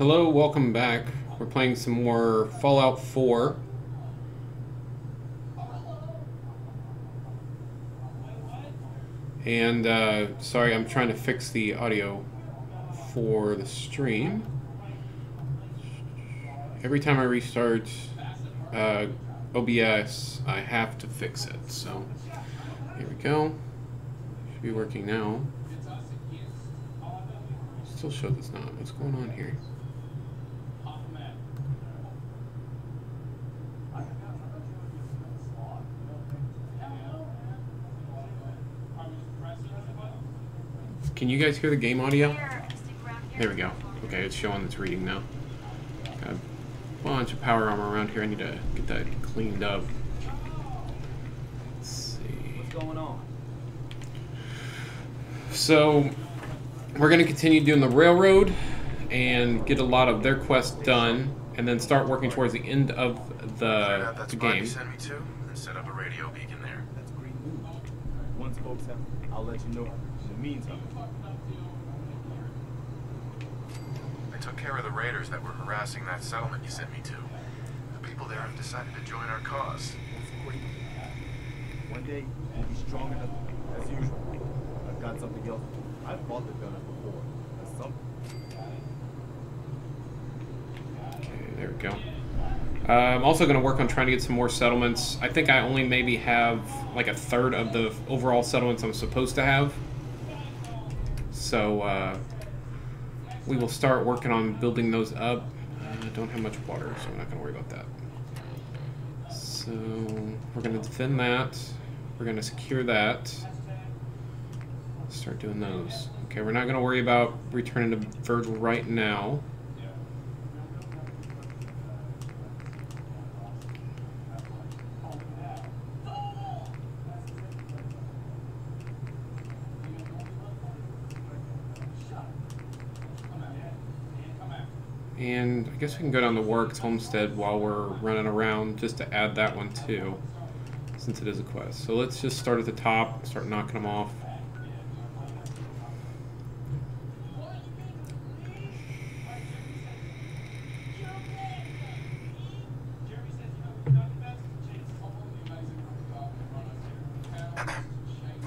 Hello, welcome back. We're playing some more Fallout 4. And, sorry, I'm trying to fix the audio for the stream. Every time I restart OBS, I have to fix it. So, here we go. Should be working now. Still shows it's not. What's going on here? Can you guys hear the game audio? There we go. Okay, it's showing it's reading now. Got a bunch of power armor around here. I need to get that cleaned up. Let's see. What's going on? So, we're going to continue doing the railroad and get a lot of their quests done, and then start working towards the end of the game. Send me to and set up a radio beacon there. That's great news. Once folks have, I'll let you know. In the meantime, I took care of the raiders that were harassing that settlement you sent me to. The people there have decided to join our cause. that's great. One day we'll be strong enough as usual. I've got something else. I've fought the gunners before. That's something. Okay, there we go. I'm also going to work on trying to get some more settlements. I think I only maybe have like a third of the overall settlements I'm supposed to have. So we will start working on building those up. I don't have much water, so I'm not going to worry about that. So we're going to defend that. We're going to secure that. Start doing those. Okay, we're not going to worry about returning to Virgil right now. And I guess we can go down to Works Homestead while we're running around just to add that one too, since it is a quest. So let's just start at the top, start knocking them off.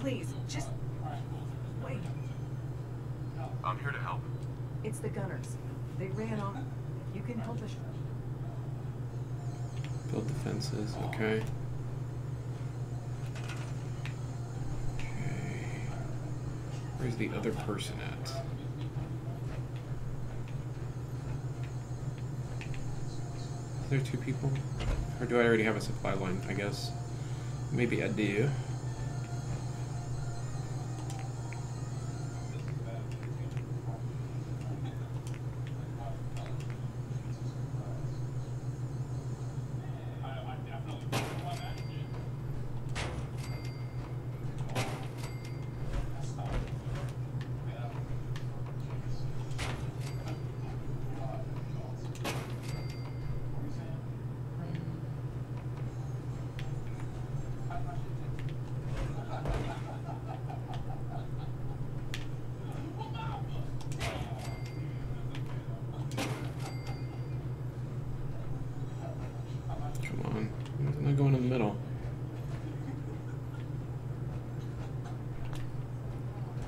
Please, just wait. I'm here to help. It's the gunners. They ran off. You can help us. Build defenses, okay. Okay. Where's the other person at? Are there two people? Or do I already have a supply line, I guess? Maybe I do. Going in the middle.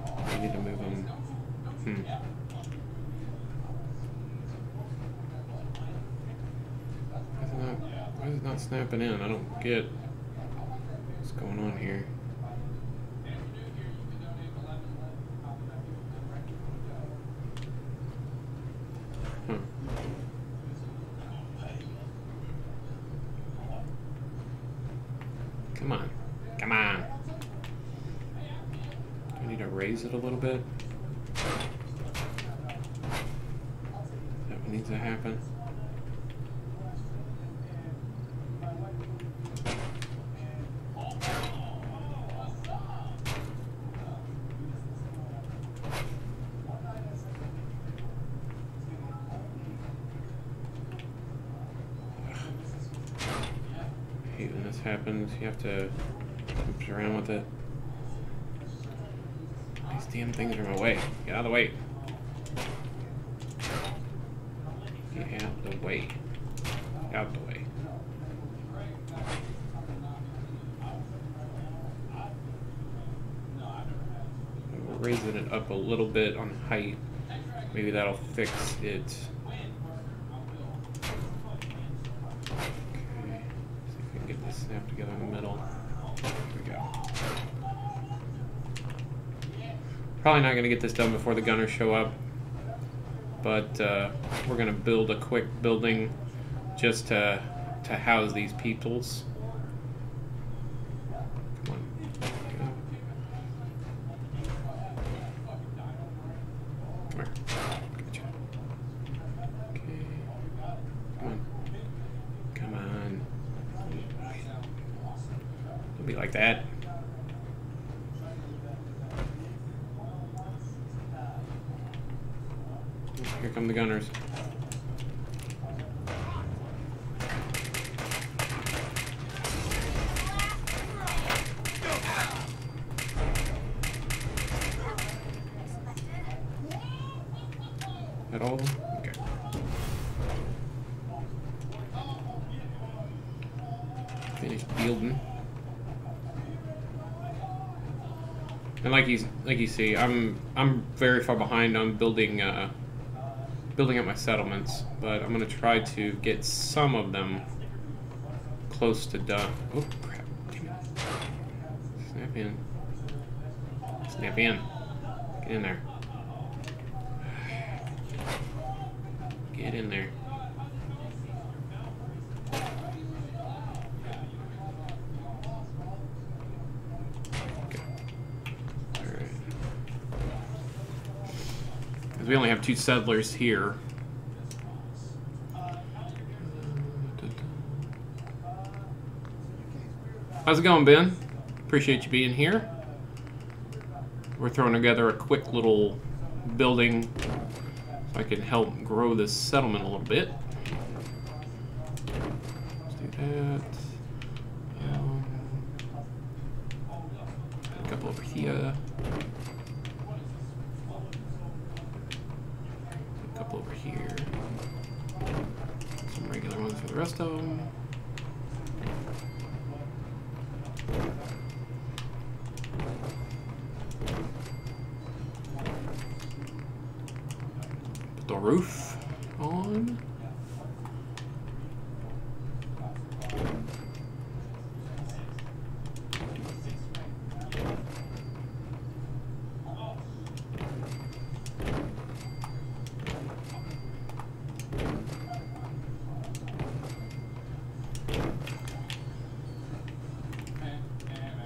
I need to move him. Why is it not snapping in? I don't get what's going on here. Come on. Come on. Do I need to raise it a little bit? Is that what needs to happen? When this happens, you have to move around with it. These damn things are in my way. Get out of the way. the way. Out the way. We're raising it up a little bit on height. Maybe that'll fix it. Okay. See if we can get this snapped together in the middle. There we go. Probably not going to get this done before the gunners show up. But we're going to build a quick building just to house these peoples. Come on. Come here. Gotcha. Okay. Come on. Come on. Don't be like that. Here come the gunners. At all? Okay. Finished building. And like you see, I'm very far behind on building up my settlements, but I'm gonna try to get some of them close to done. Oh crap! Damn it. Snap in. Snap in. Get in there. Get in there. Okay. Alright. Because we only have 2 settlers here. How's it going, Ben? Appreciate you being here. We're throwing together a quick little building so I can help grow this settlement a little bit. Let's do that. Put a couple over here. Put a couple over here. Some regular ones for the rest of them. Put the roof on.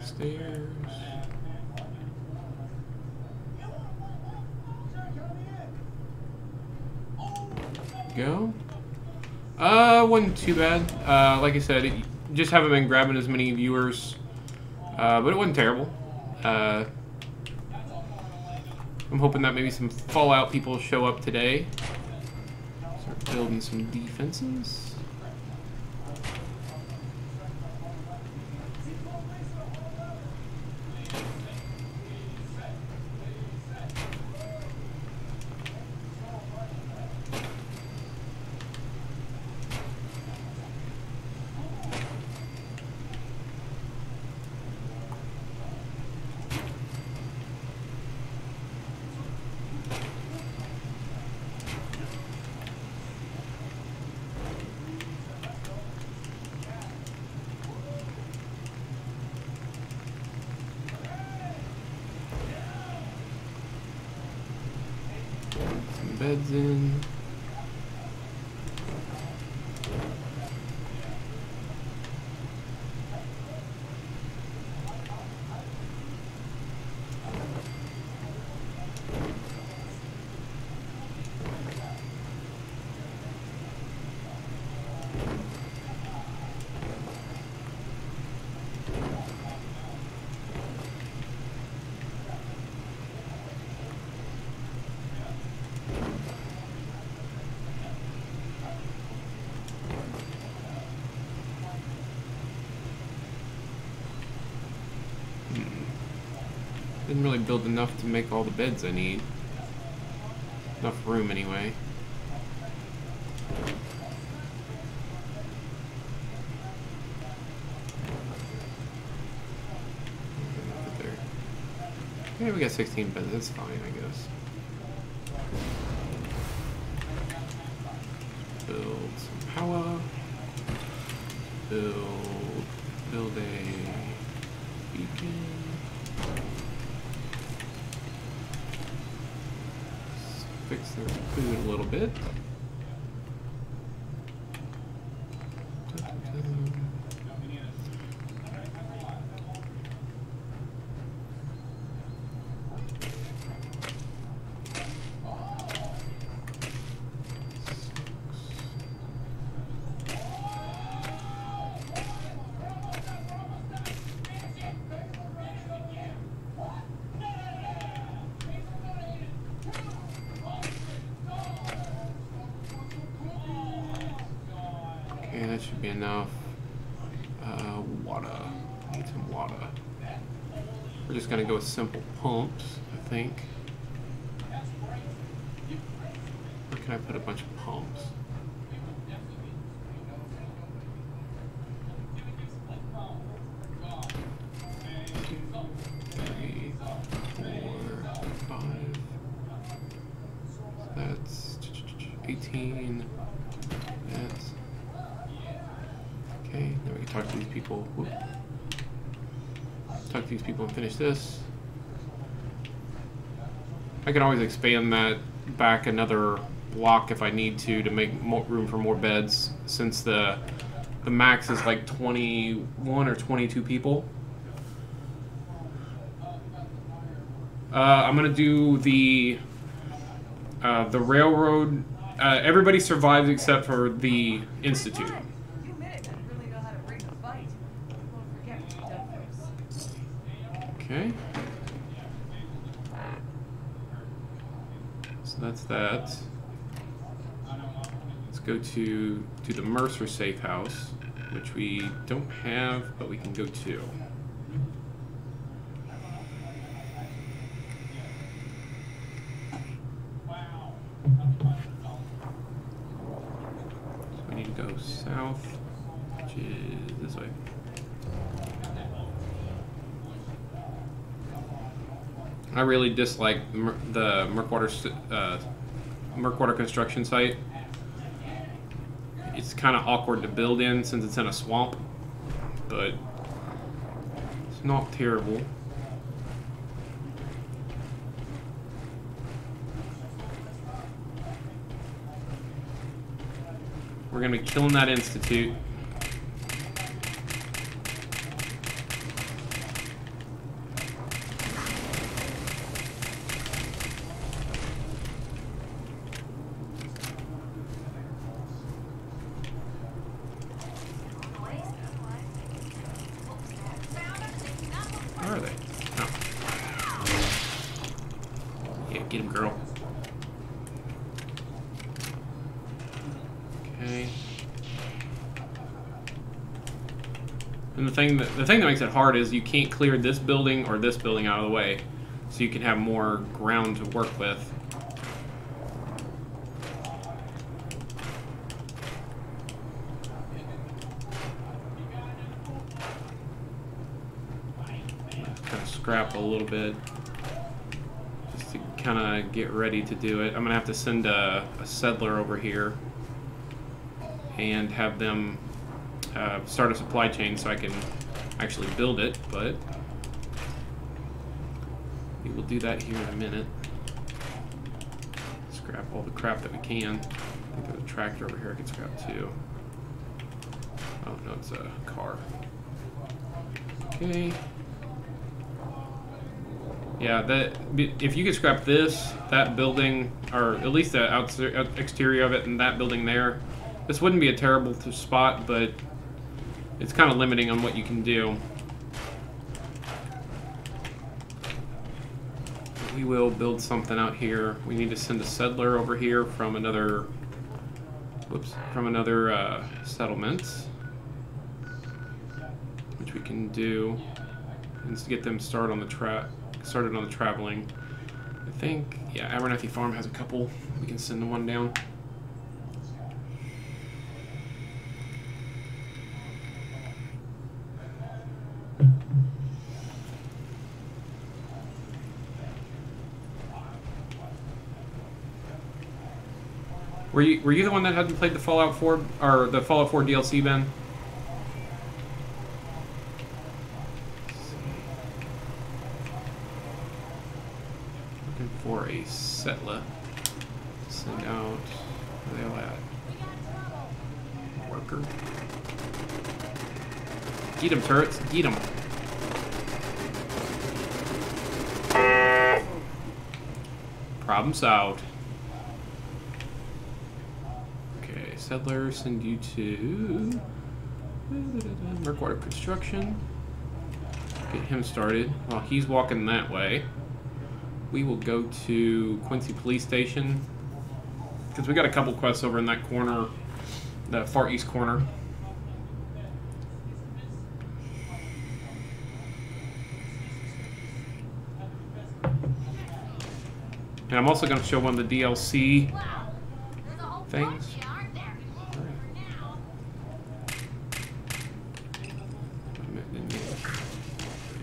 Stairs. Go. Wasn't too bad. Like I said, just haven't been grabbing as many viewers, but it wasn't terrible. I'm hoping that maybe some Fallout people show up today. Start building some defenses. Beds in. Didn't really build enough to make all the beds I need. Enough room anyway. Okay, we got 16 beds. That's fine, I guess. Build some power. Build a beacon. Fix their food a little bit. Okay, that should be enough. Water. I need some water. We're just gonna go with simple pumps, I think. Where can I put a bunch of pumps? Three, 4, 5. That's 18. That's okay. Now we can talk to these people. Whoop. Talk to these people and finish this. I can always expand that back another block if I need to make more room for more beds, since the max is like 21 or 22 people. I'm gonna do the railroad. Everybody survives except for the Institute. You men really know how to bring the fight. Don't forget what you've done for us. Okay. So that's that. Let's go to the Mercer safe house, which we don't have, but we can go to. So we need to go south, which is this way. I really dislike the Murkwater construction site. It's kind of awkward to build in since it's in a swamp, but it's not terrible. We're gonna be killing that Institute. Where are they? Oh. Yeah, get him, girl. Okay. And the thing that makes it hard is you can't clear this building or this building out of the way, so you can have more ground to work with. Kind of scrap a little bit just to kind of get ready to do it. I'm gonna have to send a settler over here and have them start a supply chain so I can actually build it, but we will do that here in a minute. Scrap all the crap that we can. I think there's a tractor over here I can scrap too. Oh no, it's a car. Okay. Yeah, if you could scrap that building, or at least the exterior of it, and that building there, this wouldn't be a terrible spot, but it's kind of limiting on what you can do. We will build something out here. We need to send a settler over here from another, settlement, which we can do, and to get them started on the traveling. I think, yeah, Abernathy Farm has a couple. We can send one down. Were you the one that hadn't played the Fallout 4 or the Fallout 4 DLC, Ben? Looking for a settler. Send out. Where they all at? Worker. Get 'em, turrets. Get 'em. Problem solved. Okay, settler, send you to Murkwater Construction. Get him started. While he's walking that way, we will go to Quincy Police Station because we got a couple quests over in that corner, the far east corner. And I'm also going to show one of the DLC things.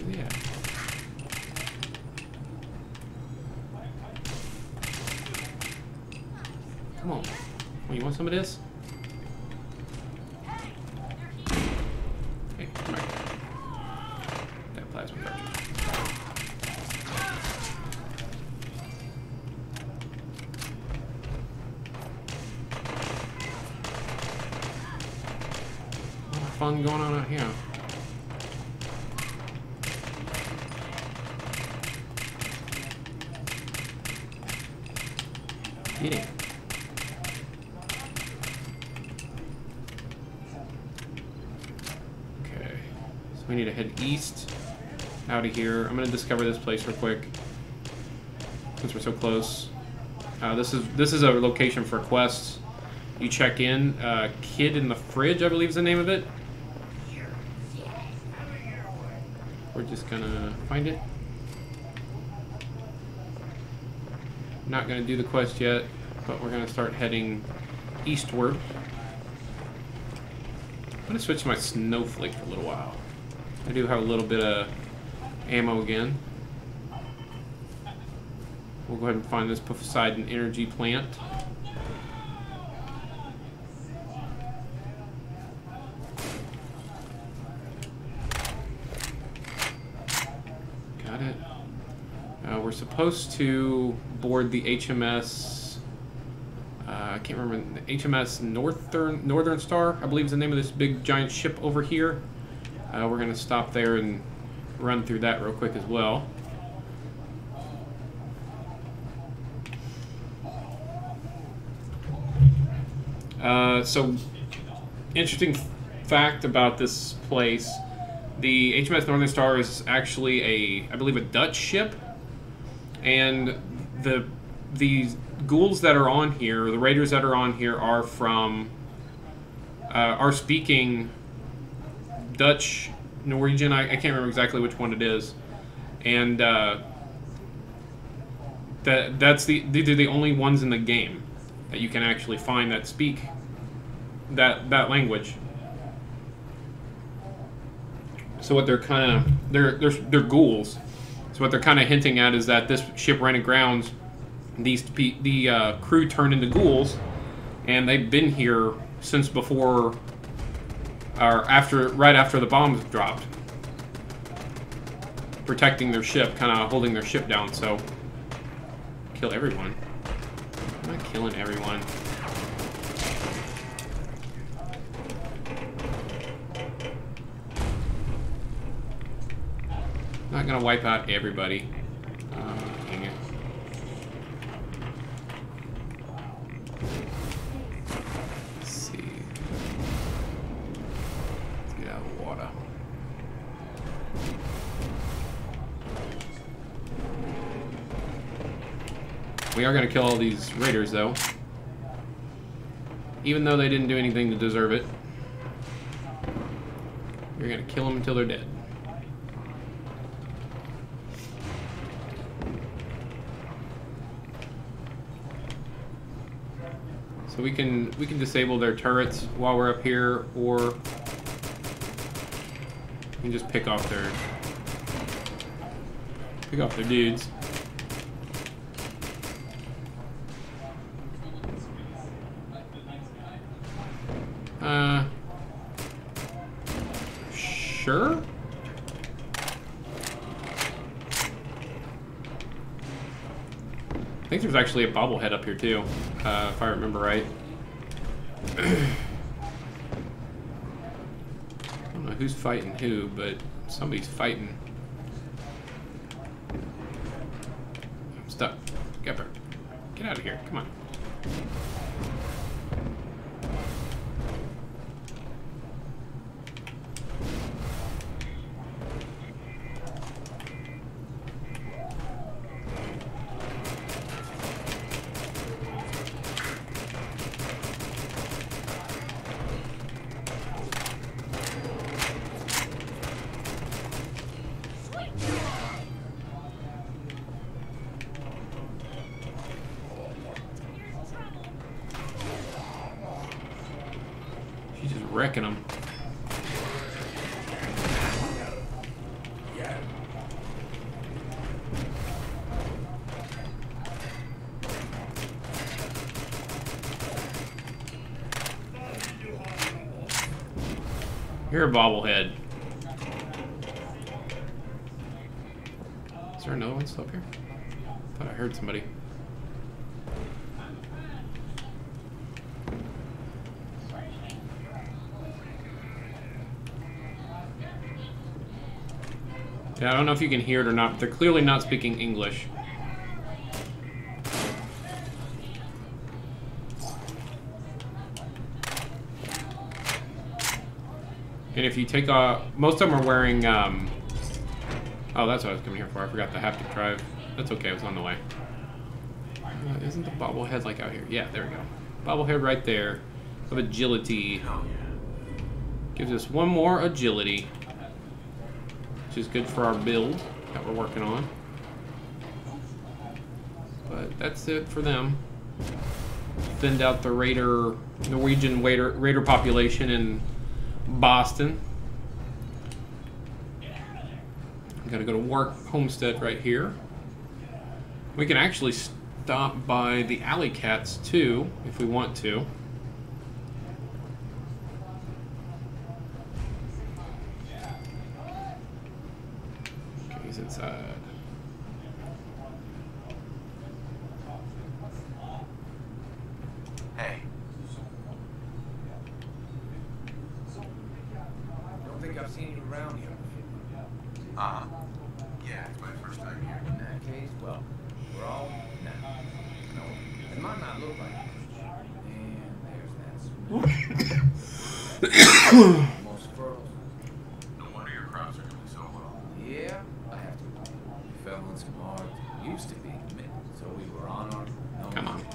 Yeah. Come on. Oh, you want some of this? Hey, come back. That plasma cartridge. Fun going on out here. Get it. Okay, so we need to head east out of here. I'm gonna discover this place real quick since we're so close. This is a location for quests. You check in. Kid in the Fridge, I believe is the name of it. We're just gonna find it. Not gonna do the quest yet, but we're gonna start heading eastward. I'm gonna switch to my Snowflake for a little while. I do have a little bit of ammo again. We'll go ahead and find this Poseidon energy plant. Got it. We're supposed to board the HMS. I can't remember, the HMS Northern Star, I believe is the name of this big giant ship over here. We're gonna stop there and run through that real quick as well. So, interesting fact about this place. The HMS Northern Star is actually I believe a Dutch ship, and the ghouls that are on here, the raiders that are on here, are speaking Dutch, Norwegian. I can't remember exactly which one it is, and they're the only ones in the game that you can actually find that speak that language. So what they're kind of they're ghouls. So what they're kind of hinting at is that this ship ran aground. The crew turned into ghouls, and they've been here since before, or right after the bombs dropped, protecting their ship, kind of holding their ship down. So kill everyone. I'm not killing everyone. Not gonna wipe out everybody. Dang it. Let's see. Let's get out of the water. We are gonna kill all these raiders, though. Even though they didn't do anything to deserve it. We're gonna kill them until they're dead. So we can disable their turrets while we're up here, or we can just pick off their dudes. think there's actually a bobblehead up here too, if I remember right. I don't know who's fighting who, but somebody's fighting. I'm stuck. Get out of here. Come on. She's just wrecking them. You're a bobblehead. Is there another one still up here? Thought I heard somebody. Yeah, I don't know if you can hear it or not, but they're clearly not speaking English. And if you take most of them are wearing, oh, that's what I was coming here for. I forgot the haptic drive. That's okay, it was on the way. Isn't the bobblehead like out here? Yeah, there we go. Bobblehead right there of agility. Gives us one more agility, which is good for our build that we're working on. But that's it for them. Thinned out the Norwegian raider population in Boston. We gotta go to Wark Homestead right here. We can actually stop by the Alley Cats too, if we want to. Okay, he's inside. Hey. Don't think I've seen you around here. Yeah, it's my first time here. In that case, well, we're all now. No, it might not look like much. And there's that. Most furrows. No wonder your crops are doing so well. Yeah, I have to. We fell in some hard. Used to be, so we were on our. No, Come on.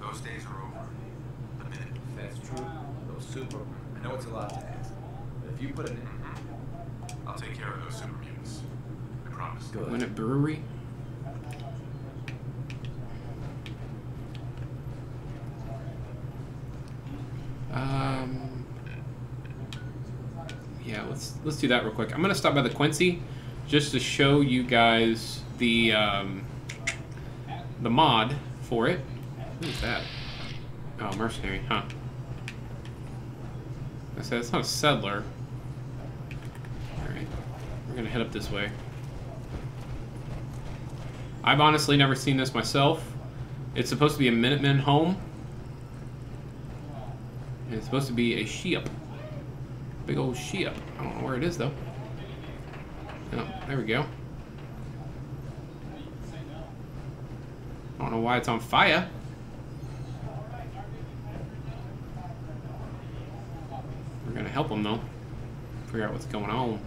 Those days are over. The minute. If that's true, those super. I know it's a lot to ask, but if you put it in. I'll take care of those super mutants. I promise. Good. Winnet Brewery. Yeah, let's do that real quick. I'm gonna stop by the Quincy just to show you guys the mod for it. Who's that? Oh, mercenary, huh? I said it's not a settler. All right, we're gonna head up this way. I've honestly never seen this myself. It's supposed to be a Minutemen home. And it's supposed to be a ship. Big old ship. I don't know where it is though. Oh, there we go. I don't know why it's on fire. We're gonna help them though. Figure out what's going on.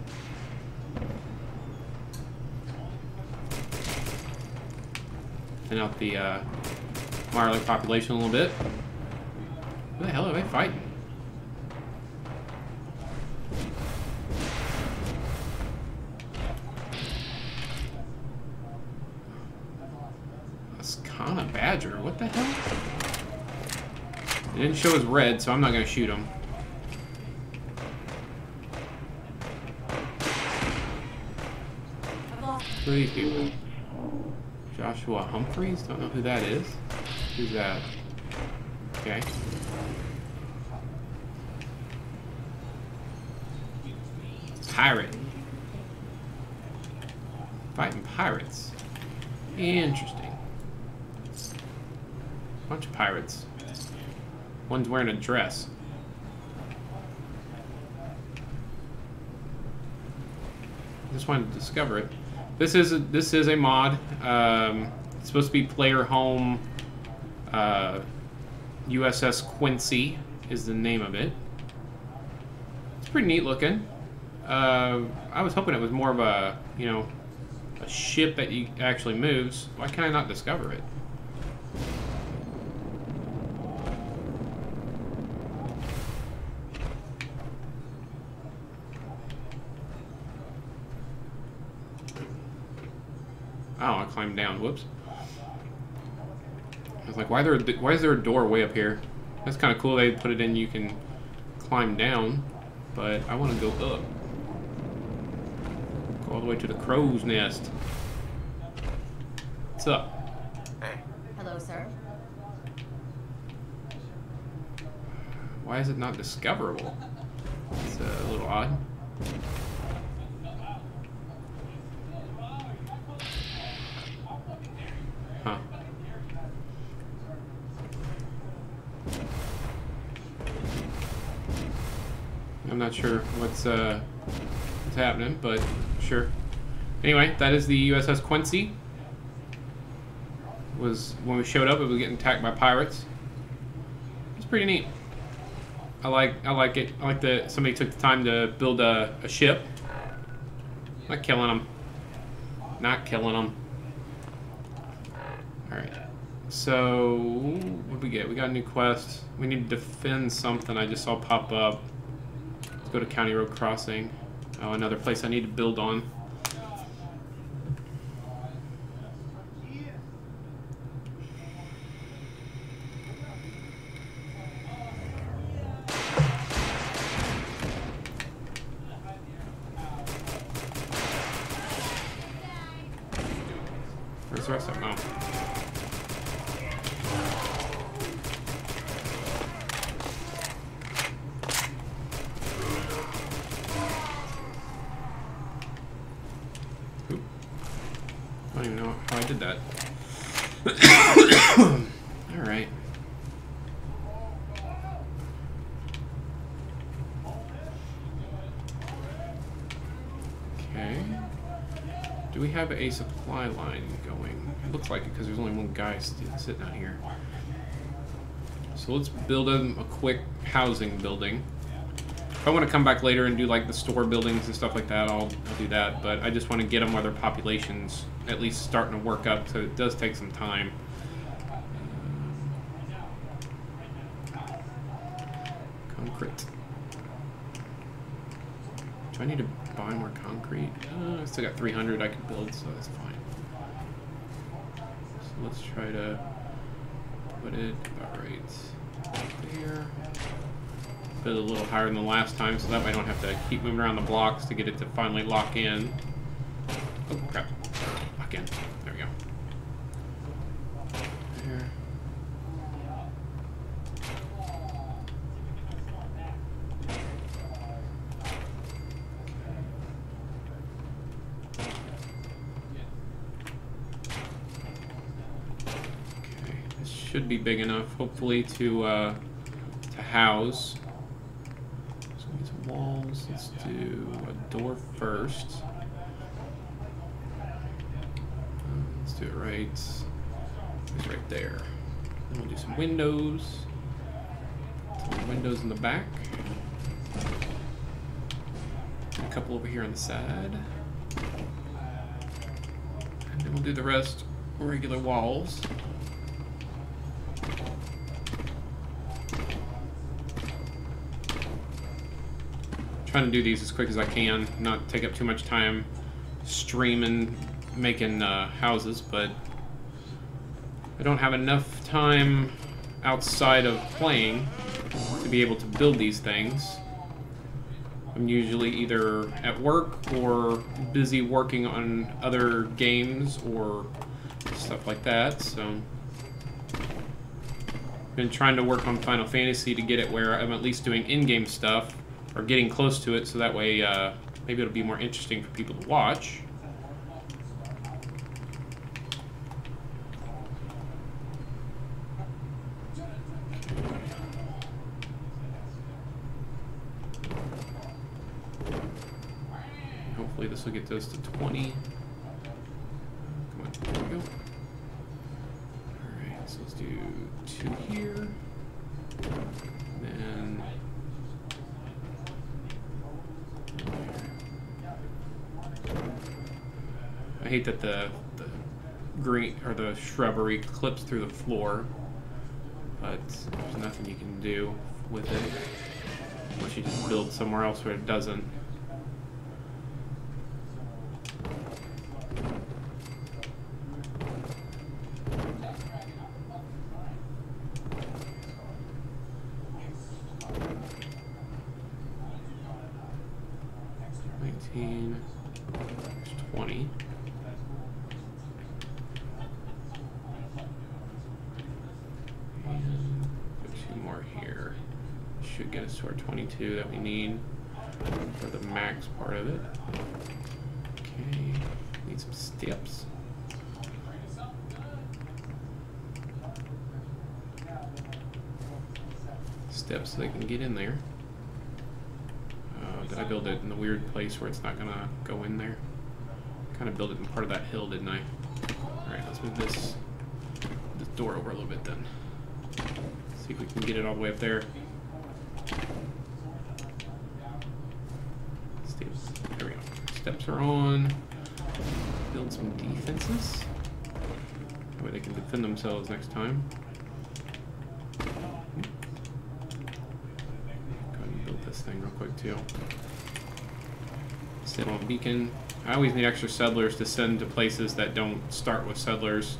Thin out the Marley population a little bit. Who the hell are they fighting? Ascana Badger, what the hell? It didn't show as red, so I'm not gonna shoot him. Who are these people? Joshua Humphreys? Don't know who that is. Who's that? Okay. Pirate. Fighting pirates. Interesting. Bunch of pirates. One's wearing a dress. Just wanted to discover it. This is a mod. It's supposed to be player home. USS Quincy is the name of it. It's pretty neat looking. I was hoping it was more of a, you know, a ship that you actually moves. Why can I not discover it? Oh, I climbed down. Whoops. I was like, why is there a door way up here? That's kind of cool. They put it in. You can climb down, but I want to go up. Go all the way to the crow's nest. What's up? Hey, Hello, sir. Why is it not discoverable? It's a little odd. Huh. I'm not sure what's happening, but sure. Anyway, that is the USS Quincy. Was when we showed up, it was getting attacked by pirates. It's pretty neat. I like it. I like that somebody took the time to build a ship. Not killing them. Not killing them. Alright, so what did we get? We got a new quest. We need to defend something I just saw pop up. Let's go to County Road Crossing. Oh, another place I need to build on. Where's the rest of them? Oh. I don't even know how I did that. Alright. Okay. Do we have a supply line going? It looks like it because there's only one guy sitting out here. So let's build him a quick housing building. If I want to come back later and do like the store buildings and stuff like that, I'll do that. But I just want to get them where their population's at least starting to work up, so it does take some time. Concrete. Do I need to buy more concrete? I still got 300 I can build, so that's fine. So let's try to put it about right there. Build a little higher than the last time, so that way I don't have to keep moving around the blocks to get it to finally lock in. Oh, crap. Lock in. There we go. There. Okay, this should be big enough, hopefully, to house. Walls. Let's do a door first. Let's do it right. It's right there. Then we'll do some windows. Some windows in the back. A couple over here on the side. And then we'll do the rest regular walls. Trying to do these as quick as I can, not take up too much time streaming, making houses, but I don't have enough time outside of playing to be able to build these things. I'm usually either at work or busy working on other games or stuff like that, so I've been trying to work on Final Fantasy to get it where I'm at least doing in-game stuff or getting close to it, so that way maybe it'll be more interesting for people to watch. This will get us to 20. Come on, there we go. Alright, so let's do 2 here. Then I hate that the green or the shrubbery clips through the floor, but there's nothing you can do with it unless you just build somewhere else where it doesn't. There's 20. And put 2 more here. Should get us to our 22 that we need for the max part of it. Okay, need some steps. Steps so they can get in there. Did I build it in the weird place where it's not gonna go in there? Kind of build it in part of that hill, didn't I? Alright, let's move this door over a little bit then. See if we can get it all the way up there. Steps. There we go. Steps are on. Build some defenses. That way they can defend themselves next time. Go ahead and build this thing real quick too. Settlement beacon. I always need extra settlers to send to places that don't start with settlers,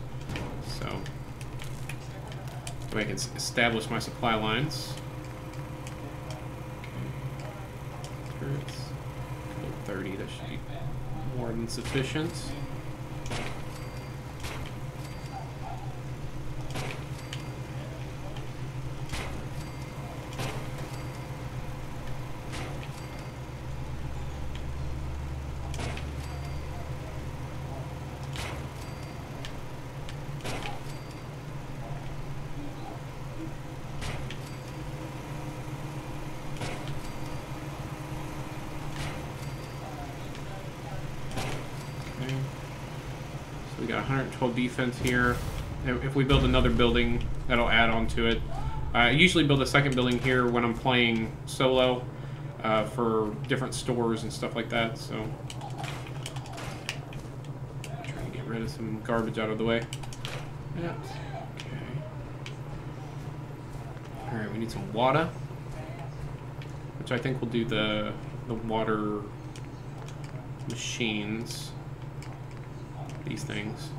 so I can establish my supply lines. Okay. Turrets. 30. That should be more than sufficient. We got 112 defense here. If we build another building, that'll add on to it. I usually build a second building here when I'm playing solo for different stores and stuff like that. So, trying to get rid of some garbage out of the way. Yeah. Okay. All right, we need some water, which I think will do the water machines. These things.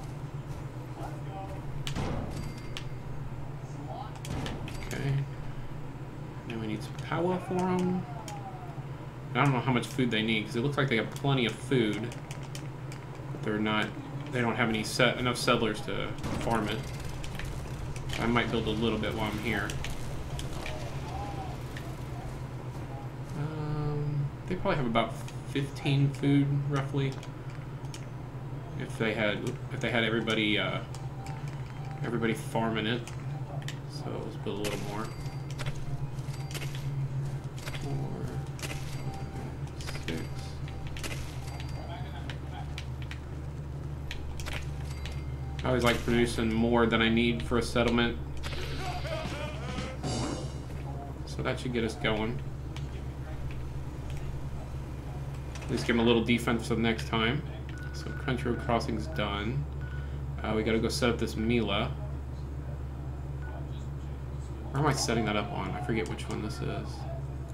Okay. Now we need some power for them. I don't know how much food they need because it looks like they have plenty of food, but they're not. They don't have enough settlers to farm it. I might build a little bit while I'm here. They probably have about 15 food roughly. If they had everybody farming it, so let's build a little more. 4, 5, 6. I always like producing more than I need for a settlement, so that should get us going. At least give them a little defense for the next time. So Country Road Crossing's done. We gotta go set up this Mila. Where am I setting that up on? I forget which one this is.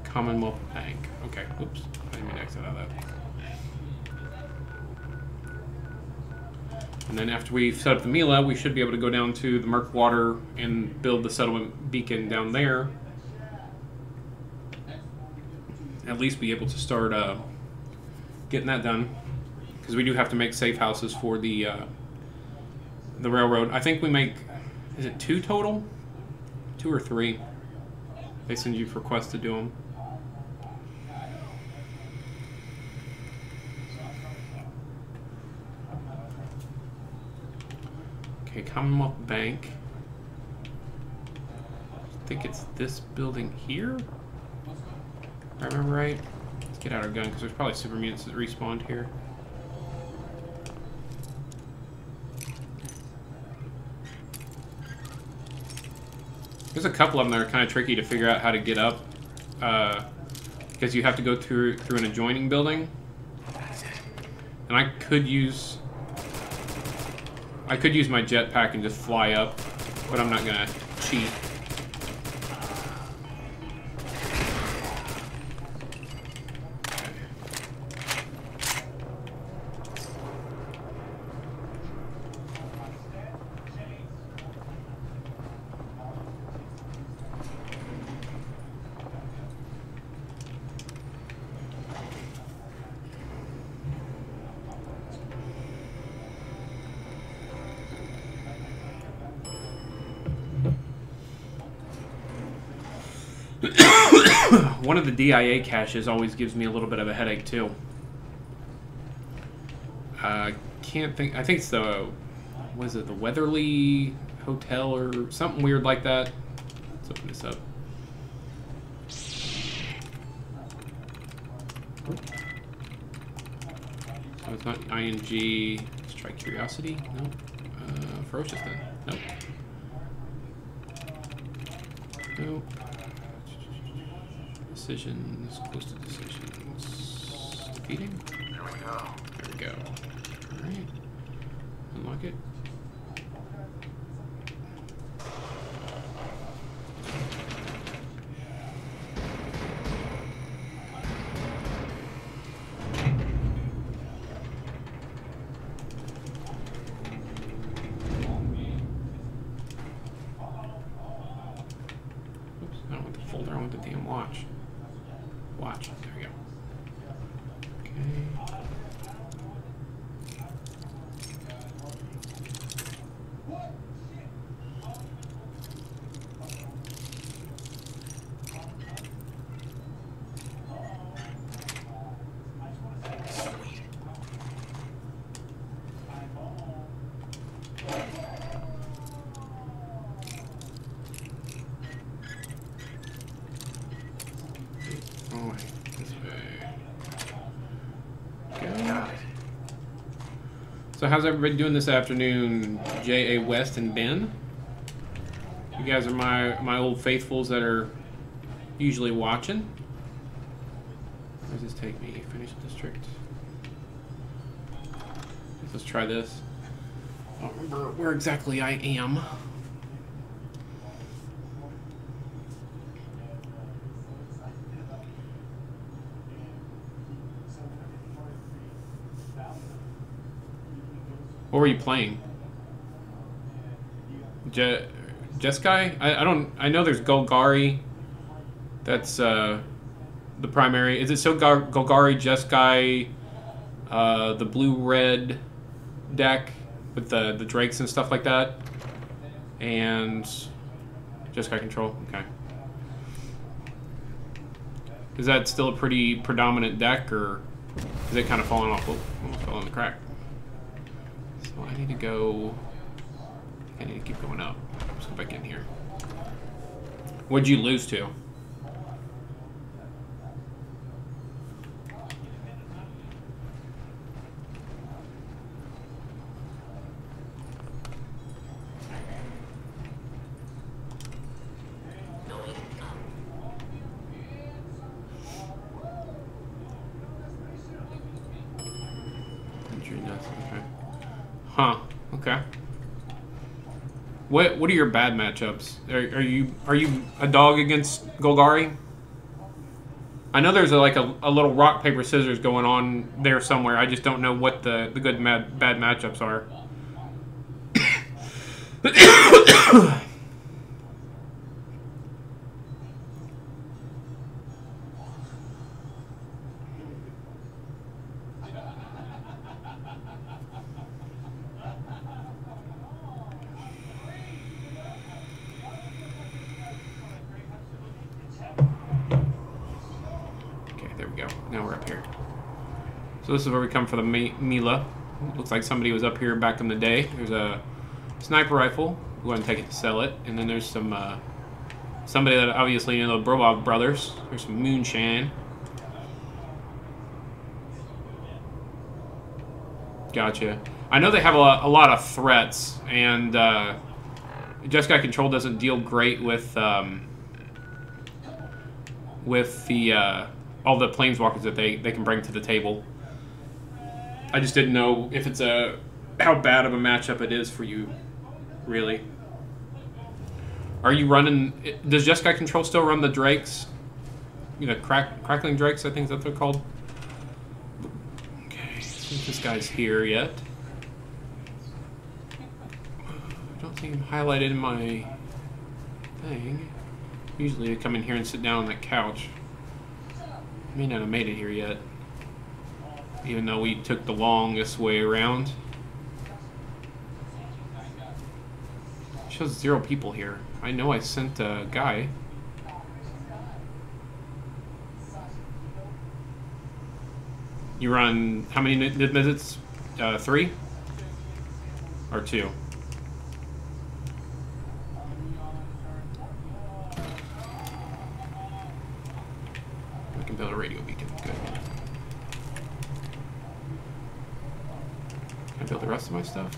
Commonwealth Bank. Okay, oops. I didn't mean to exit out of that. And then after we set up the Mila, we should be able to go down to the Murkwater and build the settlement beacon down there. At least be able to start getting that done. Because we do have to make safe houses for the railroad. I think we make, is it 2 total? 2 or 3? They send you requests to do them. Okay, Commonwealth Bank. I think it's this building here. If I remember right. Let's get out our gun because there's probably super mutants that respawned here. There's a couple of them that are kind of tricky to figure out how to get up, because you have to go through an adjoining building. And I could use my jetpack and just fly up, but I'm not gonna cheat. One of the DIA caches always gives me a little bit of a headache too. Can't think. I think it's the, was it the Weatherly Hotel or something weird like that? Let's open this up. So it's not ING. Let's try Curiosity. Nope. Ferocious then. Nope. Nope. Decisions, close to decisions. Defeating? There we go. There we go. Alright. Unlock it. Oops, I don't want the folder, I want the damn watch. Watch. There we go. Okay. Oh, wait. This way. Go. So how's everybody doing this afternoon? J.A. West and Ben? You guys are my old faithfuls that are usually watching. Where does this take me? Finish district. Let's try this. I don't remember where exactly I am. What were you playing? Jeskai? I know there's Golgari. That's the primary. Is it so Golgari, Jeskai, the blue-red deck with the drakes and stuff like that? And Jeskai control? Okay. Is that still a pretty predominant deck, or is it kind of falling off? Oh, almost fell in the crack. So I need to go. I need to keep going up. Let's go back in here. What'd you lose to? Okay. Huh. Okay. What are your bad matchups? Are you a dog against Golgari? I know there's a little rock paper scissors going on there somewhere. I just don't know what the good bad matchups are. Now we're up here. So this is where we come for the Mila. Looks like somebody was up here back in the day. There's a sniper rifle. We're going to take it to sell it. And then there's some somebody that obviously you know the Brobov brothers. There's some moonshine. Gotcha. I know they have a lot of threats, and Jeskai Control doesn't deal great with the all the planeswalkers that they can bring to the table. I just didn't know if it's how bad of a matchup it is for you, really. Are you running? Does Jeskai Control still run the Drakes? You know, Crackling Drakes, I think that's what they're called. Okay, I think this guy's here yet. I don't see him highlighted in my thing. Usually I come in here and sit down on that couch. May not have made it here yet, even though we took the longest way around. It shows 0 people here. I know I sent a guy. You run how many Niv Mizzets? 3 or 2? I can build a radio beacon. Good. Can I build the rest of my stuff?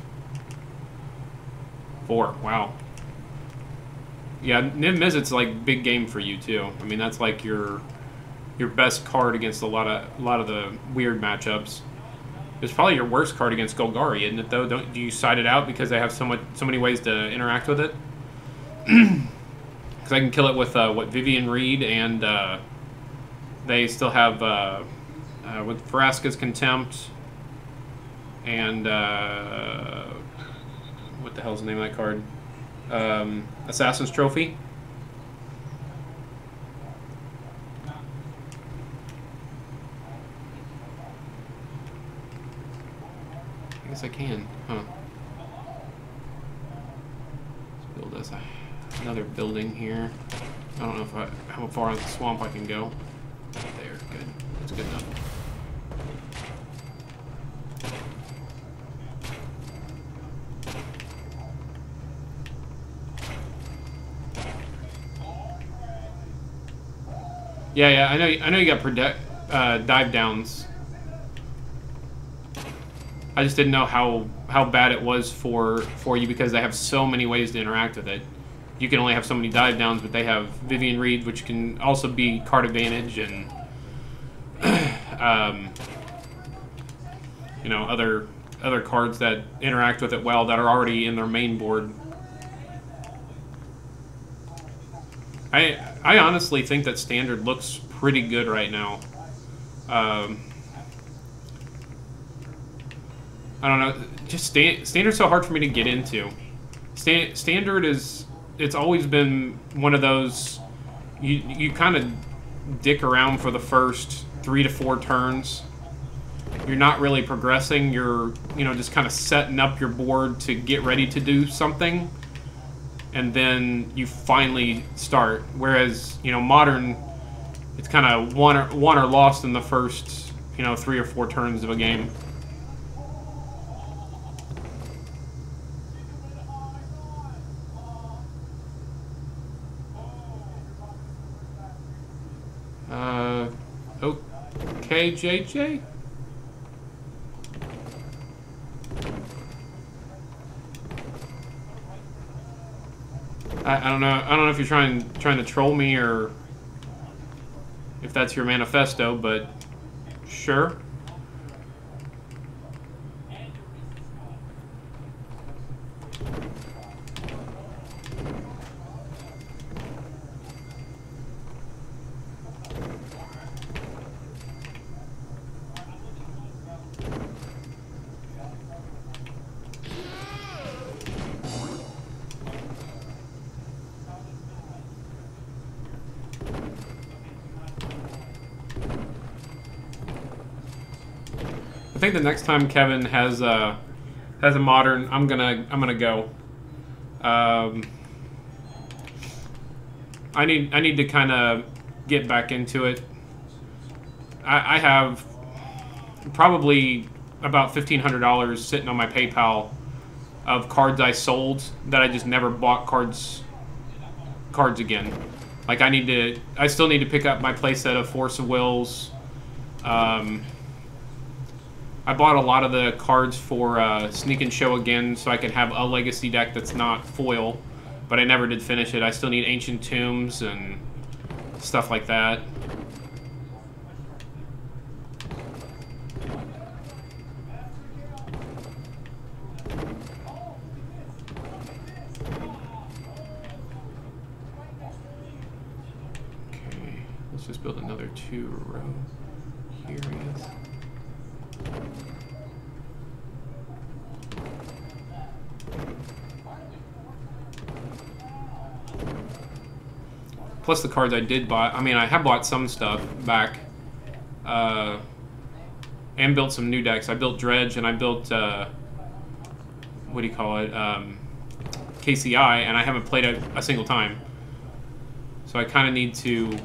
4. Wow. Yeah, Niv Mizzet's like big game for you too. I mean, that's like your best card against a lot of the weird matchups. It's probably your worst card against Golgari, isn't it? Though, do you side it out because they have so many ways to interact with it? Because I can kill it with Vivian Reed, and they still have with Vraska's Contempt, and what the hell's the name of that card? Assassin's Trophy. I guess I can, huh? Let's build us another building here. I don't know how far in the swamp I can go. There, good. That's good enough. Yeah, I know you got dive downs. I just didn't know how bad it was for you because they have so many ways to interact with it. You can only have so many dive downs, but they have Vivian Reed, which can also be card advantage, and you know, other cards that interact with it well that are already in their main board. I honestly think that Standard looks pretty good right now. I don't know, just Standard's so hard for me to get into. Standard it's always been one of those, you kind of dick around for the first 3 to 4 turns. You're not really progressing, you're, you know, just kind of setting up your board to get ready to do something, and then you finally start. Whereas, you know, Modern, it's kind of won or lost in the first, you know, 3 or 4 turns of a game. Okay, JJ. I don't know. I don't know if you're trying to troll me or if that's your manifesto, but sure. I think the next time Kevin has a Modern, I'm gonna go. I need to kind of get back into it. I have probably about $1,500 sitting on my PayPal of cards I sold that I just never bought cards again. Like I still need to pick up my playset of Force of Wills. I bought a lot of the cards for Sneak and Show again, so I can have a Legacy deck that's not foil. but I never did finish it. I still need ancient tombs and stuff like that. Okay, let's just build another 2 row. Here it is. Plus the cards I did buy. I mean, I have bought some stuff back. And built some new decks. I built Dredge and I built, what do you call it? KCI, and I haven't played it a single time. So I kind of need to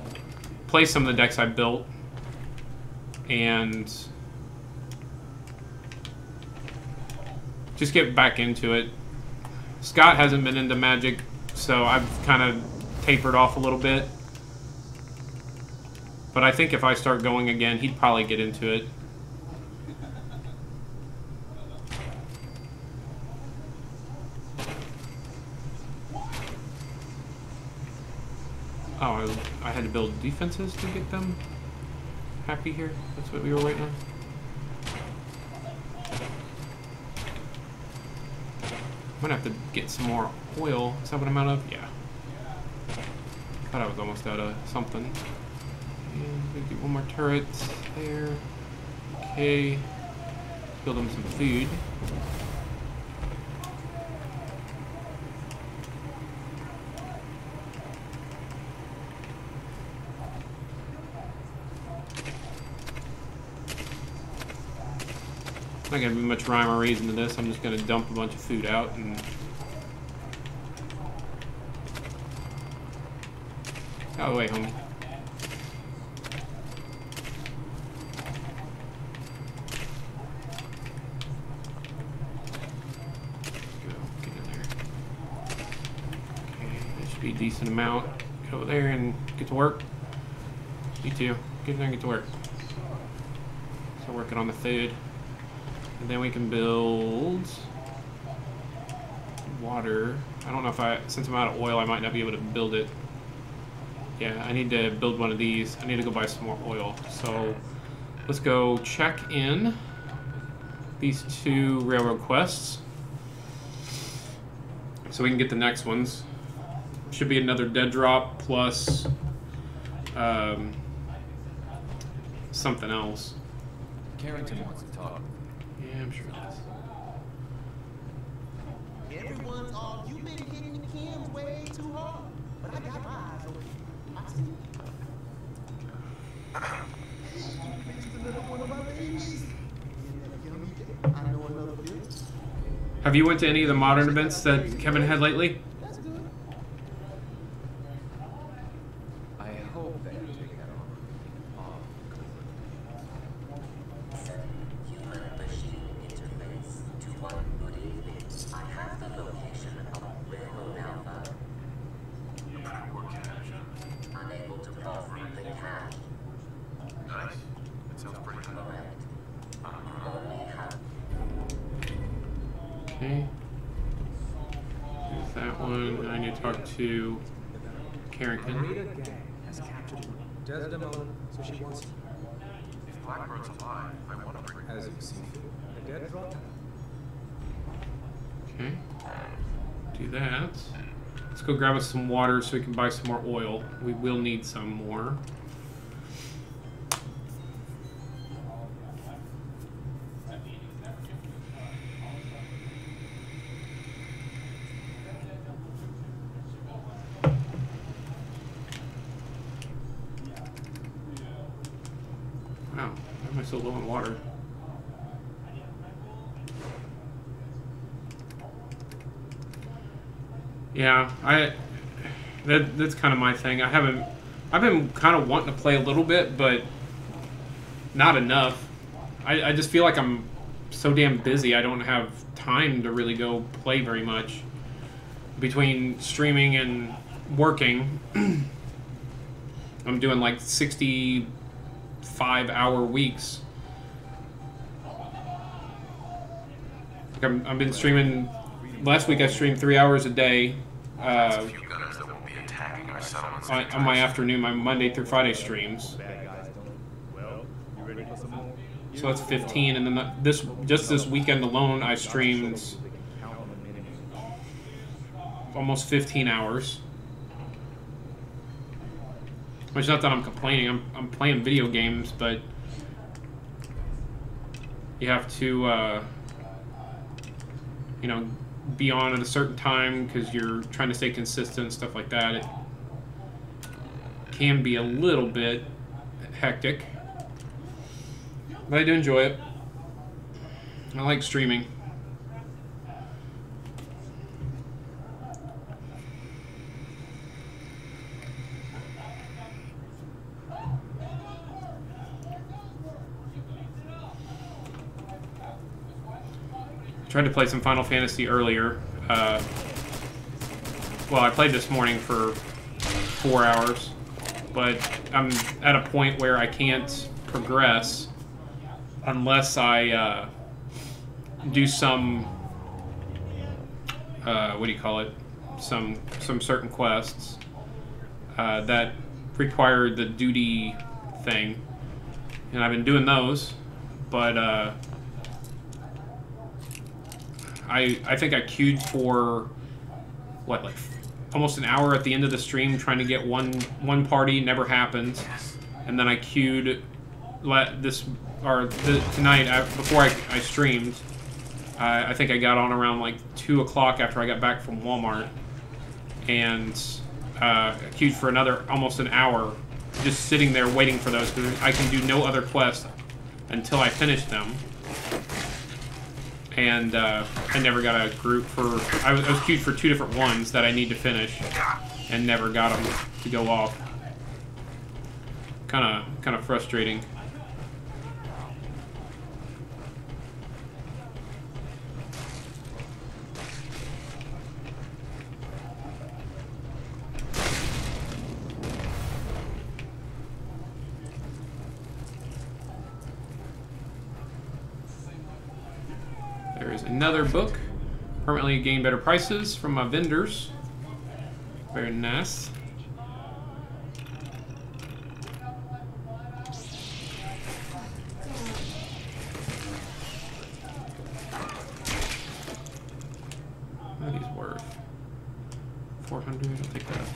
play some of the decks I built and just get back into it. Scott hasn't been into Magic, so I've kind of tapered off a little bit. But I think if I start going again, he'd probably get into it. Oh, I had to build defenses to get them happy here. That's what we were waiting on. I'm gonna have to get some more oil. Is that what I'm out of? Yeah. Thought I was almost out of something. And we do one more turret there. Okay. Build them some food. Not gonna be much rhyme or reason to this. I'm just gonna dump a bunch of food out and out of the way, homie. Go, get in there. Okay, that should be a decent amount. Get over there and get to work. You too. Get in there and get to work. So working on the food. And then we can build water. I don't know if since I'm out of oil, I might not be able to build it. Yeah, I need to build one of these. I need to go buy some more oil. So let's go check in these 2 railroad quests so we can get the next ones. Should be another dead drop plus something else. Carrington wants to talk. Yeah, I'm sure it is. Everyone's all, you've been hitting the cams way too hard. But I got my eyes open. I see. Just another one of my babies. I know another bit. Have you went to any of the modern events that Kevin had lately? That's good. I hope that you take that off. Human machine interface to one good evening. I have the location of Railroad Alpha. More cash. Unable to forward the cache. Nice. That sounds pretty good. Correct. Only have Okay. There's that one. I need to talk to Carrington. Rita Gang has captured Desdemona, so she wants If Blackbird's alive, I want to bring as you see fit. A dead drop? Okay. Do that. Let's go grab us some water so we can buy some more oil. We will need some more. Wow, why am I so low on water? Yeah, that's kind of my thing. I've been kind of wanting to play a little bit, but not enough. I just feel like I'm so damn busy. I don't have time to really go play very much. Between streaming and working, I'm doing like 65-hour weeks. Like I've been streaming. Last week I streamed 3 hours a day, That's a few gunners that won't be attacking our settlements. on my afternoon, my Monday through Friday streams. Bad guys don't. Well, you ready for some more? So that's 15, and then this weekend alone, I streamed almost 15 hours. Which, not that I'm complaining, I'm playing video games, but you have to, you know, be on at a certain time because you're trying to stay consistent, stuff like that. It can be a little bit hectic, but I do enjoy it. I like streaming. Tried to play some Final Fantasy earlier. Well, I played this morning for 4 hours, but I'm at a point where I can't progress unless I do some what do you call it? Some certain quests that require the duty thing, and I've been doing those, but I think I queued for what, like almost an hour at the end of the stream trying to get one party. Never happened, and then I queued tonight before I streamed. I think I got on around like 2 o'clock after I got back from Walmart, and queued for another almost an hour, just sitting there waiting for those because I can do no other quests until I finish them. And I never got a group for. I was queued for 2 different ones that I need to finish, and never got them to go off. Kind of frustrating. There is another book. Permanently gain better prices from my vendors. Very nice. What are these worth? 400. I'll take that.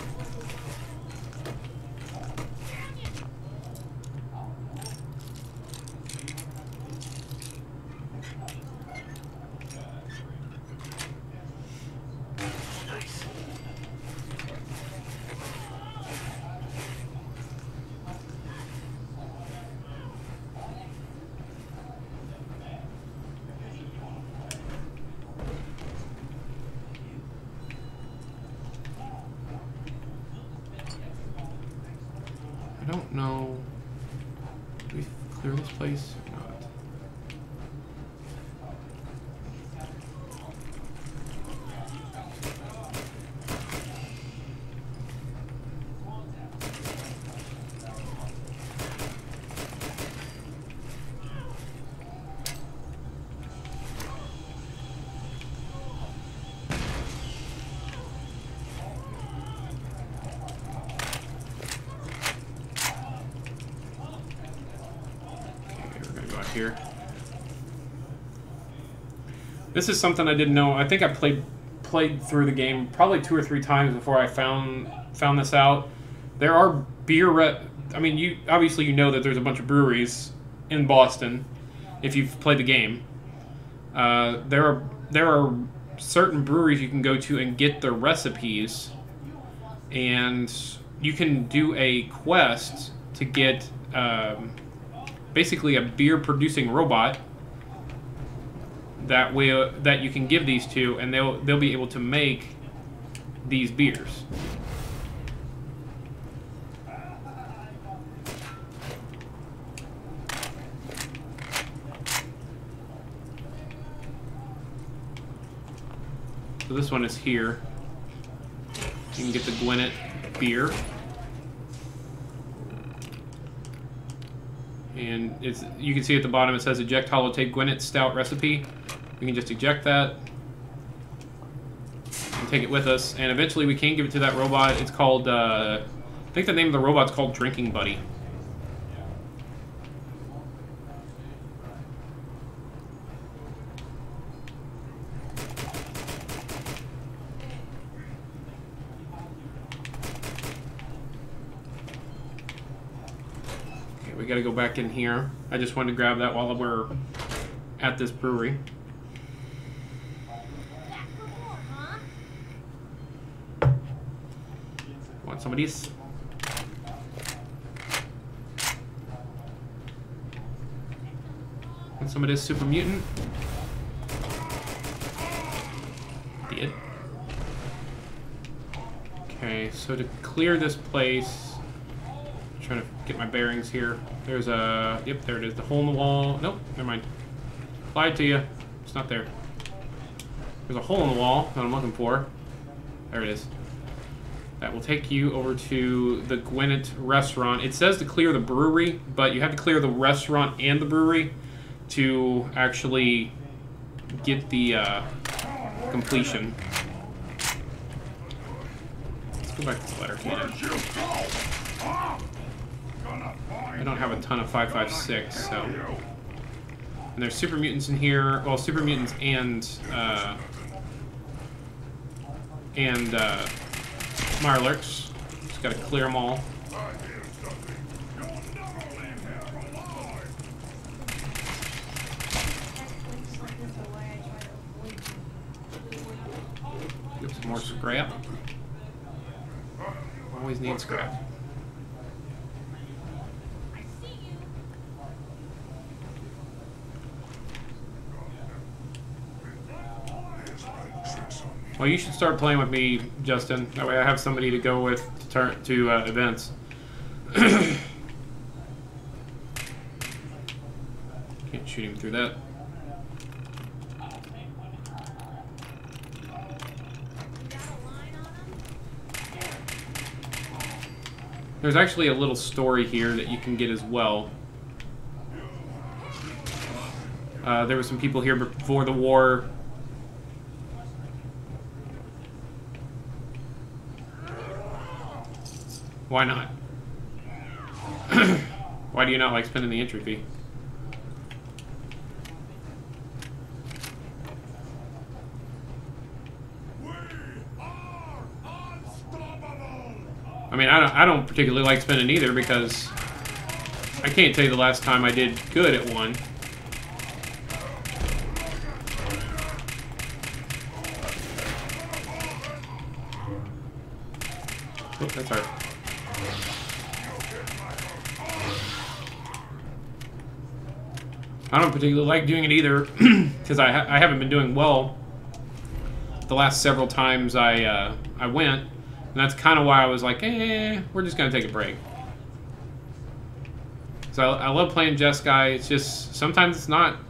I don't know. Did we clear this place or not? Here. This is something I didn't know. I think I played through the game probably 2 or 3 times before I found this out. There are beer I mean, you obviously know that there's a bunch of breweries in Boston if you've played the game. There are certain breweries you can go to and get their recipes, and you can do a quest to get basically a beer producing robot that you can give these to, and they'll be able to make these beers. So this one is here. You can get the Gwinnett beer. And you can see at the bottom it says eject holotape Gwinnett stout recipe. We can just eject that and take it with us, and eventually we can give it to that robot. It's called, I think the name of the robot's called Drinking Buddy. Okay, we gotta go back in here. I just wanted to grab that while we're at this brewery. Want some of these? Want some of this super mutant? Did. Okay, so to clear this place, I'm trying to get my bearings here. There's a, yep, there it is, the hole in the wall. Nope, never mind. Lied to you. It's not there. There's a hole in the wall that I'm looking for. There it is. That will take you over to the Gwinnett restaurant. It says to clear the brewery, but you have to clear the restaurant and the brewery to actually get the completion. Let's go back to the letter cannon. I don't have a ton of 5.56, so. And there's super mutants in here. Well, super mutants and Mirelurks. Just gotta clear them all. Get some more scrap. Always need scrap. Well, you should start playing with me, Justin. That way I have somebody to go with to events. Can't shoot him through that. There's actually a little story here that you can get as well. There were some people here before the war. Why not? Why do you not like spending the entry fee? I mean, I don't particularly like spending either because I can't tell you the last time I did good at one. Oh, that's hard. I don't particularly like doing it either because I haven't been doing well the last several times I went, and that's kind of why I was like, we're just gonna take a break. So I love playing Jeskai. It's just sometimes it's not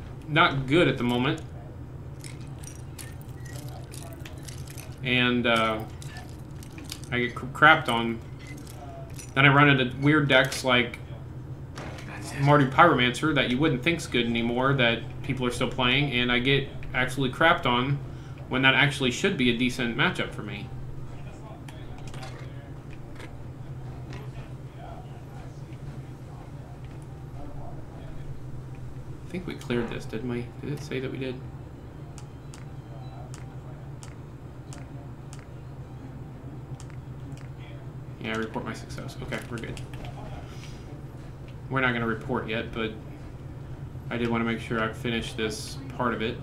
good at the moment, and I get crapped on. Then I run into weird decks like Mardu Pyromancer that you wouldn't think's good anymore that people are still playing, and I get actually crapped on when that actually should be a decent matchup for me. I think we cleared this, didn't we? Did it say that we did? Yeah, report my success. Okay, we're good. We're not going to report yet, but I did want to make sure I finished this part of it.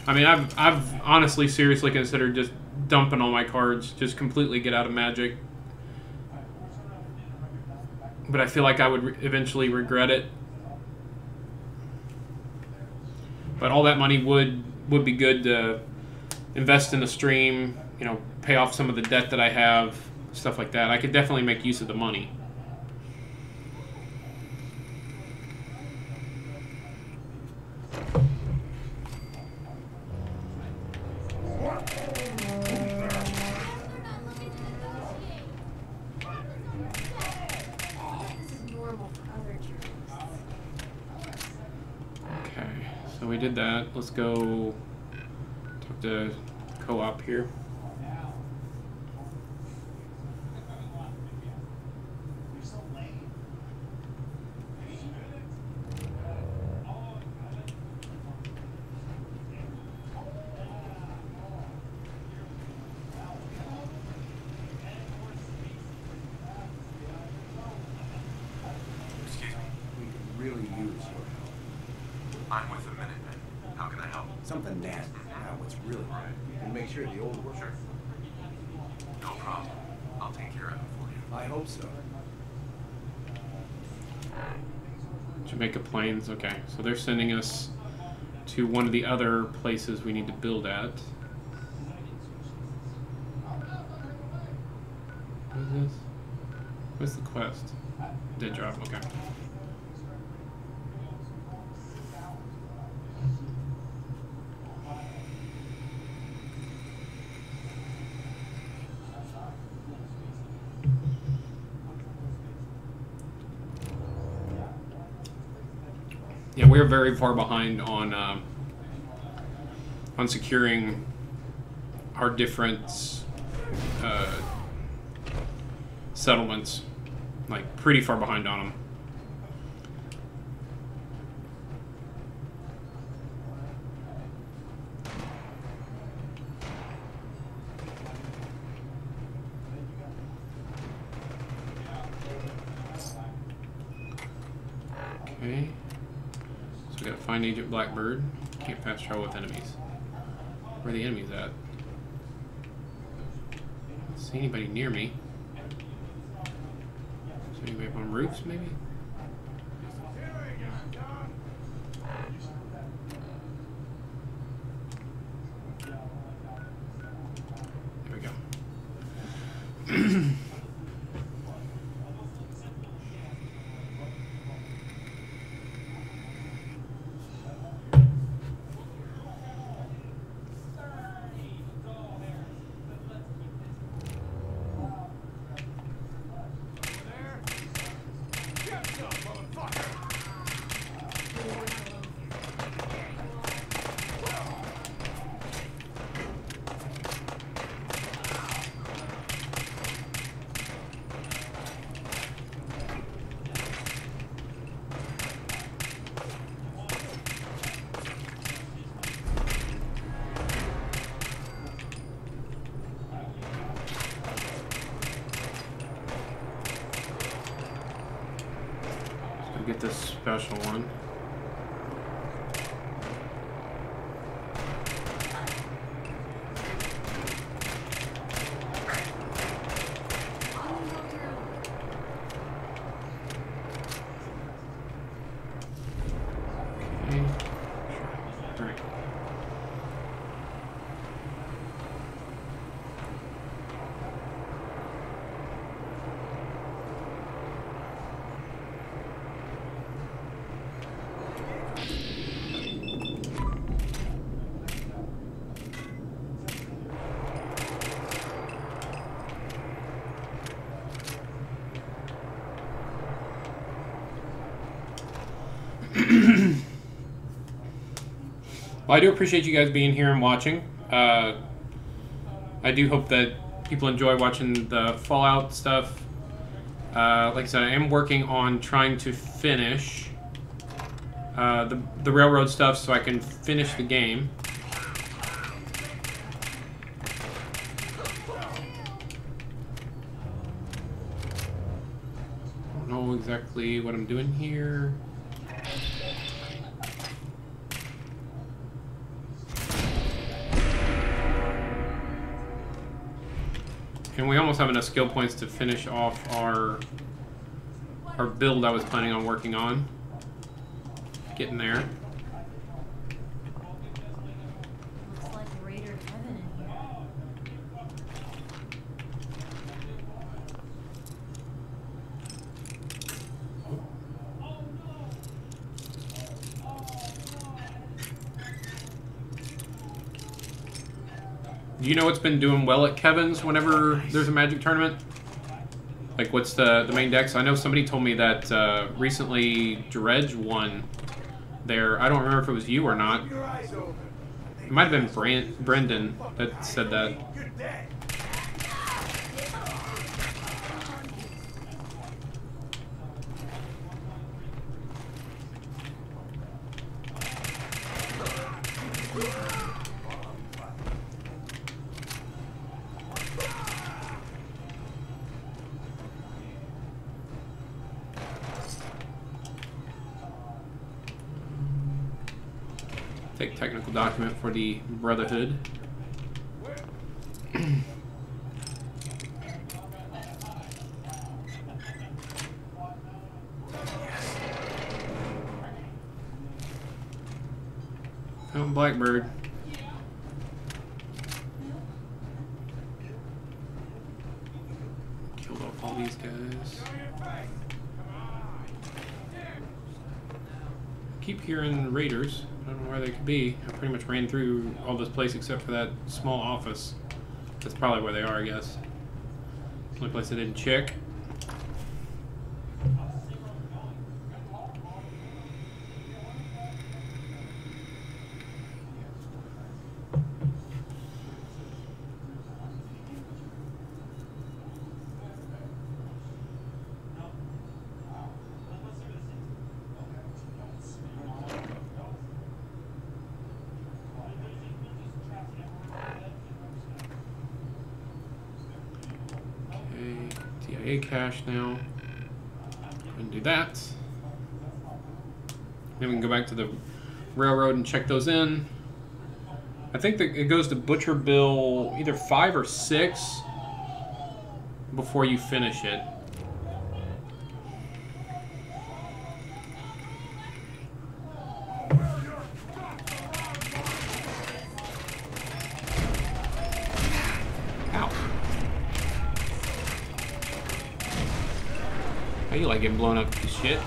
I mean, I've honestly, seriously considered just dumping all my cards, just completely get out of Magic. But I feel like I would eventually regret it. But all that money would be good to invest in the stream, you know, pay off some of the debt that I have, stuff like that. I could definitely make use of the money. So we did that. Let's go talk to co-op here. Excuse me. We could really use your help. I'm with the Minutemen. How can I help? Something nasty. Now what's really right. And make sure the old works. Sure. No problem. I'll take care of it for you. I hope so. Jamaica Plains. Okay, so they're sending us to one of the other places we need to build at. What is this? What's the quest? Dead job. Okay. Yeah, we're very far behind on securing our different settlements. Like, pretty far behind on them. Okay. So we gotta find Agent Blackbird. Can't fast travel with enemies. Where are the enemies at? Don't see anybody near me. Is there anybody up on roofs, maybe? There we go. Get this special one. Okay. All right. Well, I do appreciate you guys being here and watching. I do hope that people enjoy watching the Fallout stuff. Like I said, I am working on trying to finish the railroad stuff so I can finish the game. I don't know exactly what I'm doing here. And we almost have enough skill points to finish off our build I was planning on working on. Getting there. Looks like Raider Kevin in here. Do you know what's been doing well at Kevin's whenever there's a Magic tournament? Like, what's the main decks? I know somebody told me that recently Dredge won there. I don't remember if it was you or not. It might have been Brendan that said that. Take technical document for the Brotherhood. Found Blackbird. Killed off all these guys. Keep hearing raiders. I don't know where they could be. I pretty much ran through all this place except for that small office. That's probably where they are, I guess. Only place I didn't check. DIA cache now. And do that. Then we can go back to the railroad and check those in. I think that it goes to Butcher Bill either 5 or 6 before you finish it. How you like getting blown up to shit?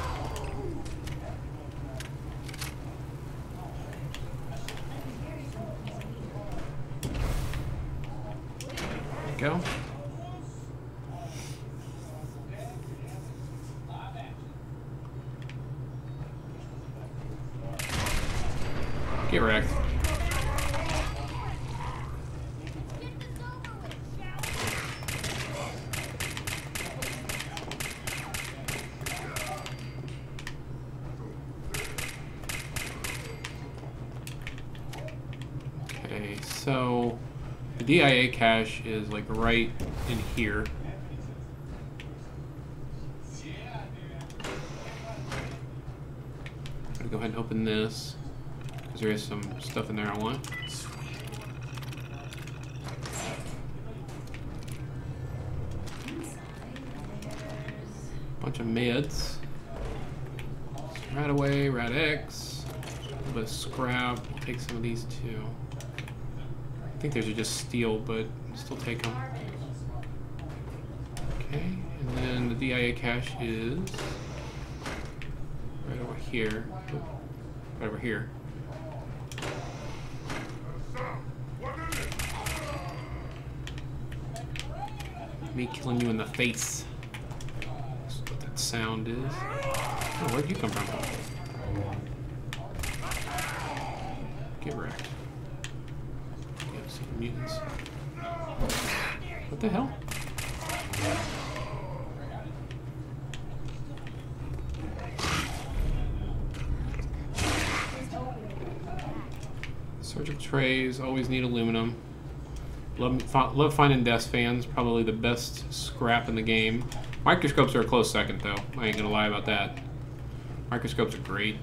There you go. Get wrecked. So the DIA cache is like right in here. I'm gonna go ahead and open this because there is some stuff in there I want. Bunch of meds. Right away, Rad X. A little bit of scrap. I'll take some of these too. I think these are just steel, but still take them. Okay, and then the DIA cache is right over here. Oop, right over here. Me killing you in the face. That's what that sound is. Oh, where'd you come from? Get wrecked. Mutants. What the hell? Surgical trays, always need aluminum. Love finding desk fans, probably the best scrap in the game. Microscopes are a close second though, I ain't gonna lie about that. Microscopes are great.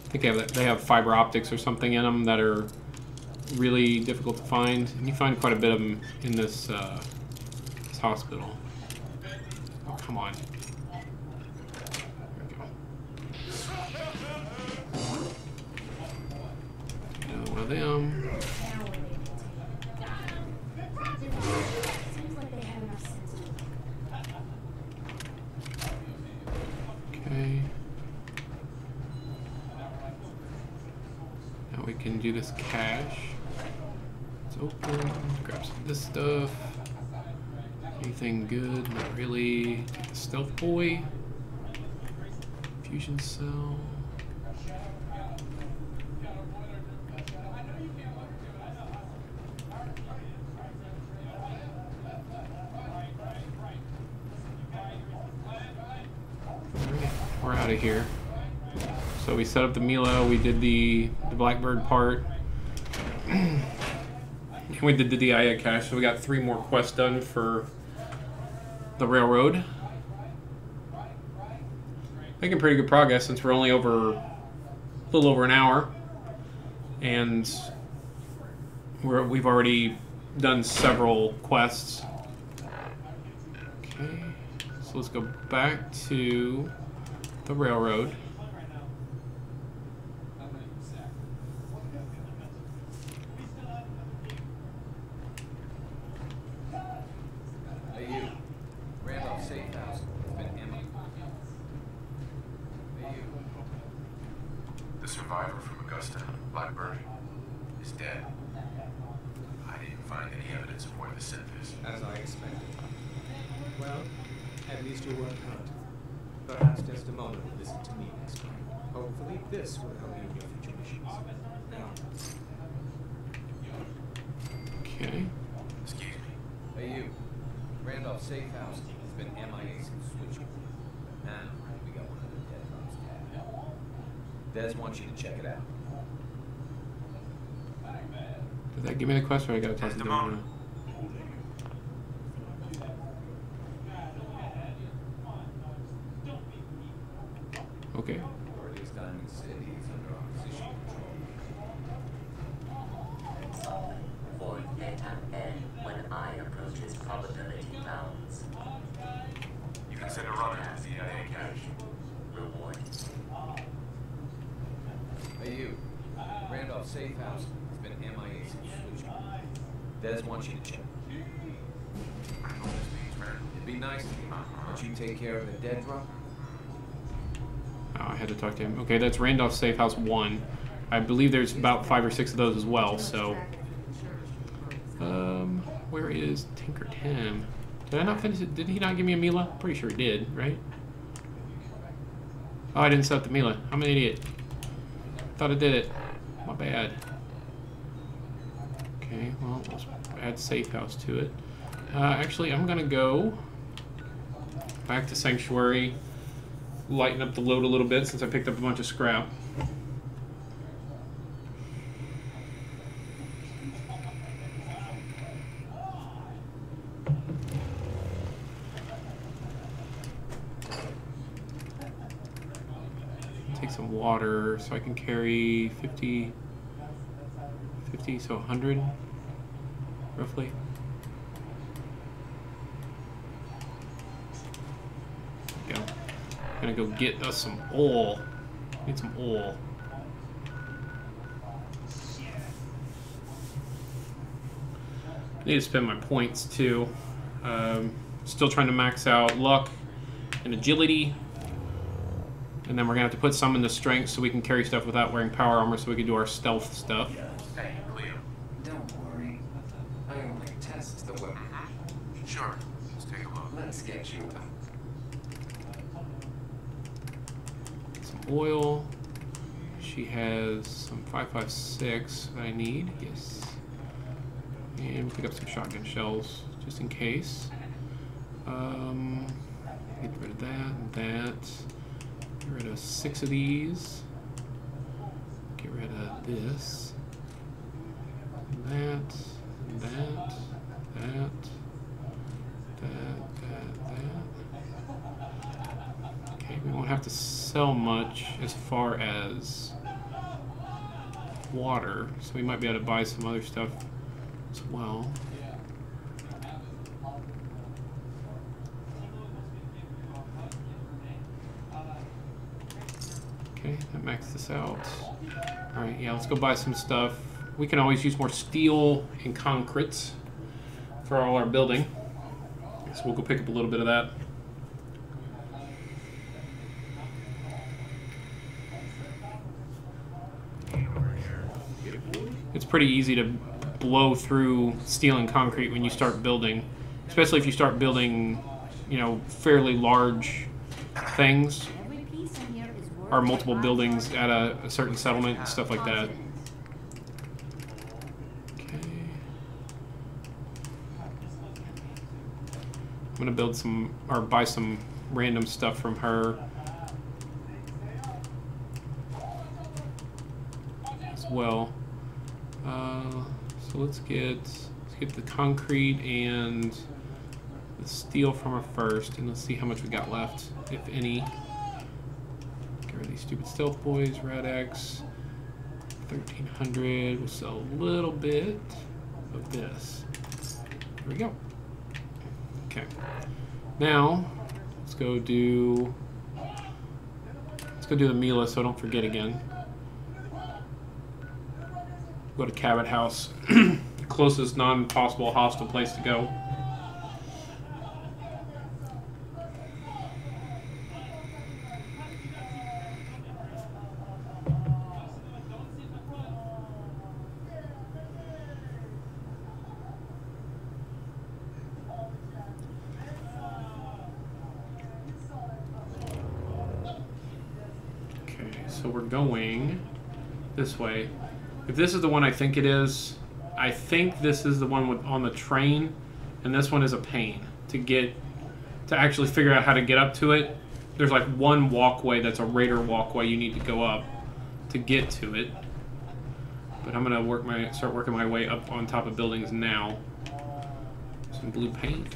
I think they have fiber optics or something in them that are really difficult to find. And you find quite a bit of them in this, this hospital. Oh, come on. There we go. Another one of them. Okay. Now we can do this cache. It's open. Grab some of this stuff. Anything good? Not really. Take the stealth boy. Fusion cell. We're out of here. So we set up the Mila, we did the Blackbird part. And we did the DIA cache, so we got 3 more quests done for the railroad. Making pretty good progress since we're only a little over an hour. And we've already done several quests. Okay, so let's go back to the railroad. Hey, you. Randolph Safe House. It's been empty. Hey, you. The survivor from Augusta, Blackbird, is dead. I didn't find any evidence of where they sent this. As I expected. Well, at least you worked hard. Perhaps Desdemona will listen to me next time. Hopefully, this will help you in your future missions. Now. Okay. Excuse me. Hey, you. Randolph Safe House has been MIA since switching. Now, we got one of the dead drops tab. Des wants you to check it out. Did that give me the quest or I gotta talk to Desdemona. them? Okay. Earliest Diamond City is under opposition control. Void data N when I approach its probability bounds. You can send a runner to the DIA cache. Reward. Hey, you. Randolph Safe House has been MIA since switching. Des wants you to check. I know what this means, man. It'd be nice but you take care of the dead drop. Oh, I had to talk to him. Okay, that's Randolph Safe House 1. I believe there's about 5 or 6 of those as well, so... where is Tinker Tim? Did I not finish it? Did he not give me a Mila? Pretty sure he did, right? Oh, I didn't set up the Mila. I'm an idiot. Thought I did it. My bad. Okay, well, let's add Safe House to it. Actually, I'm gonna go back to Sanctuary, lighten up the load a little bit since I picked up a bunch of scrap. Take some water so I can carry 50, so 100 roughly. Go. Gonna go get us some oil. Need some oil. Need to spend my points too. Still trying to max out luck and agility. And then we're gonna have to put some into strength so we can carry stuff without wearing power armor so we can do our stealth stuff. Hey, Cleo. Don't worry. I only test the weapon. Sure. Let's take a look. Let's get you up. Some oil. She has some 5.56 that I need. Yes. And pick up some shotgun shells just in case. Get rid of that and that. Get rid of 6 of these. Get rid of this. That. And that. That. Okay, we won't have to sell much as far as water, so we might be able to buy some other stuff as well. Okay, that maxed this out. Alright, yeah, let's go buy some stuff. We can always use more steel and concrete for all our building. So we'll go pick up a little bit of that. It's pretty easy to blow through steel and concrete when you start building. especially if you start building, you know, fairly large things, Every piece in here is worth or multiple $5. buildings at a certain settlement and stuff like that. Okay. I'm gonna build some, or buy some random stuff from her as well. So let's get the concrete and the steel from her first, and let's see how much we got left, if any. Get rid of these stupid stealth boys. Rad-X, 1,300. We'll sell a little bit of this. There we go. Okay. Now let's go do the Mila, so I don't forget again. Go to Cabot House, closest non-possible hostile place to go. Okay, so we're going this way. If this is the one I think it is, I think this is the one with, on the train, and this one is a pain to actually figure out how to get up to it. There's like one walkway that's a raider walkway you need to go up to get to it. But I'm gonna start working my way up on top of buildings now. Some blue paint.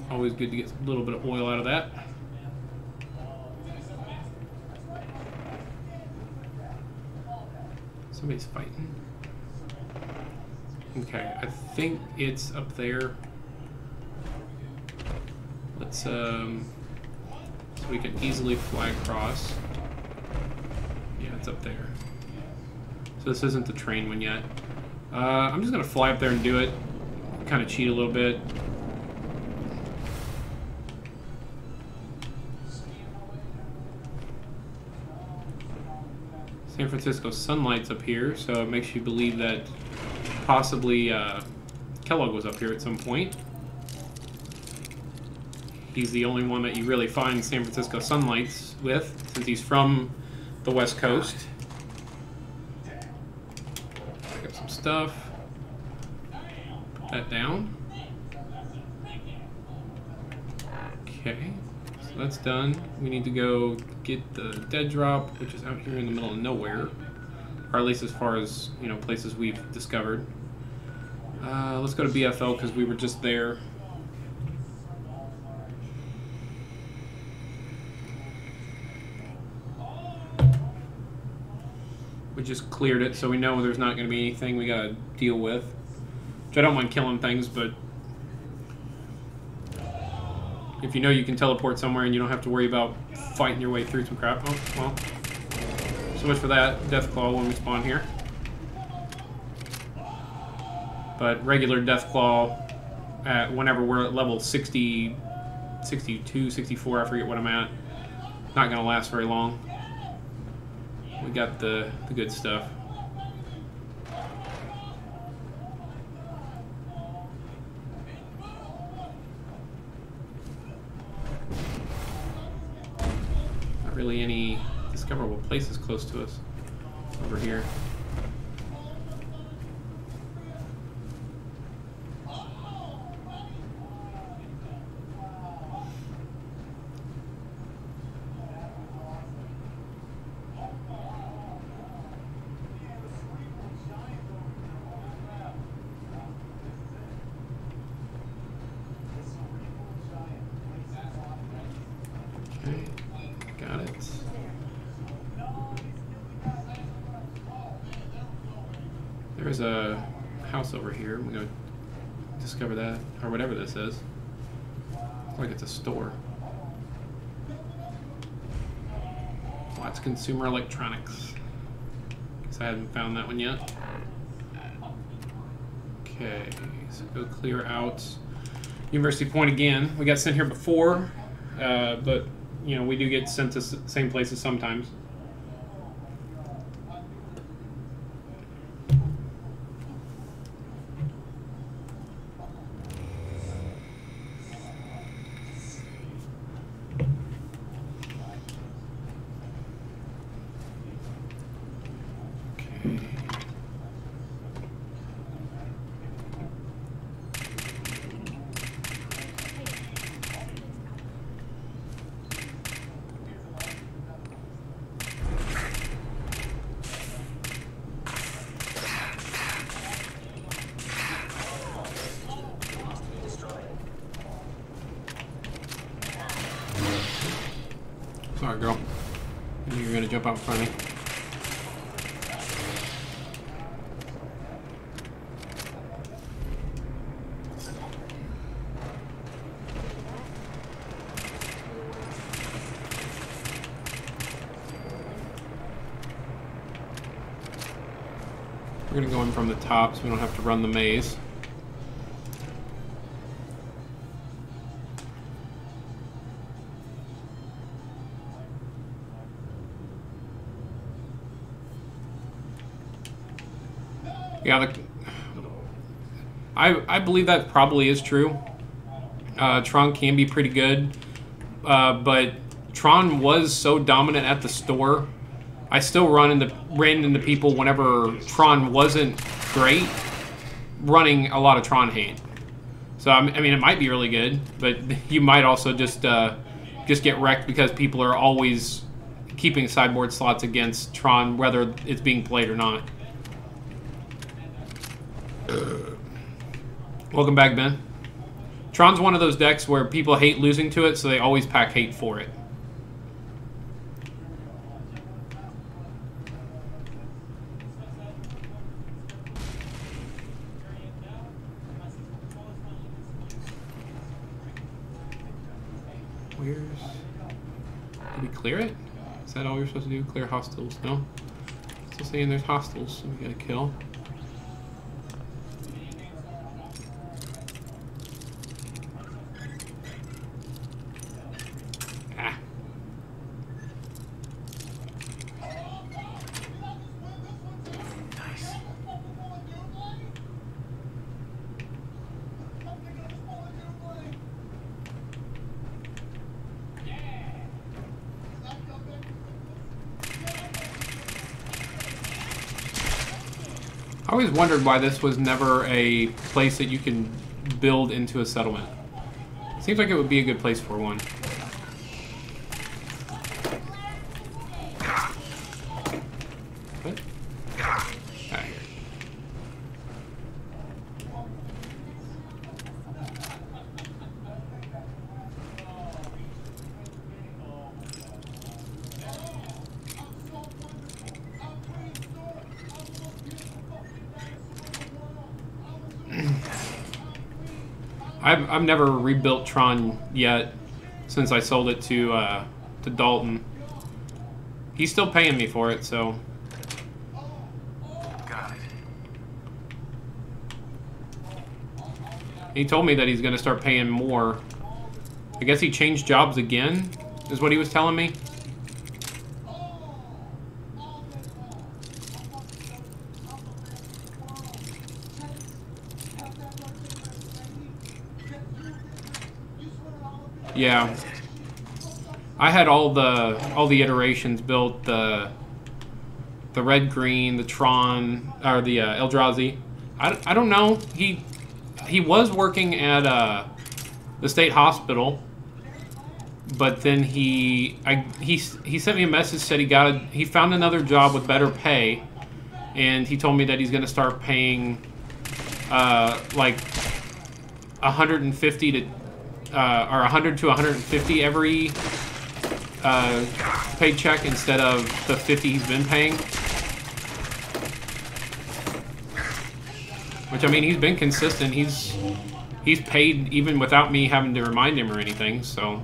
Always good to get a little bit of oil out of that. Somebody's fighting. Okay, I think it's up there. Let's so we can easily fly across. Yeah, it's up there. So this isn't the train one yet. I'm just gonna fly up there and do it. Kind of cheat a little bit. San Francisco sunlight's up here, so it makes you believe that possibly Kellogg was up here at some point. He's the only one that you really find San Francisco sunlights with, since he's from the West Coast. Pick up some stuff. Put that down. Okay. So that's done. We need to go get the dead drop, which is out here in the middle of nowhere, or at least as far as, you know, places we've discovered. Let's go to BFL because we were just there. We just cleared it, so we know there's not going to be anything we got to deal with. Which I don't mind killing things, but if you know you can teleport somewhere and you don't have to worry about fighting your way through some crap. Oh, well. So much for that. Deathclaw when we spawn here. But regular Deathclaw, whenever we're at level 60, 62, 64, I forget what I'm at, not going to last very long. We got the good stuff. Really any discoverable places close to us over here. There's a house over here. I'm gonna discover that, or whatever this is. Looks like it's a store. Lots of consumer electronics. Guess I haven't found that one yet. Okay, so go clear out University Point again. We got sent here before, but you know, we do get sent to same places sometimes. Sorry, girl. I knew you were gonna jump out in front of me. We're gonna go in from the top so we don't have to run the maze. Yeah, I believe that probably is true. Tron can be pretty good, but Tron was so dominant at the store. I still ran into people whenever Tron wasn't great, running a lot of Tron hate. So I mean, it might be really good, but you might also just get wrecked because people are always keeping sideboard slots against Tron, whether it's being played or not. Welcome back, Ben. Tron's one of those decks where people hate losing to it, so they always pack hate for it. Did we clear it? Is that all we're supposed to do? Clear hostiles? No? Still saying there's hostiles, so we gotta kill. Ah. Nice. I always wondered why this was never a place that you can build into a settlement. Seems like it would be a good place for one. What? Ah, here. I've never rebuilt Tron yet since I sold it to Dalton. He's still paying me for it, so. Got it. He told me that he's gonna start paying more. I guess he changed jobs again, is what he was telling me. Yeah, I had all the iterations built, the red green, the Tron, or the Eldrazi. I don't know. He was working at the state hospital, but then he sent me a message, said he found another job with better pay, and he told me that he's gonna start paying like 150 to. Or 100 to 150 every paycheck instead of the 50 he's been paying. Which, I mean, he's been consistent. He's paid even without me having to remind him or anything. So,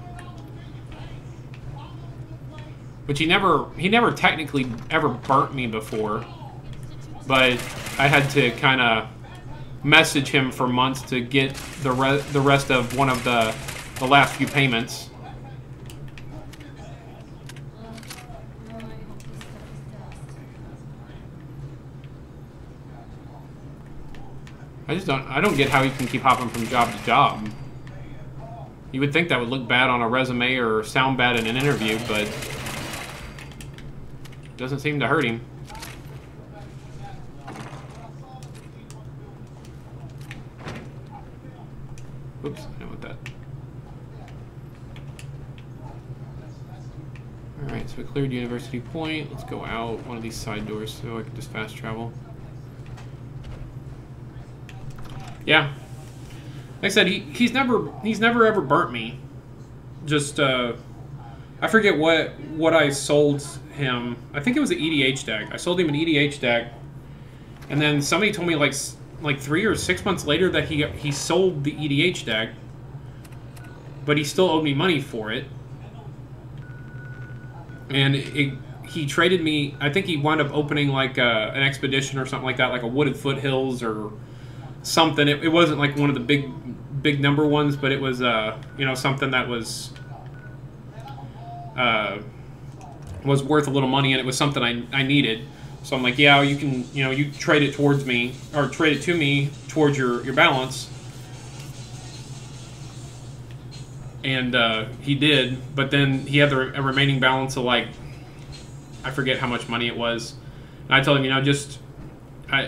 which he never technically ever burnt me before, but I had to kind of message him for months to get the rest of one of the last few payments. I don't get how he can keep hopping from job to job. You would think that would look bad on a resume or sound bad in an interview, but it doesn't seem to hurt him. Oops, I don't want that. Alright, so we cleared University Point. Let's go out one of these side doors so I can just fast travel. Yeah. Like I said, he's never ever burnt me. Just I forget what I sold him. I think it was the EDH deck. I sold him an EDH deck, and then somebody told me like 3 or 6 months later that he sold the EDH deck, but he still owed me money for it. And he traded me. I think he wound up opening like an expedition or something like that, like a Wooded Foothills or something. It wasn't like one of the big number ones, but it was you know, something that was worth a little money, and it was something I needed. So I'm like, yeah, you can, you know, you trade it towards me, or trade it to me towards your balance. And he did, but then he had a remaining balance of like, I forget how much money it was. And I told him, you know, just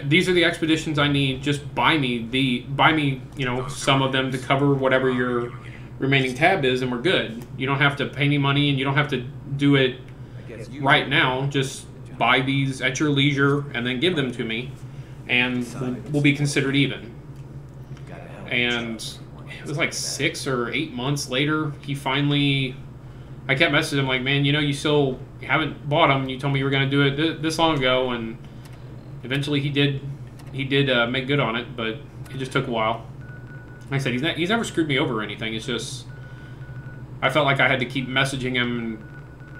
these are the expeditions I need. Just buy me, you know, some of them to cover whatever your remaining tab is, and we're good. You don't have to pay any money, and you don't have to do it right now. Just buy these at your leisure, and then give them to me, and we'll be considered even. And it was like 6 or 8 months later, he finally, I kept messaging him like, man, you know, you haven't bought them. You told me you were going to do it this long ago, and eventually he did make good on it, but it just took a while. Like I said, he's never screwed me over or anything. It's just, I felt like I had to keep messaging him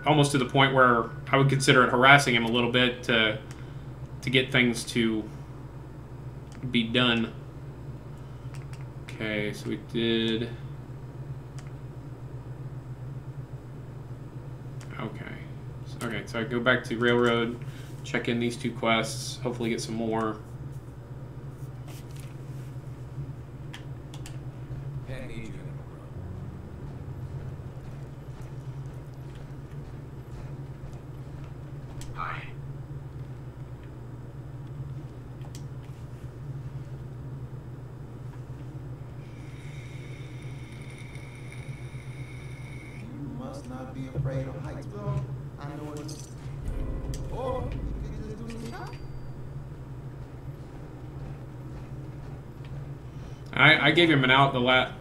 almost to the point where I would consider it harassing him a little bit to get things to be done. Okay, so we did... Okay, so I go back to Railroad, check in these 2 quests, hopefully get some more. Hi. You must not be afraid of heights, bro. I know it's... Or you could just do some shopping. I gave him an out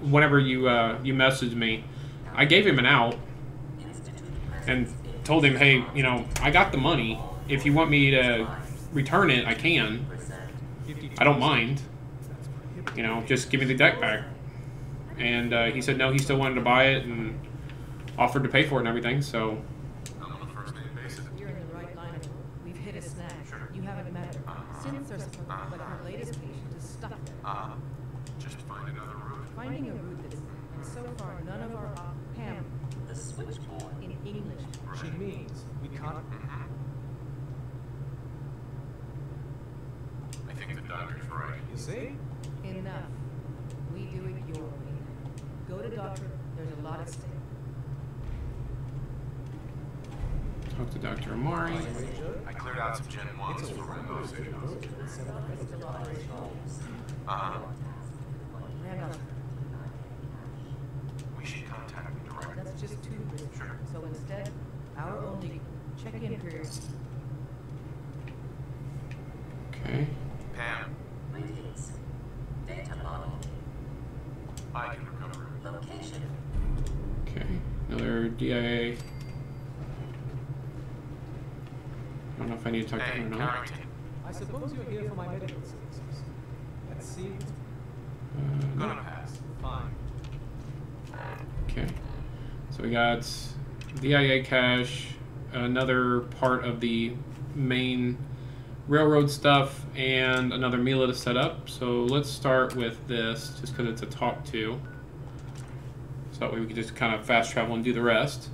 whenever you messaged me. I gave him an out and told him, hey, you know, I got the money. If you want me to return it, I can. I don't mind. You know, just give me the deck back. And he said no, he still wanted to buy it and offered to pay for it and everything, so... You're in the right line. We've hit a snag. You haven't met her. Since there's but our latest patient is stuck there. Just find another route. Finding a route that's, and so far, none of our Pam, The switchboard. in English. She means we can't. I think the doctor's right. You see? Enough. We do it your way. Go to doctor. There's a lot at stake. Talk to Dr. Amari. I cleared out some Gen 1s for Rainbow signals. Randolph, We should contact them directly. that's just too risky. Sure. So instead, our only check-in period. Okay. Pam, Greetings. Data model. I can recover it. Location. Okay. Another DIA. I don't know if I need to talk to Hey, him or not. Carrington. I suppose you're here for my medical services. Let's see. Gonna pass. Fine. Okay. So we got DIA cache, another part of the main railroad stuff, and another Mila to set up. So let's start with this, just because it's a talk to. So that way we can just kind of fast travel and do the rest.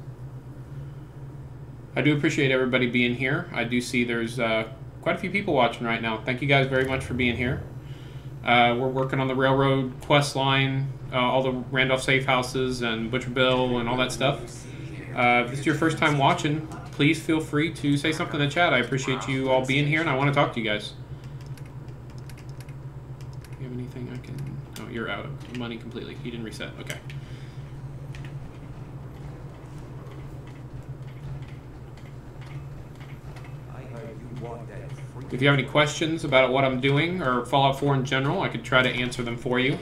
I do appreciate everybody being here. I do see there's quite a few people watching right now. Thank you guys very much for being here. We're working on the railroad quest line, all the Randolph safe houses and Butcher Bill and all that stuff. If this is your first time watching, please feel free to say something in the chat. I appreciate you all being here, and I want to talk to you guys. Do you have anything I can... Oh, you're out of money completely. You didn't reset. Okay. If you have any questions about what I'm doing or Fallout 4 in general, I could try to answer them for you.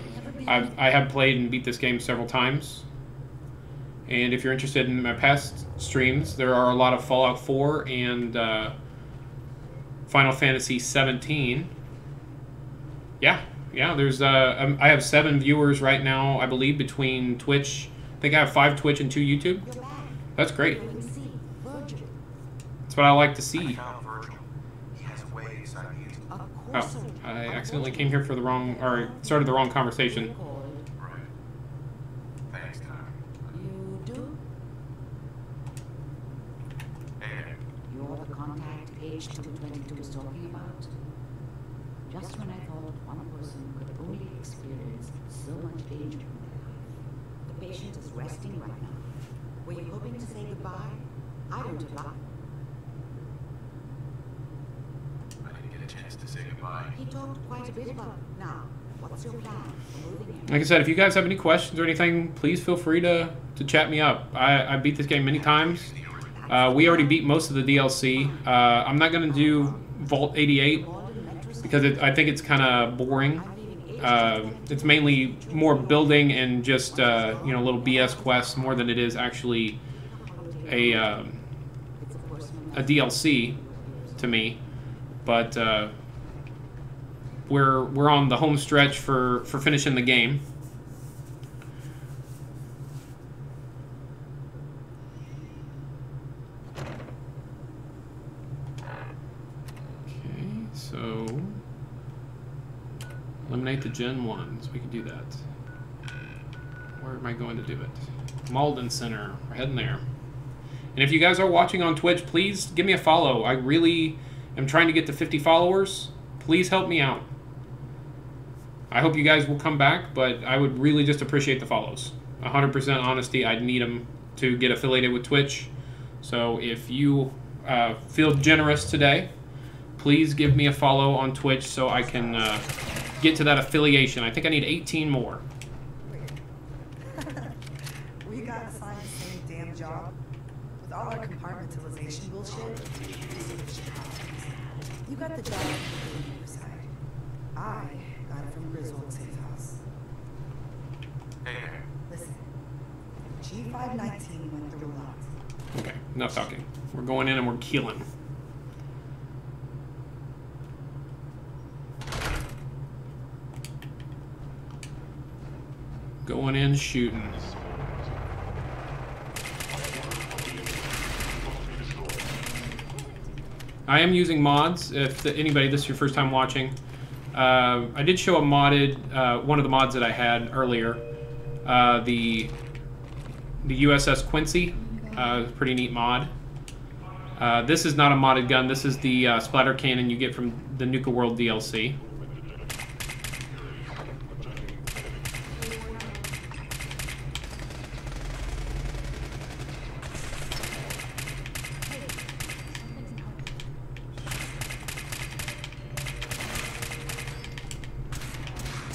I have played and beat this game several times. And if you're interested in my past streams, there are a lot of Fallout 4 and Final Fantasy 17. Yeah, there's I have 7 viewers right now, I believe, between Twitch. I think I have 5 Twitch and 2 YouTube. That's great. That's what I like to see. Oh, I accidentally came here for the wrong, or started the wrong conversation. Right. Thanks, Tyler. You do? Hey there. You're the contact H222 is talking about? Just when I thought one person could only experience so much danger in their life. The patient is resting right now. Were you hoping to say goodbye? I don't have. I didn't get a chance to say goodbye. He talked quite a bit about it. Now, what's your plan for moving him? Like I said, if you guys have any questions or anything, please feel free to chat me up. I beat this game many times. We already beat most of the DLC. I'm not going to do Vault 88 because I think it's kind of boring. It's mainly more building and just little BS quests more than it is actually a DLC to me. But we're on the home stretch for finishing the game. Okay, so eliminate the Gen 1s. We can do that. Where am I going to do it? Malden Center. We're heading there. And if you guys are watching on Twitch, please give me a follow. I really am trying to get to 50 followers. Please help me out. I hope you guys will come back, but I would really just appreciate the follows. 100% honesty, I'd need them to get affiliated with Twitch. So if you feel generous today, please give me a follow on Twitch so I can get to that affiliation. I think I need 18 more. We got assigned the same damn job. With all our compartmentalization bullshit, you got the job from the other side. I got it from Griswold Safe House. Hey there. Listen, G519 went through a lot. Okay, enough talking. We're going in and we're killing. Going in, shooting. I am using mods. If anybody, this is your first time watching, I did show a modded, one of the mods that I had earlier, the USS Quincy, pretty neat mod. This is not a modded gun. This is the splatter cannon you get from the Nuka World DLC.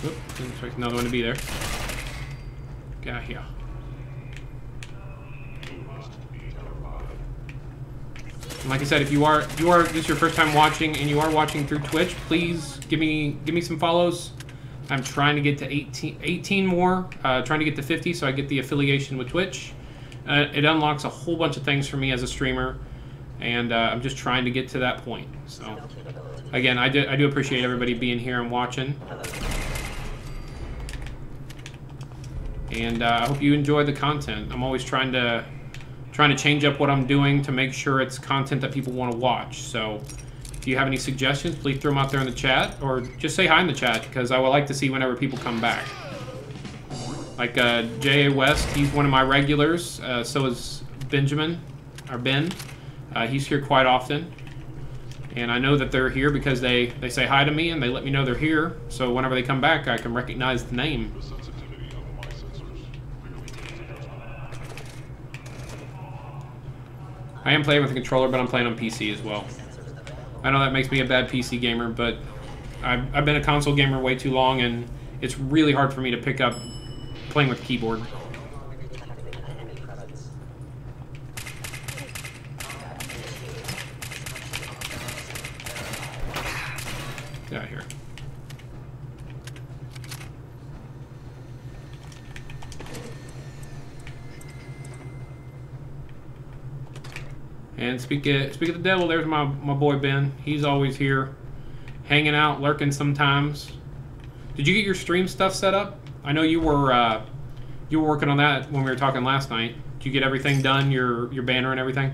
Oop, didn't expect another one to be there. Get out here. And like I said, if you are this is your first time watching and you are watching through Twitch, please give me some follows. I'm trying to get to 18 more, trying to get to 50 so I get the affiliation with Twitch. It unlocks a whole bunch of things for me as a streamer, and I'm just trying to get to that point. So again, I do appreciate everybody being here and watching. And I hope you enjoy the content. I'm always trying to change up what I'm doing to make sure it's content that people want to watch. So if you have any suggestions, please throw them out there in the chat, or just say hi in the chat, because I would like to see whenever people come back. Like J.A. West, he's one of my regulars. So is Benjamin, or Ben. He's here quite often. And I know that they're here because they say hi to me and they let me know they're here. So whenever they come back, I can recognize the name. I am playing with a controller, but I'm playing on PC as well. I know that makes me a bad PC gamer, but I've been a console gamer way too long, and it's really hard for me to pick up playing with keyboard. Get out of here. And speak of the devil, there's my boy Ben. He's always here, hanging out, lurking sometimes. Did you get your stream stuff set up? I know you were working on that when we were talking last night. Did you get everything done? Your banner and everything?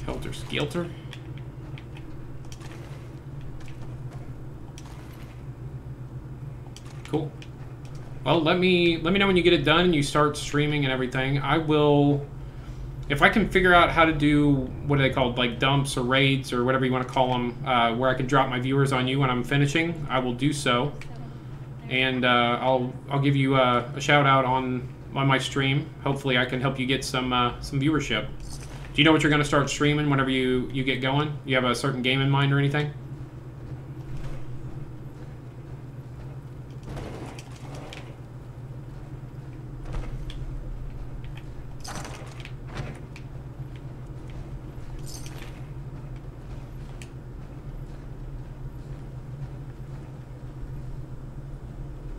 Helter Skelter. Cool. Well, let me know when you get it done and you start streaming and everything. I will, if I can figure out how to do, what are they called, like dumps or raids or whatever you want to call them, where I can drop my viewers on you when I'm finishing, I will do so. And I'll give you a shout out on my stream. Hopefully I can help you get some viewership. Do you know what you're going to start streaming whenever you get going? You have a certain game in mind or anything?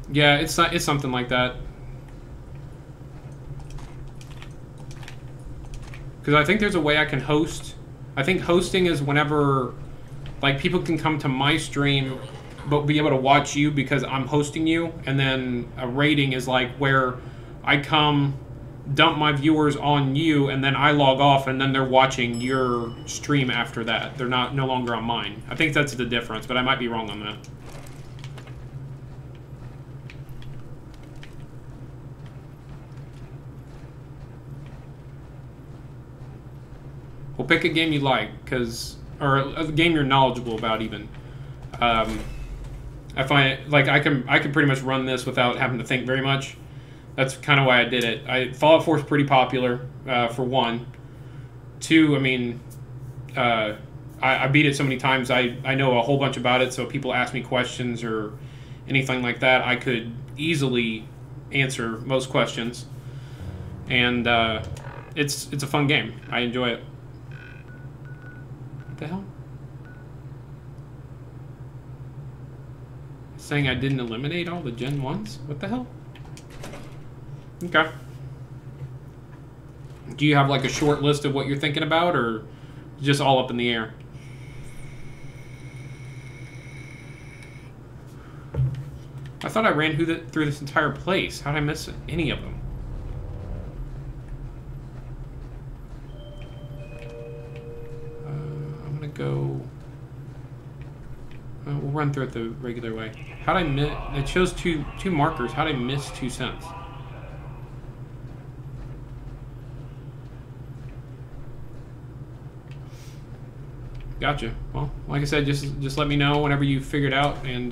Yeah, it's something like that. Because I think there's a way I can host. I think hosting is whenever, like, people can come to my stream, but be able to watch you because I'm hosting you. And then a raiding is like where I come, dump my viewers on you, and then I log off, and then they're watching your stream after that. They're no longer on mine. I think that's the difference, but I might be wrong on that. Well, pick a game you like, or a game you're knowledgeable about, even. I find like I can pretty much run this without having to think very much. That's kind of why I did it. Fallout 4 is pretty popular, for one. Two, I mean, I beat it so many times. I know a whole bunch about it, so if people ask me questions or anything like that, I could easily answer most questions. And it's a fun game. I enjoy it. What the hell? Saying I didn't eliminate all the Gen 1s? What the hell? Okay. Do you have like a short list of what you're thinking about, or just all up in the air? I thought I ran through this entire place. How did I miss any of them? I'm gonna go... we'll run through it the regular way. How'd I miss... It shows two markers. How'd I miss 2 cents? Gotcha. Well, like I said, just let me know whenever you figure it out, and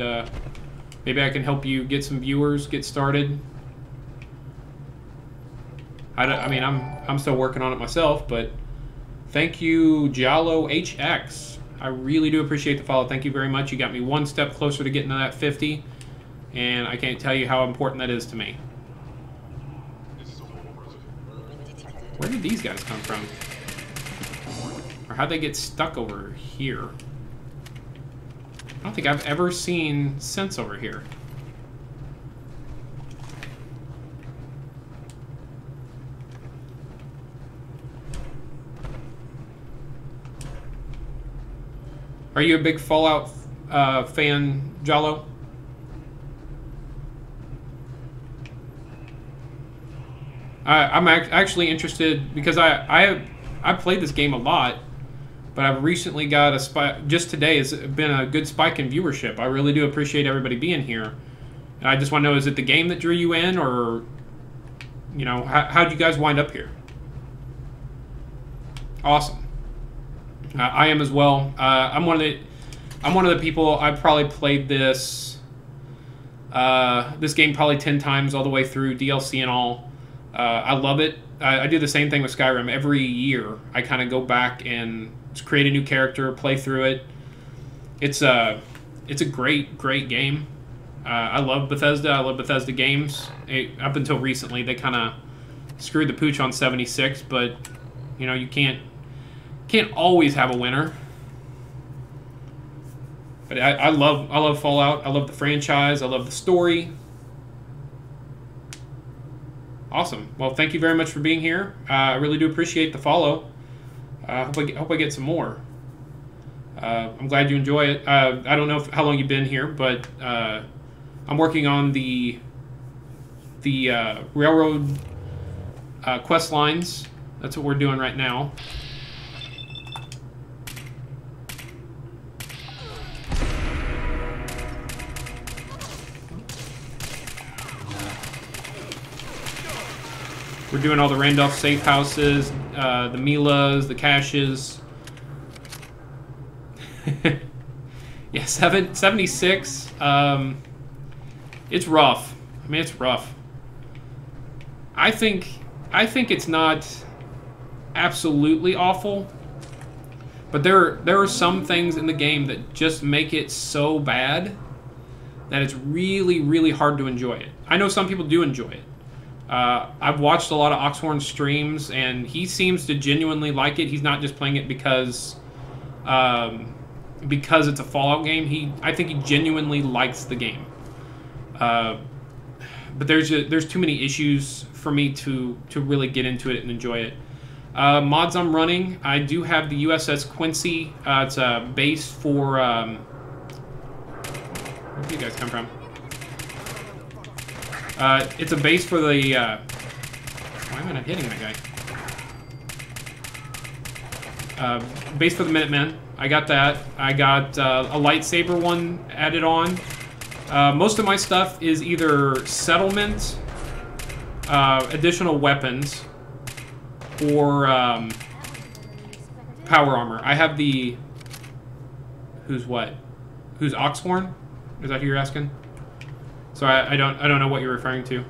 maybe I can help you get some viewers, get started. I mean, I'm still working on it myself, but thank you, Giallo HX. I really do appreciate the follow. Thank you very much. You got me one step closer to getting to that 50, and I can't tell you how important that is to me. Where did these guys come from? Or how'd they get stuck over here? I don't think I've ever seen Sense over here. Are you a big Fallout fan, Giallo? I'm actually interested because I played this game a lot, but I've recently got a spike. Just today has been a good spike in viewership. I really do appreciate everybody being here. And I just want to know, is it the game that drew you in, or, you know, how'd you guys wind up here? Awesome. I am as well. I'm one of the people. I probably played this. this game probably 10 times all the way through, DLC and all. I love it. I do the same thing with Skyrim. Every year, I kind of go back and create a new character, play through it. It's a great game. I love Bethesda. I love Bethesda games. Up until recently, they kind of screwed the pooch on 76, but you know, you can't always have a winner. But I love Fallout. I love the franchise. I love the story. Awesome. Well, thank you very much for being here. I really do appreciate the follow. Hope I get some more. I'm glad you enjoy it. I don't know how long you've been here, but I'm working on the railroad quest lines. That's what we're doing right now. We're doing all the Randolph safe houses, the Milas, the caches. Yeah, 76. It's rough. I mean, it's rough. I think it's not absolutely awful, but there are some things in the game that just make it so bad that it's really, really hard to enjoy it. I know some people do enjoy it. I've watched a lot of Oxhorn streams, and he seems to genuinely like it. He's not just playing it because it's a Fallout game. I think he genuinely likes the game. But there's too many issues for me to really get into it and enjoy it. Mods I'm running, I do have the USS Quincy. It's a base for... where do you guys come from? It's a base for the... why am I not hitting that guy? Base for the Minutemen. I got that. I got a lightsaber one added on. Most of my stuff is either settlement, additional weapons, or power armor. I have the... Who's what? Who's Oxhorn? Is that who you're asking? So I don't know what you're referring to.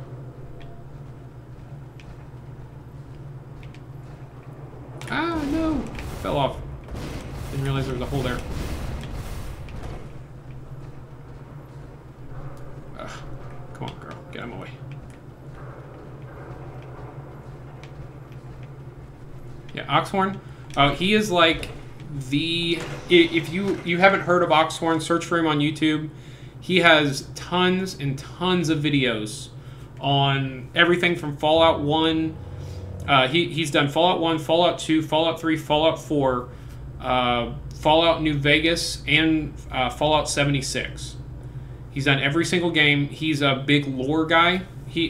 Ah, no! Fell off. Didn't realize there was a hole there. Ugh. Come on, girl. Get out of my way. Yeah, Oxhorn. He is like the... If you haven't heard of Oxhorn, search for him on YouTube. He has tons and tons of videos on everything from Fallout 1. He's done Fallout 1, Fallout 2, Fallout 3, Fallout 4, Fallout New Vegas, and Fallout 76. He's done every single game. He's a big lore guy.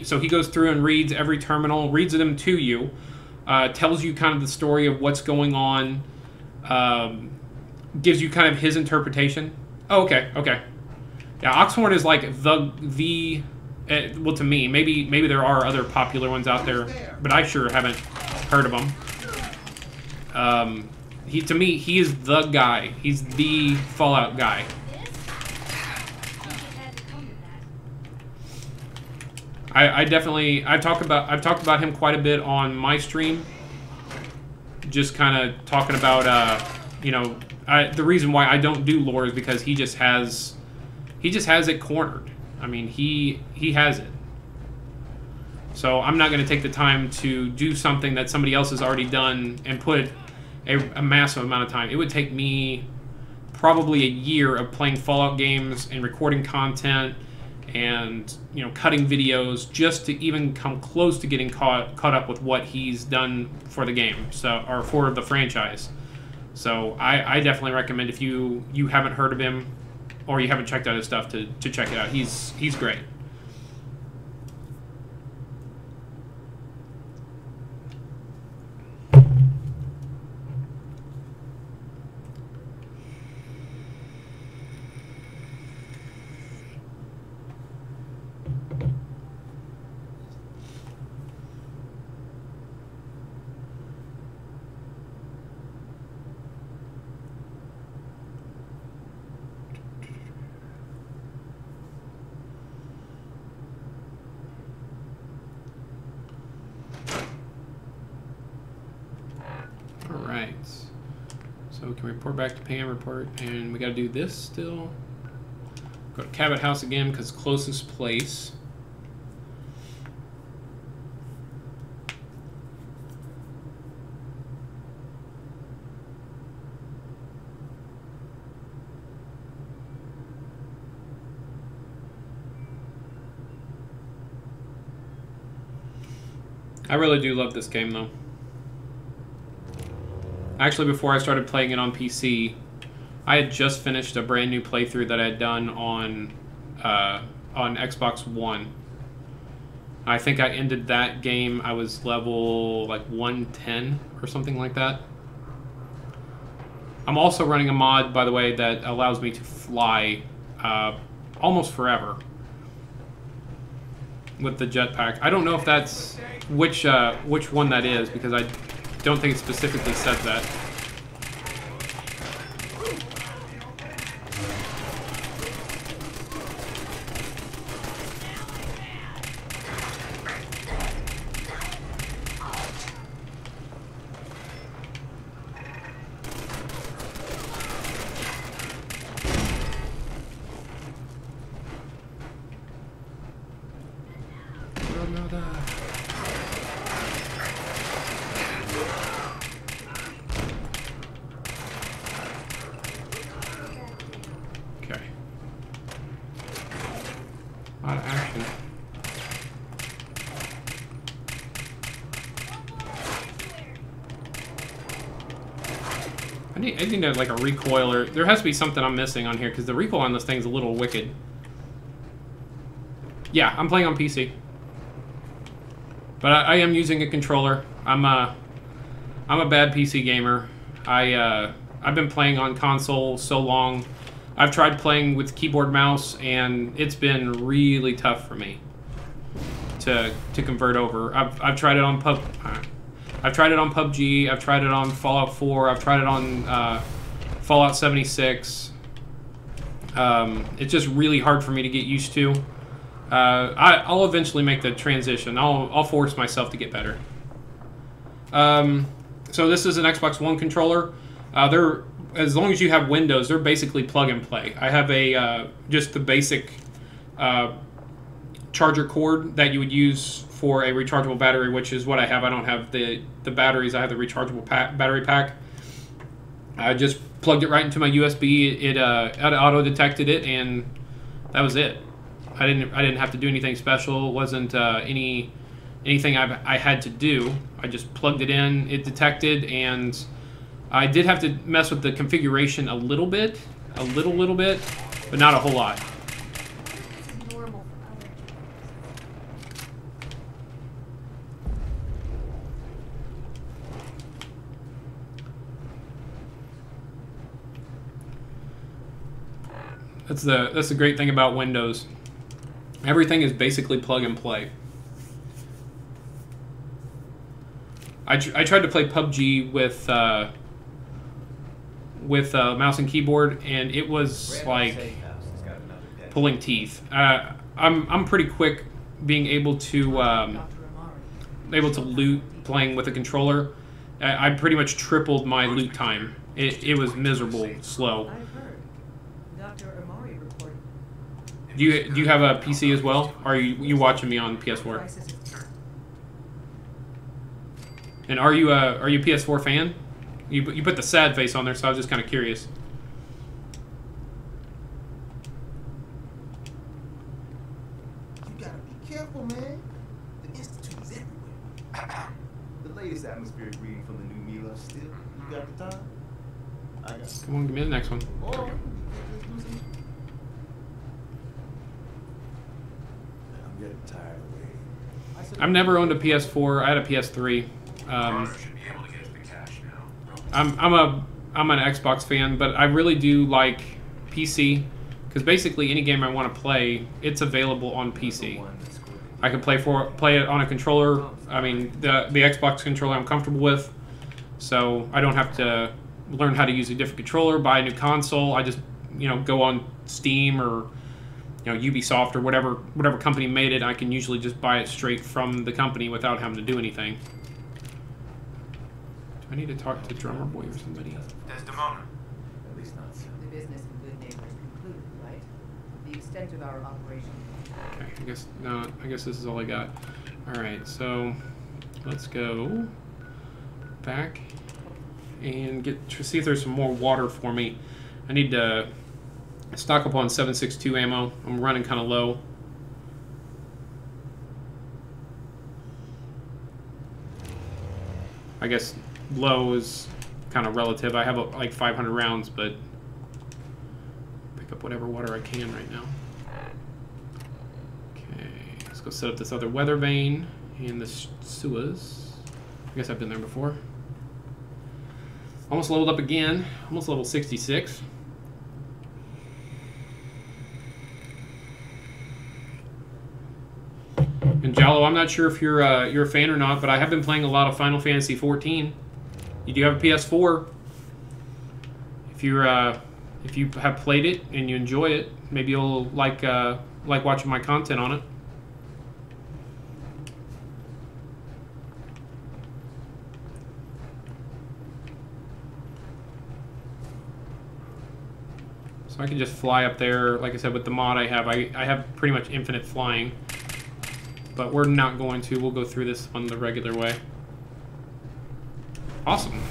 So he goes through and reads every terminal, reads them to you, tells you kind of the story of what's going on, gives you kind of his interpretation. Oh, okay. Yeah, Oxhorn is like the well, to me, maybe there are other popular ones out there, but I sure haven't heard of them. To me, he is the guy. He's the Fallout guy. I've talked about him quite a bit on my stream. Just kind of talking about you know, the reason why I don't do lore is because he just has it cornered. I mean, he has it. So I'm not going to take the time to do something that somebody else has already done and put a massive amount of time. It would take me probably a year of playing Fallout games and recording content and, you know, cutting videos just to even come close to getting caught up with what he's done for the game, or for the franchise. So I definitely recommend, if you haven't heard of him or you haven't checked out his stuff, to check it out. He's great. report back to Pam, report, and we gotta do this still. Go to Cabot House again, because closest place. I really do love this game, though. Actually, before I started playing it on PC, I had just finished a brand new playthrough that I had done on Xbox One. I think I ended that game, I was level like 110 or something like that. I'm also running a mod, by the way, that allows me to fly almost forever with the jetpack. I don't know if that's which one that is, because I don't think it specifically says that. I need like a recoiler. There has to be something I'm missing on here, because the recoil on this thing's a little wicked. Yeah, I'm playing on PC, but I am using a controller. I'm a bad PC gamer. I've been playing on console so long. I've tried playing with keyboard mouse, and it's been really tough for me to convert over. I've tried it on I've tried it on PUBG, I've tried it on Fallout 4, I've tried it on Fallout 76. It's just really hard for me to get used to. I'll eventually make the transition. I'll force myself to get better. So this is an Xbox One controller. As long as you have Windows, they're basically plug and play. I have a just the basic charger cord that you would use for a rechargeable battery, which is what I have. I don't have the batteries. I have the rechargeable battery pack. I just plugged it right into my USB. It auto detected it, and that was it. I didn't have to do anything special. It wasn't anything I had to do. I just plugged it in. It detected, and I did have to mess with the configuration a little bit, but not a whole lot. That's the great thing about Windows. Everything is basically plug and play. I tried to play PUBG with mouse and keyboard, and it was like pulling teeth. I'm pretty quick being able to loot playing with a controller. I pretty much tripled my loot time. It was miserable, slow. Do you have a PC as well? Or are you watching me on PS4? And are you a PS4 fan? You put the sad face on there, so I was just kind of curious. You gotta be careful, man. The Institute is everywhere. The latest atmospheric reading from the new Mila still. You got the time? I got it. Come on, give me the next one. Or getting tired of waiting. I've never owned a PS4. I had a PS3. I'm an Xbox fan, but I really do like PC, because basically any game I want to play, it's available on PC. I can play it on a controller. I mean, the Xbox controller I'm comfortable with, so I don't have to learn how to use a different controller, buy a new console. I just go on Steam or Ubisoft or whatever company made it. I can usually just buy it straight from the company without having to do anything. Do I need to talk to Drummer Boy or somebody? Desdemona, extent of our operation. Okay, I guess not. I guess this is all I got. All right, so let's go back and see if there's some more water for me. I need to stock up on 7.62 ammo. I'm running kind of low. I guess low is kind of relative. I have like 500 rounds, but pick up whatever water I can right now. Okay, let's go set up this other weather vane and the Suez. I guess I've been there before. Almost leveled up again. Almost level 66. And Jallo, I'm not sure if you're a fan or not, but I have been playing a lot of Final Fantasy XIV. You do have a PS4. If you have played it and you enjoy it, maybe you'll like watching my content on it. So I can just fly up there. Like I said, with the mod I have pretty much infinite flying. But we're not going to. We'll go through this on the regular way. Awesome.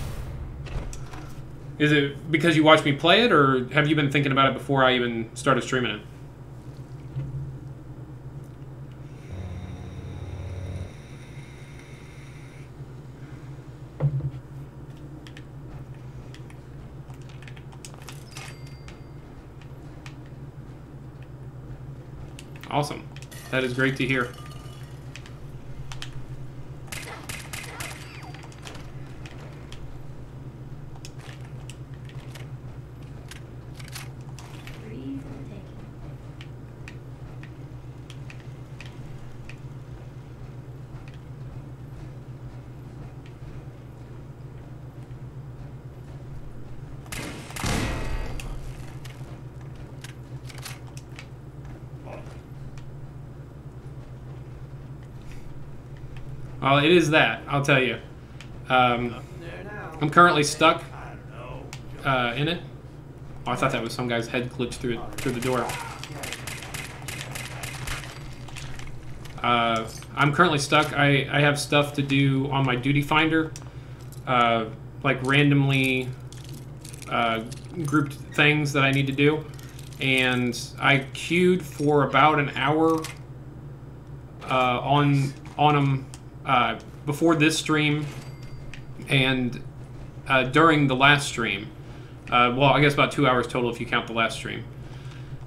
Is it because you watched me play it, or have you been thinking about it before I even started streaming it? Awesome. That is great to hear. Well, it is that, I'll tell you. I'm currently stuck in it. Oh, I thought that was some guy's head glitched through the door. I'm currently stuck. I have stuff to do on my duty finder, like randomly grouped things that I need to do. And I queued for about an hour on them before this stream and during the last stream. Well, I guess about 2 hours total if you count the last stream.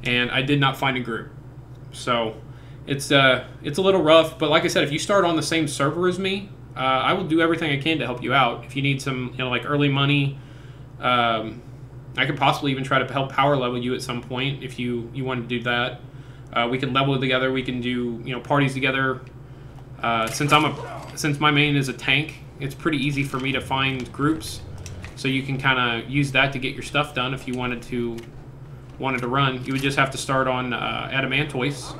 And I did not find a group. So it's a little rough, but like I said, if you start on the same server as me, I will do everything I can to help you out. If you need some, like early money, I could possibly even try to help power level you at some point if you want to do that. We can level together. We can do parties together. Since my main is a tank, it's pretty easy for me to find groups, so you can kind of use that to get your stuff done. If you wanted to run, you would just have to start on Adamantoise,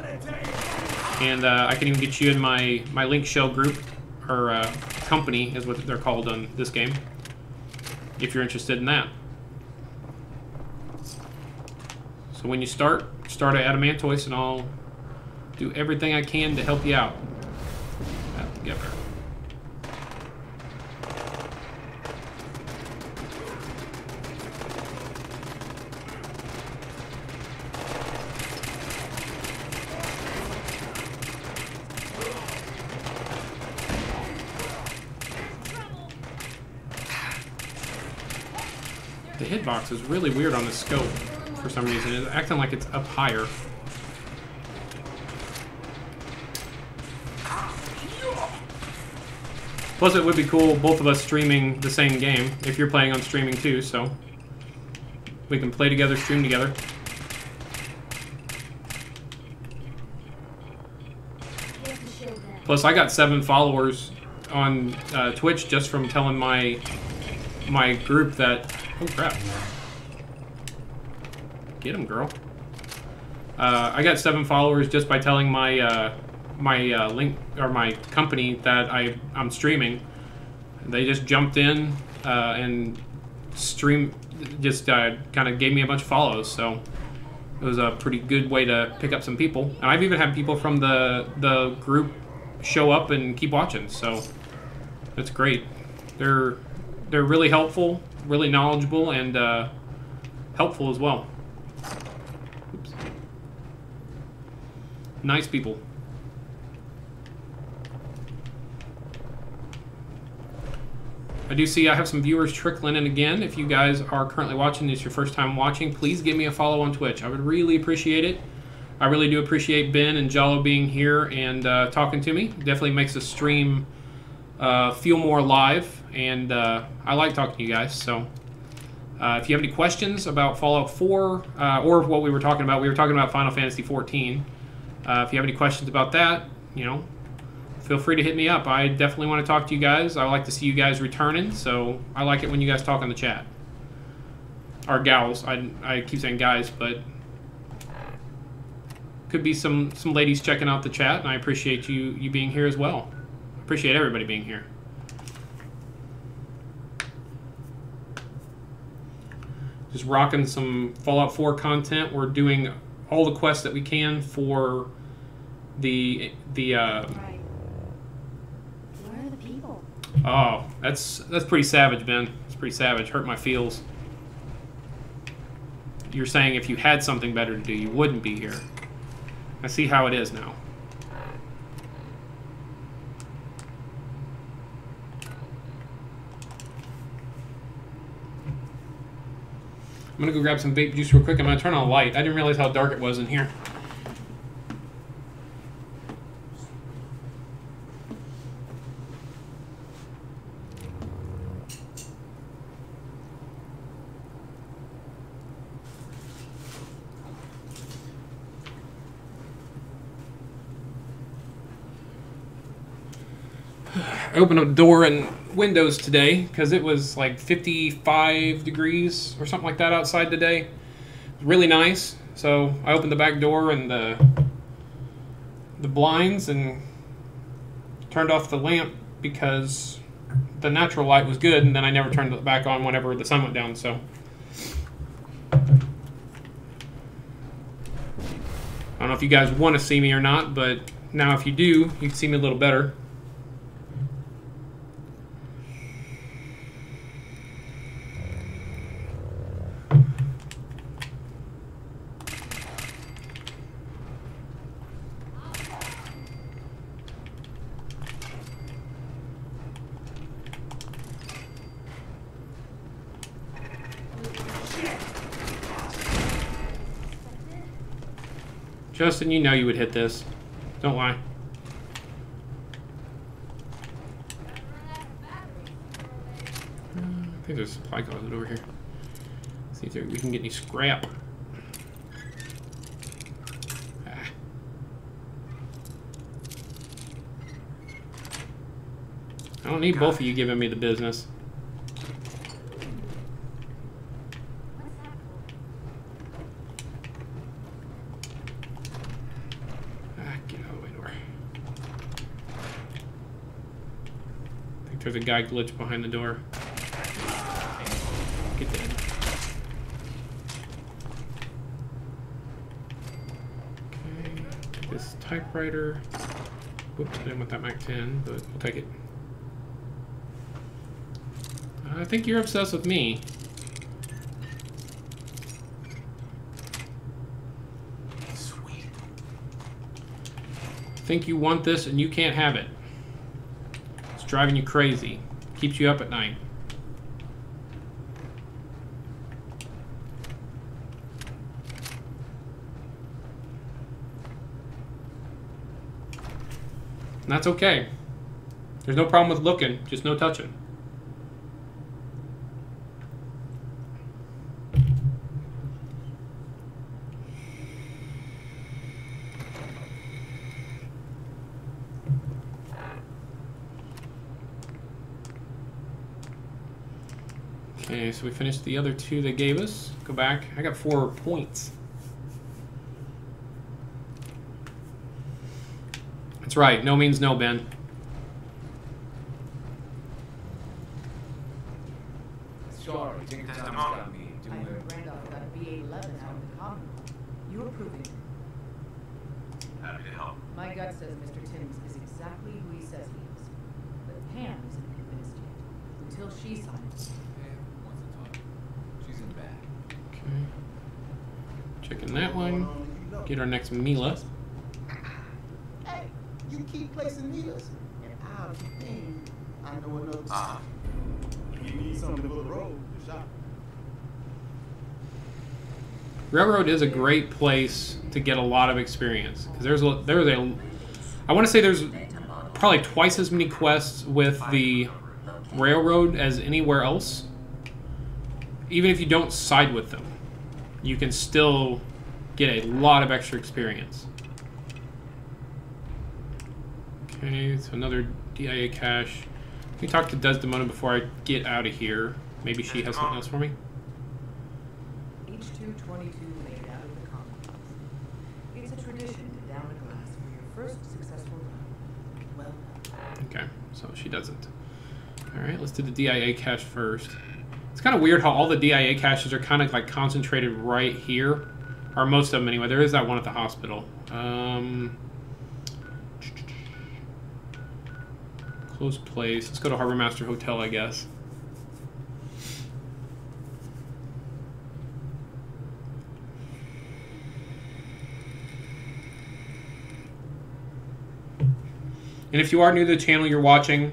and I can even get you in my Link Shell group, or company is what they're called on this game, if you're interested in that. So when you start at Adamantoise, and I'll do everything I can to help you out. Together. The hitbox is really weird on the scope for some reason. It's acting like it's up higher. Plus, it would be cool, both of us streaming the same game, if you're playing on streaming too, so we can play together, stream together. Plus, I got 7 followers on Twitch just from telling my group that... Oh, crap. Get him, girl. I got 7 followers just by telling my... link or my company that I'm streaming. They just jumped in and kind of gave me a bunch of follows. So it was a pretty good way to pick up some people. And I've even had people from the group show up and keep watching, so that's great. They're really helpful, really knowledgeable, and helpful as well. Oops. Nice people. I do see I have some viewers trickling in again. If you guys are currently watching, this is your first time watching, please give me a follow on Twitch. I would really appreciate it. I really do appreciate Ben and Jallo being here and talking to me. Definitely makes the stream feel more alive, and I like talking to you guys. So if you have any questions about Fallout 4 or what we were talking about Final Fantasy 14. If you have any questions about that, you know, feel free to hit me up. I definitely want to talk to you guys. I like to see you guys returning, so I like it when you guys talk in the chat. Or gals. I keep saying guys, but could be some ladies checking out the chat, and I appreciate you being here as well. Appreciate everybody being here. Just rocking some Fallout 4 content. We're doing all the quests that we can for the Right. Where are the people? Oh, that's pretty savage, Ben. It's pretty savage. Hurt my feels. You're saying if you had something better to do, you wouldn't be here. I see how it is now. I'm gonna go grab some vape juice real quick. I'm gonna turn on a light. I didn't realize how dark it was in here. I opened up the door and windows today because it was like 55 degrees or something like that outside today. It was really nice. So I opened the back door and the blinds and turned off the lamp because the natural light was good, and then I never turned it back on whenever the sun went down. So I don't know if you guys want to see me or not, but now if you do, you can see me a little better. Justin, you know you would hit this. Don't lie. I think there's a supply closet over here. See if we can get any scrap. Ah. I don't need both of you giving me the business. There's a guy glitched behind the door. Get dead. Okay, take this typewriter. Whoops, I didn't want that Mac 10, but we'll take it. I think you're obsessed with me. Sweet. I think you want this and you can't have it. Driving you crazy. Keeps you up at night. And that's okay. There's no problem with looking, just no touching. Okay, so we finished the other two they gave us. Go back. I got 4 points. That's right. No means no, Ben. Sorry, Tinkertown's got me doing... Randolph got a BA-11 out in the common. You're proving it. Happy to help. My gut says Mr. Timms is exactly who he says he is. But Pam isn't convinced yet. Until she signs. Pam wants to talk. She's in the back. Okay. Checking that one. Get our next Mila. Hey, you keep placing Milas, and I'll keep paying. I know enough. If you need something for the road, just shop. Railroad is a great place to get a lot of experience because there's a I want to say there's probably twice as many quests with the railroad as anywhere else. Even if you don't side with them, you can still get a lot of extra experience. Okay, so another DIA cache. Let me talk to Desdemona before I get out of here. Maybe she has something else for me. H222 made out of the compounds. It's a tradition to down a glass for your first successful run. Well done. Okay, so she doesn't. Alright, let's do the DIA cache first. It's kind of weird how all the DIA caches are kind of like concentrated right here. Or most of them anyway. There is that one at the hospital. Close place. Let's go to Harbor Master Hotel, I guess. And if you are new to the channel, you're watching,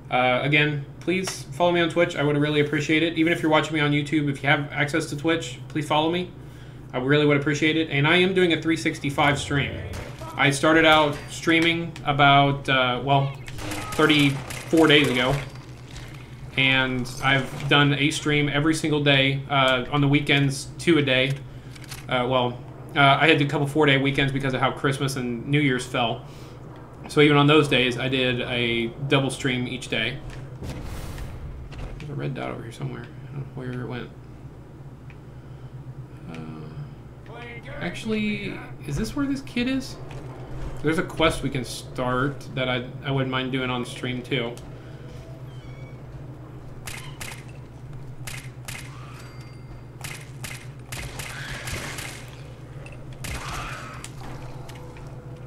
again, please follow me on Twitch. I would really appreciate it. Even if you're watching me on YouTube, if you have access to Twitch, please follow me. I really would appreciate it. And I am doing a 365 stream. I started out streaming about, well, 34 days ago. And I've done a stream every single day. On the weekends, 2 a day. I had a couple 4-day weekends because of how Christmas and New Year's fell. So even on those days, I did a double stream each day. There's a red dot over here somewhere. I don't know where it went. Actually, is this where this kid is? There's a quest we can start that I wouldn't mind doing on stream too.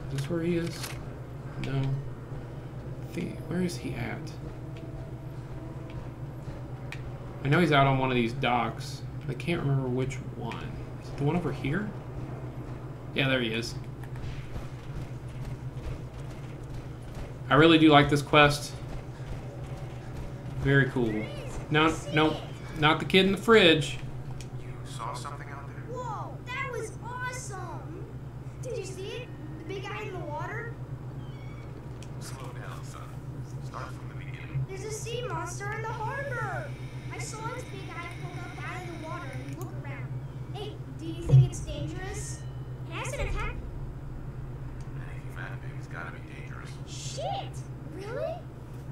Is this where he is? No. Where is he at? I know he's out on one of these docks, but I can't remember which one. Is it the one over here? Yeah, there he is. I really do like this quest. Very cool. No, not the kid in the fridge. You saw something out there? Whoa, that was awesome! Did you see it? The big guy in the water? Slow down, son. Start from the beginning. There's a sea monster in the harbor! I saw his big eye pull up out of the water and look around. Hey, do you think it's dangerous? It hasn't attacked. Anything that big has gotta be dangerous. Shit! Really?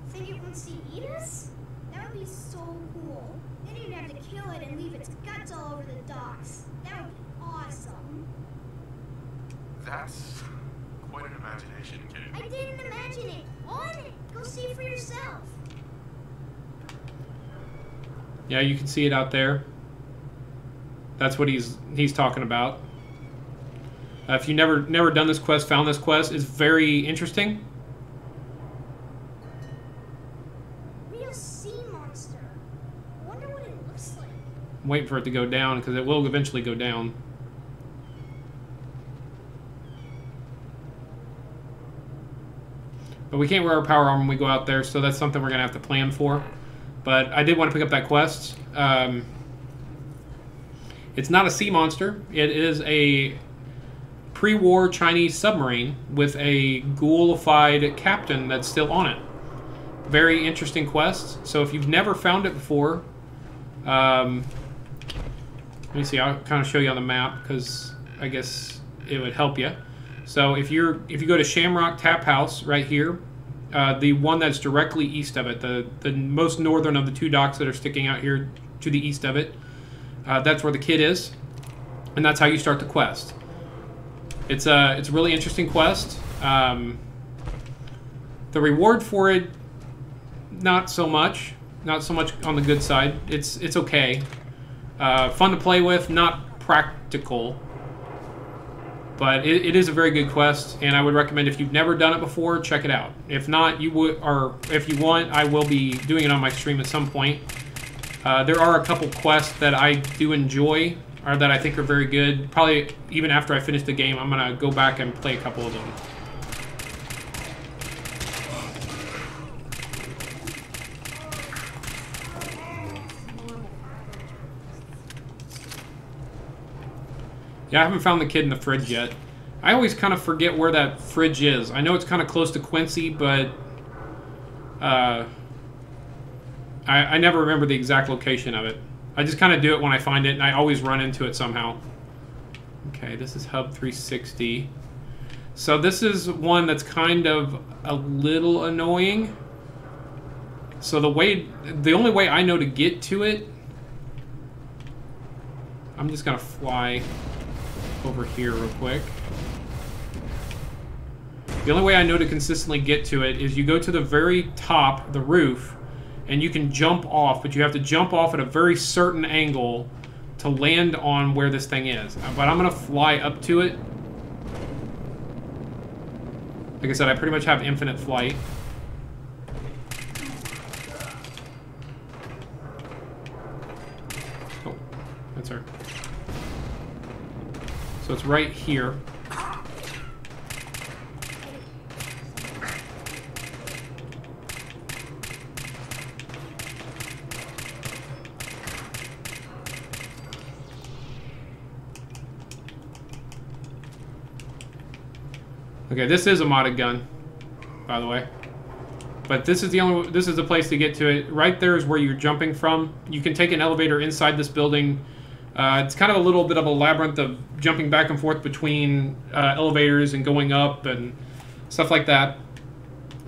Think it wants to eat us? That would be so cool. Then you'd have to kill it and leave its guts all over the docks. That would be awesome. That's quite an imagination, kid. I didn't imagine it. On it. Go see for yourself. Yeah, you can see it out there. That's what he's talking about. If you never done this quest, found this quest, it's very interesting. Real sea monster. I wonder what it looks like. I'm waiting for it to go down because it will eventually go down. But we can't wear our power armor when we go out there, so that's something we're going to have to plan for. But I did want to pick up that quest. It's not a sea monster. It is a pre-war Chinese submarine with a ghoulified captain that's still on it. Very interesting quest. So if you've never found it before, let me see. I'll kind of show you on the map because I guess it would help you. So if you go to Shamrock Tap House right here, the one that's directly east of it, the most northern of the 2 docks that are sticking out here to the east of it, that's where the kid is, and that's how you start the quest. It's a really interesting quest. The reward for it, not so much on the good side. It's okay. Fun to play with, not practical. But it is a very good quest, and I would recommend if you've never done it before, check it out. If not, you would, or if you want, I will be doing it on my stream at some point. There are a couple quests that I do enjoy, or that I think are very good. Probably even after I finish the game, I'm gonna go back and play a couple of them. Yeah, I haven't found the kid in the fridge yet. I always kind of forget where that fridge is. I know it's kind of close to Quincy, but I never remember the exact location of it. I just kind of do it when I find it, and I always run into it somehow. Okay, this is Hub 360. So this is one that's kind of a little annoying. So the only way I know to get to it, I'm just gonna fly over here real quick. The only way I know to consistently get to it is you go to the very top, the roof, and you can jump off, but you have to jump off at a very certain angle to land on where this thing is. But I'm gonna fly up to it. Like I said, I pretty much have infinite flight. Oh, that's her. So it's right here. Okay, this is a modded gun, by the way. But this is the place to get to it. Right there is where you're jumping from. You can take an elevator inside this building. It's kind of a little bit of a labyrinth of jumping back and forth between elevators and going up and stuff like that.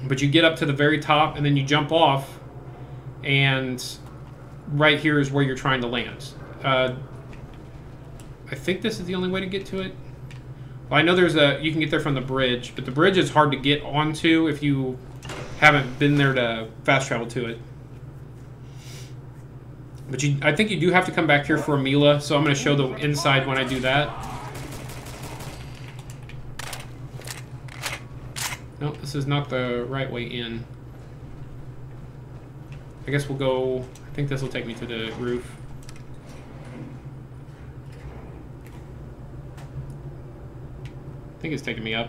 But you get up to the very top and then you jump off, and right here is where you're trying to land. I think this is the only way to get to it. Well, I know you can get there from the bridge, but the bridge is hard to get onto if you haven't been there to fast travel to it. But I think you do have to come back here for a Mila, so I'm going to show the inside when I do that. No, this is not the right way in. I guess we'll go... I think this will take me to the roof. I think it's taking me up.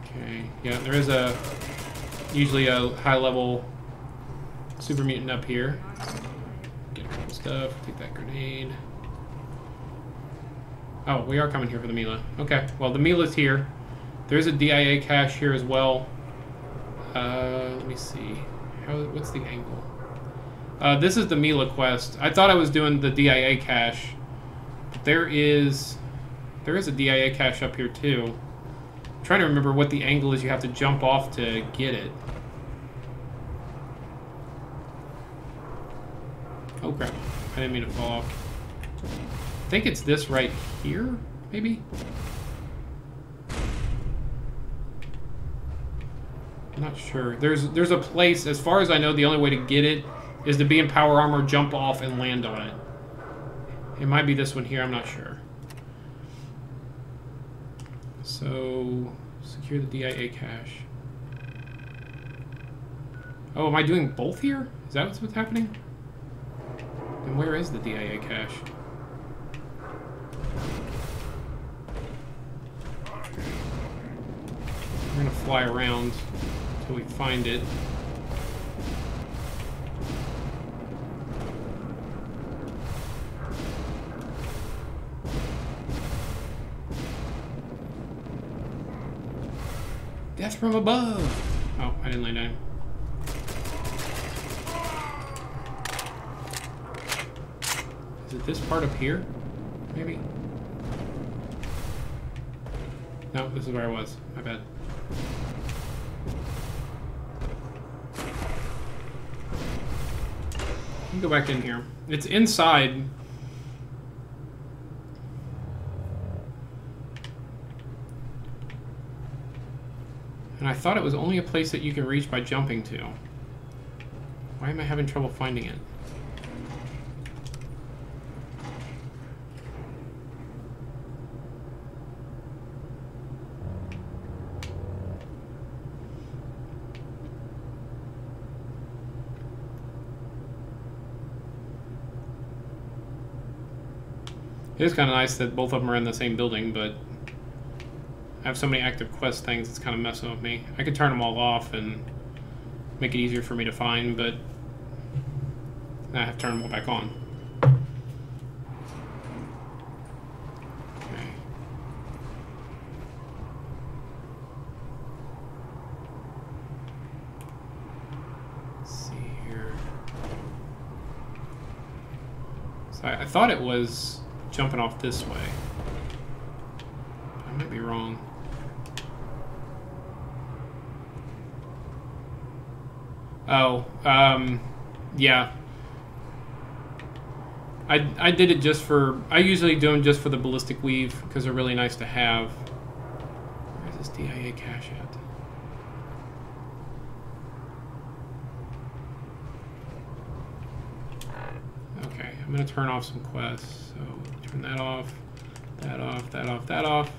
Okay, yeah, there is usually a high-level super mutant up here. Get a couple stuff, take that grenade. Oh, we are coming here for the Mila. Okay, well, the Mila's here. There's a DIA cache here as well. Let me see. What's the angle? This is the Mila quest. I thought I was doing the DIA cache, but there is a DIA cache up here too. I'm trying to remember what the angle is you have to jump off to get it. Oh crap, I didn't mean to fall off. I think it's this right here, maybe? I'm not sure. There's a place, as far as I know, the only way to get it is to be in power armor, jump off, and land on it. It might be this one here, I'm not sure. So, secure the DIA cache. Oh, am I doing both here? Is that what's happening? And where is the DIA cache? We're gonna fly around until we find it. Death from above! Oh, I didn't lay down. Is it this part up here? Maybe? No, this is where I was. My bad. Let me go back in here. It's inside. And I thought it was only a place that you can reach by jumping to. Why am I having trouble finding it? It is kind of nice that both of them are in the same building, but I have so many active quest things, it's kind of messing with me. I could turn them all off and make it easier for me to find, but I have to turn them all back on. Okay. Let's see here. So I thought it was jumping off this way. I might be wrong. Oh, yeah. I did it just for, I usually do them just for the ballistic weave because they're really nice to have. Where is this DIA cache at? Okay, I'm gonna turn off some quests. So turn that off, that off, that off, that off.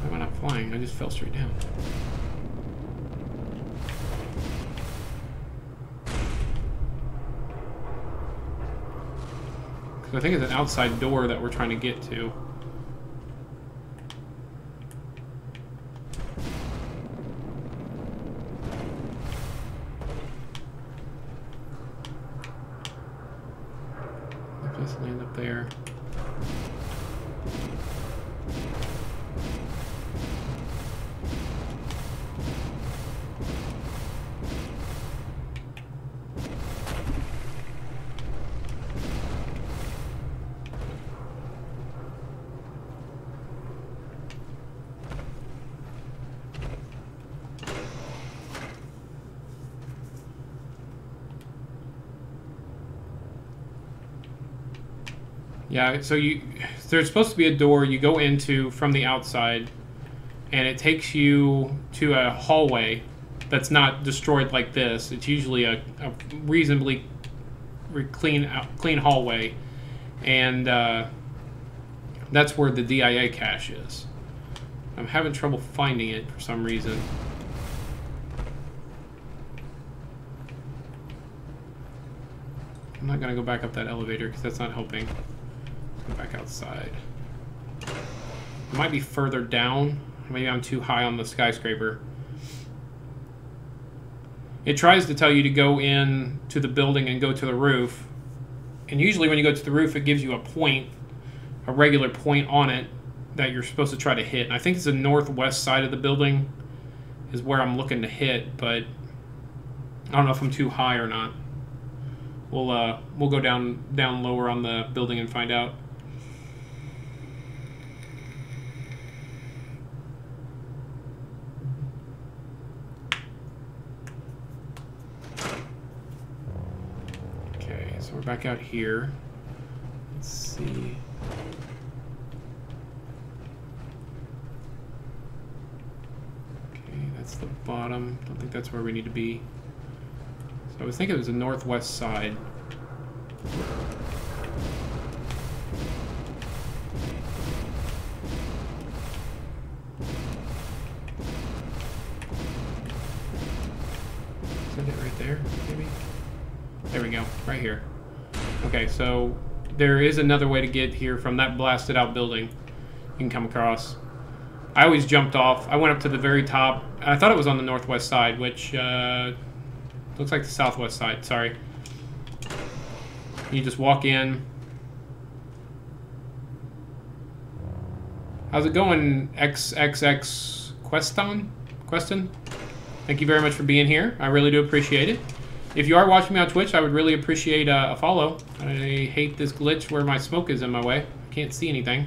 Why am I not flying? I just fell straight down. Because I think it's an outside door that we're trying to get to. Let's just land up there. Yeah, so there's supposed to be a door you go into from the outside, and it takes you to a hallway that's not destroyed like this. It's usually a reasonably clean hallway, and that's where the DIA cache is. I'm having trouble finding it for some reason. I'm not gonna go back up that elevator because that's not helping. Go back outside. It might be further down. Maybe I'm too high on the skyscraper. It tries to tell you to go in to the building and go to the roof. And usually when you go to the roof, it gives you a point, a regular point on it that you're supposed to try to hit. And I think it's the northwest side of the building is where I'm looking to hit, but I don't know if I'm too high or not. We'll go down lower on the building and find out. Okay, so we're back out here. Let's see. Okay, that's the bottom. Don't think that's where we need to be. I was thinking it was the northwest side. Is that it right there, maybe? There we go, right here. Okay, so there is another way to get here from that blasted out building you can come across. I always jumped off. I went up to the very top. I thought it was on the northwest side, which looks like the southwest side, sorry. You just walk in. How's it going, XXX Queston? Thank you very much for being here. I really do appreciate it. If you are watching me on Twitch, I would really appreciate a follow. I hate this glitch where my smoke is in my way. I can't see anything.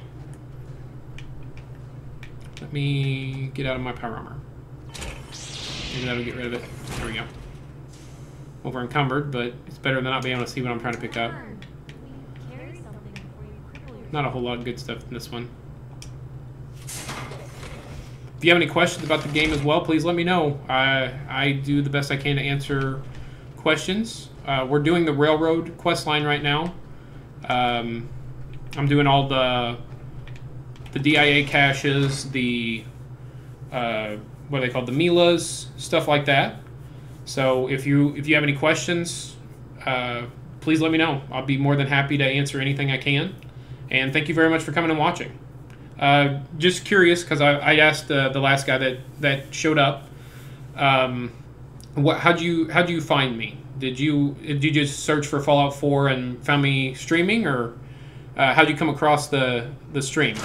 Let me get out of my power armor. Maybe that'll get rid of it. There we go. Over encumbered, but it's better than not being able to see what I'm trying to pick up. Not a whole lot of good stuff in this one. If you have any questions about the game as well, please let me know. I do the best I can to answer questions. We're doing the railroad quest line right now. I'm doing all the DIA caches, the what are they called, the Milas, stuff like that. So if you have any questions, please let me know. I'll be more than happy to answer anything I can. And thank you very much for coming and watching. Just curious, because I asked the last guy that showed up, how'd you find me? Did you just search for Fallout 4 and found me streaming, or how'd you come across the stream?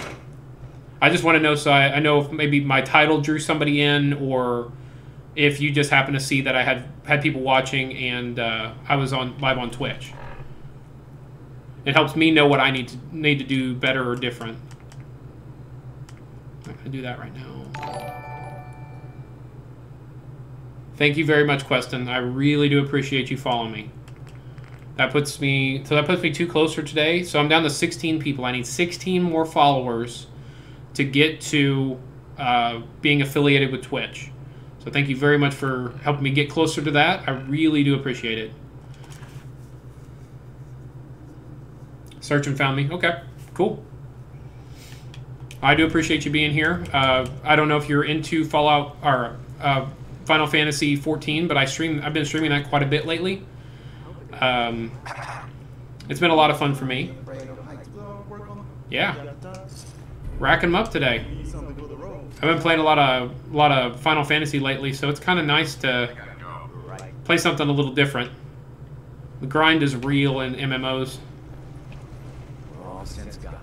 I just want to know, so I know if maybe my title drew somebody in, or if you just happen to see that I had people watching and I was live on Twitch. It helps me know what I need to do better or different. I'm not gonna do that right now. Thank you very much, Queston. I really do appreciate you following me. That puts me 2 closer today. So I'm down to 16 people. I need 16 more followers to get to being affiliated with Twitch. So thank you very much for helping me get closer to that. I really do appreciate it. Search and found me. Okay, cool. I do appreciate you being here. I don't know if you're into Fallout or Final Fantasy 14, but I've been streaming that quite a bit lately. It's been a lot of fun for me. Yeah, racking them up today. I've been playing a lot of Final Fantasy lately, so it's kind of nice to play something a little different. The grind is real in MMOs. We're all since God.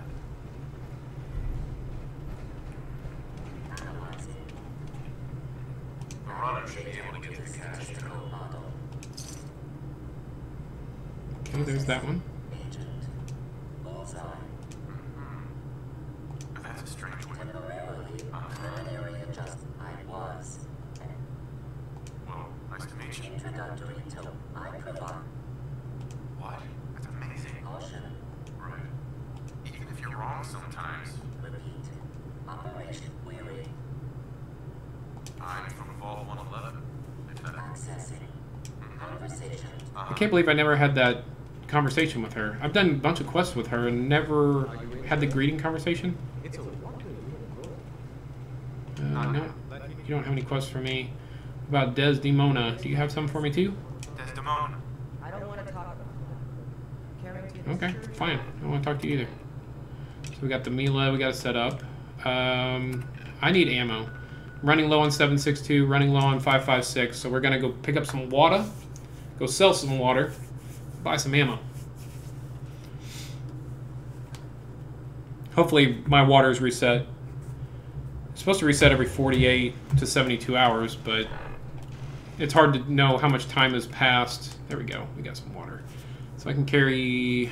The runner should be able to get the cash to go. Okay, there's that one. That's a strange way. Well, nice to meet you. What? That's amazing. Right. Even if you're wrong sometimes. I'm from Vault 111. I can't believe I never had that conversation with her. I've done a bunch of quests with her and never had the greeting conversation. No, you don't have any quests for me. About Desdemona, do you have some for me too? Desdemona. I don't want to talk about that. Carrington is Okay, sure fine. I don't want to talk to you either. So we got the Mila we got to set up. I need ammo. Running low on 7.62, running low on 5.56, so we're going to go pick up some water, go sell some water, buy some ammo. Hopefully my water is reset. It's supposed to reset every 48 to 72 hours, but it's hard to know how much time has passed. There we go. We got some water. So I can carry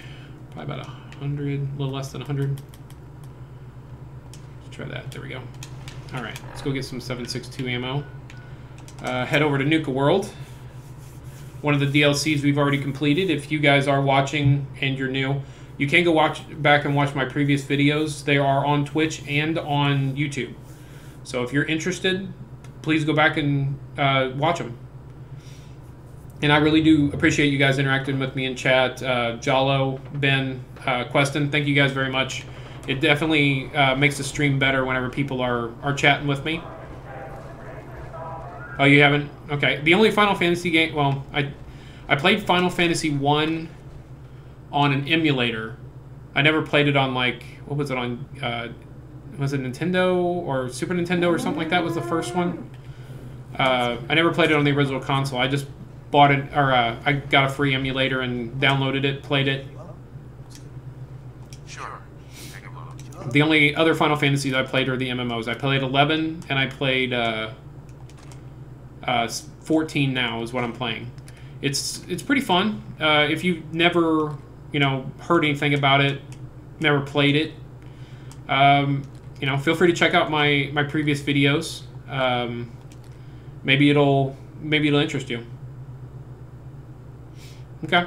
probably about 100, a little less than 100. Let's try that. There we go. All right, let's go get some 7.62 ammo. Head over to Nuka World. One of the DLCs we've already completed. If you guys are watching and you're new, you can go back and watch my previous videos. They are on Twitch and on YouTube. So if you're interested, please go back and watch them. And I really do appreciate you guys interacting with me in chat. Jalo, Ben, Queston, thank you guys very much. It definitely makes the stream better whenever people are chatting with me. Oh, you haven't? Okay. The only Final Fantasy game... Well, I played Final Fantasy 1 on an emulator. I never played it on, like... What was it on? Was it Nintendo or Super Nintendo or something like that was the first one? I never played it on the original console. I just bought it... Or I got a free emulator and downloaded it, played it. The only other Final Fantasies I played are the MMOs. I played 11 and I played 14 now is what I'm playing. It's pretty fun. If you've never, heard anything about it, never played it, you know, feel free to check out my previous videos. Maybe it'll interest you. Okay.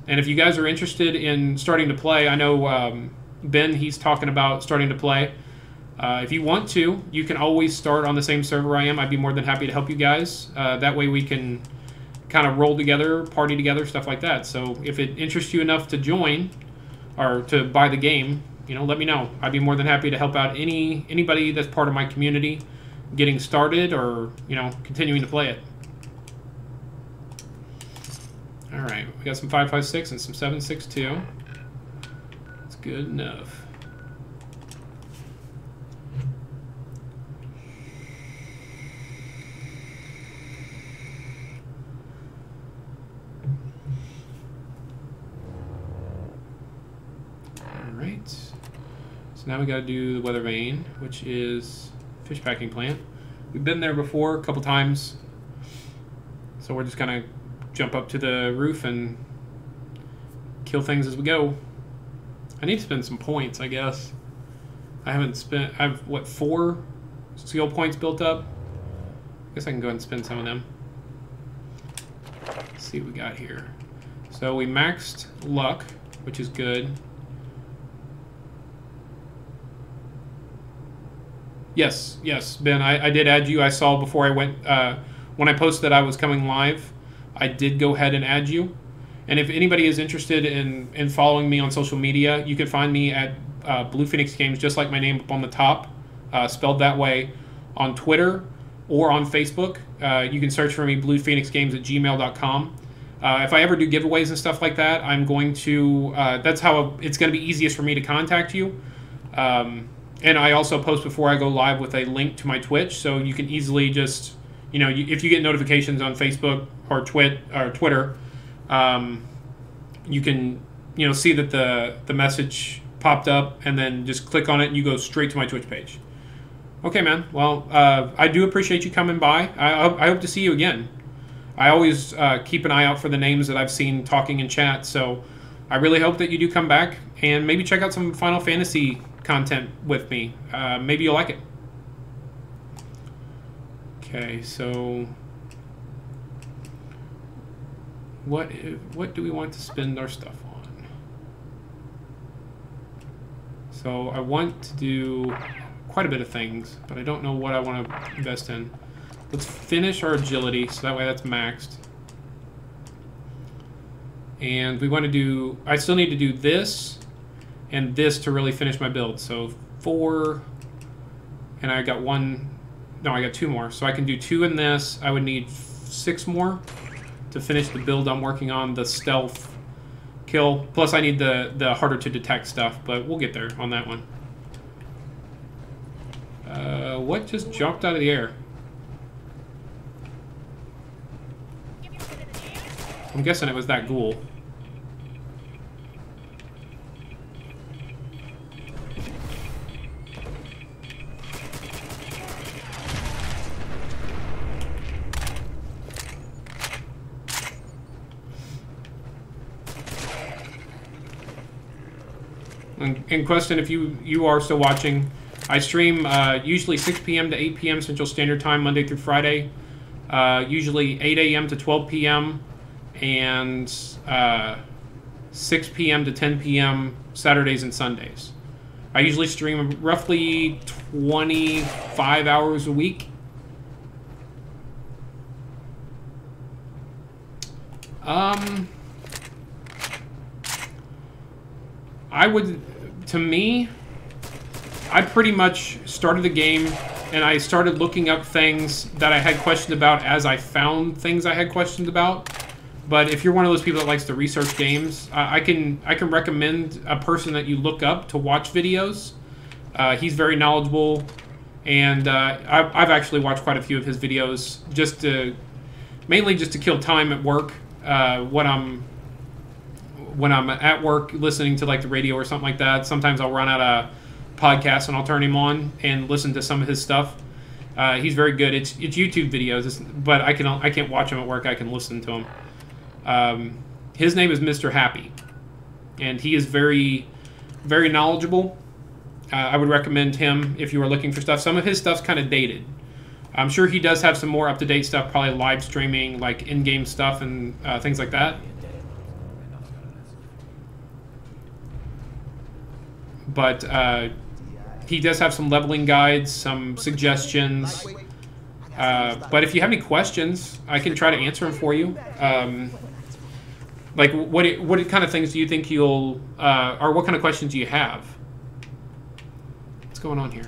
And if you guys are interested in starting to play, I know Ben, he's talking about starting to play. If you want to, you can always start on the same server I am. I'd be more than happy to help you guys. That way we can kind of roll together, party together, stuff like that. So if it interests you enough to join or to buy the game, you know, let me know. I'd be more than happy to help out anybody that's part of my community getting started or, you know, continuing to play it. All right, we got some 5.56 and some 7.62. That's good enough. So now we got to do the weather vane, which is fish packing plant. We've been there before a couple times, so we're just gonna jump up to the roof and kill things as we go. I need to spend some points, I guess. I have what, 4 skill points built up? I guess I can go ahead and spend some of them. Let's see what we got here. So we maxed luck, which is good. Yes, Ben, I did add you. I saw before I went, when I posted that I was coming live, I did go ahead and add you. And if anybody is interested in following me on social media, you can find me at Blue Phoenix Games, just like my name up on the top, spelled that way, on Twitter or on Facebook. You can search for me, bluephoenixgames@gmail.com. If I ever do giveaways and stuff like that, I'm going to, that's how it's going to be easiest for me to contact you. And I also post before I go live with a link to my Twitch, so you can easily just, you know, if you get notifications on Facebook or Twitter, you can, you know, see that the message popped up, and then just click on it, and you go straight to my Twitch page. Okay, man. Well, I do appreciate you coming by. I hope to see you again. I always keep an eye out for the names that I've seen talking in chat, so I really hope that you do come back and maybe check out some Final Fantasy content with me. Maybe you'll like it. Okay, so what do we want to spend our stuff on? So I want to do quite a bit of things, but I don't know what I want to invest in. Let's finish our agility, so that way that's maxed. And we want to do, I still need to do this and this to really finish my build. So 4, and I got 1, no, I got 2 more. So I can do 2 in this. I would need 6 more to finish the build I'm working on, the stealth kill. Plus I need the harder to detect stuff, but we'll get there on that one. What just jumped out of the air? I'm guessing it was that ghoul. And question, if you are still watching, I stream usually 6 p.m. to 8 p.m. Central Standard Time, Monday through Friday. Usually 8 a.m. to 12 p.m. and 6 p.m. to 10 p.m. Saturdays and Sundays. I usually stream roughly 25 hours a week. I would, to me, I pretty much started the game and I started looking up things that I had questions about as I found things I had questions about. But if you're one of those people that likes to research games, I can recommend a person that you look up to watch videos. He's very knowledgeable, and I've actually watched quite a few of his videos mainly just to kill time at work. When I'm at work listening to like the radio or something like that, sometimes I'll run out of podcasts and I'll turn him on and listen to some of his stuff. He's very good. It's YouTube videos, but I can't watch him at work. I can listen to him. His name is Mr. Happy, and he is very, very knowledgeable. I would recommend him if you are looking for stuff. Some of his stuff's kind of dated. I'm sure he does have some more up-to-date stuff, probably live streaming, like in-game stuff and things like that. But he does have some leveling guides, some suggestions. But if you have any questions, I can try to answer them for you. Like, what kind of things do you think you'll, or what kind of questions do you have? What's going on here?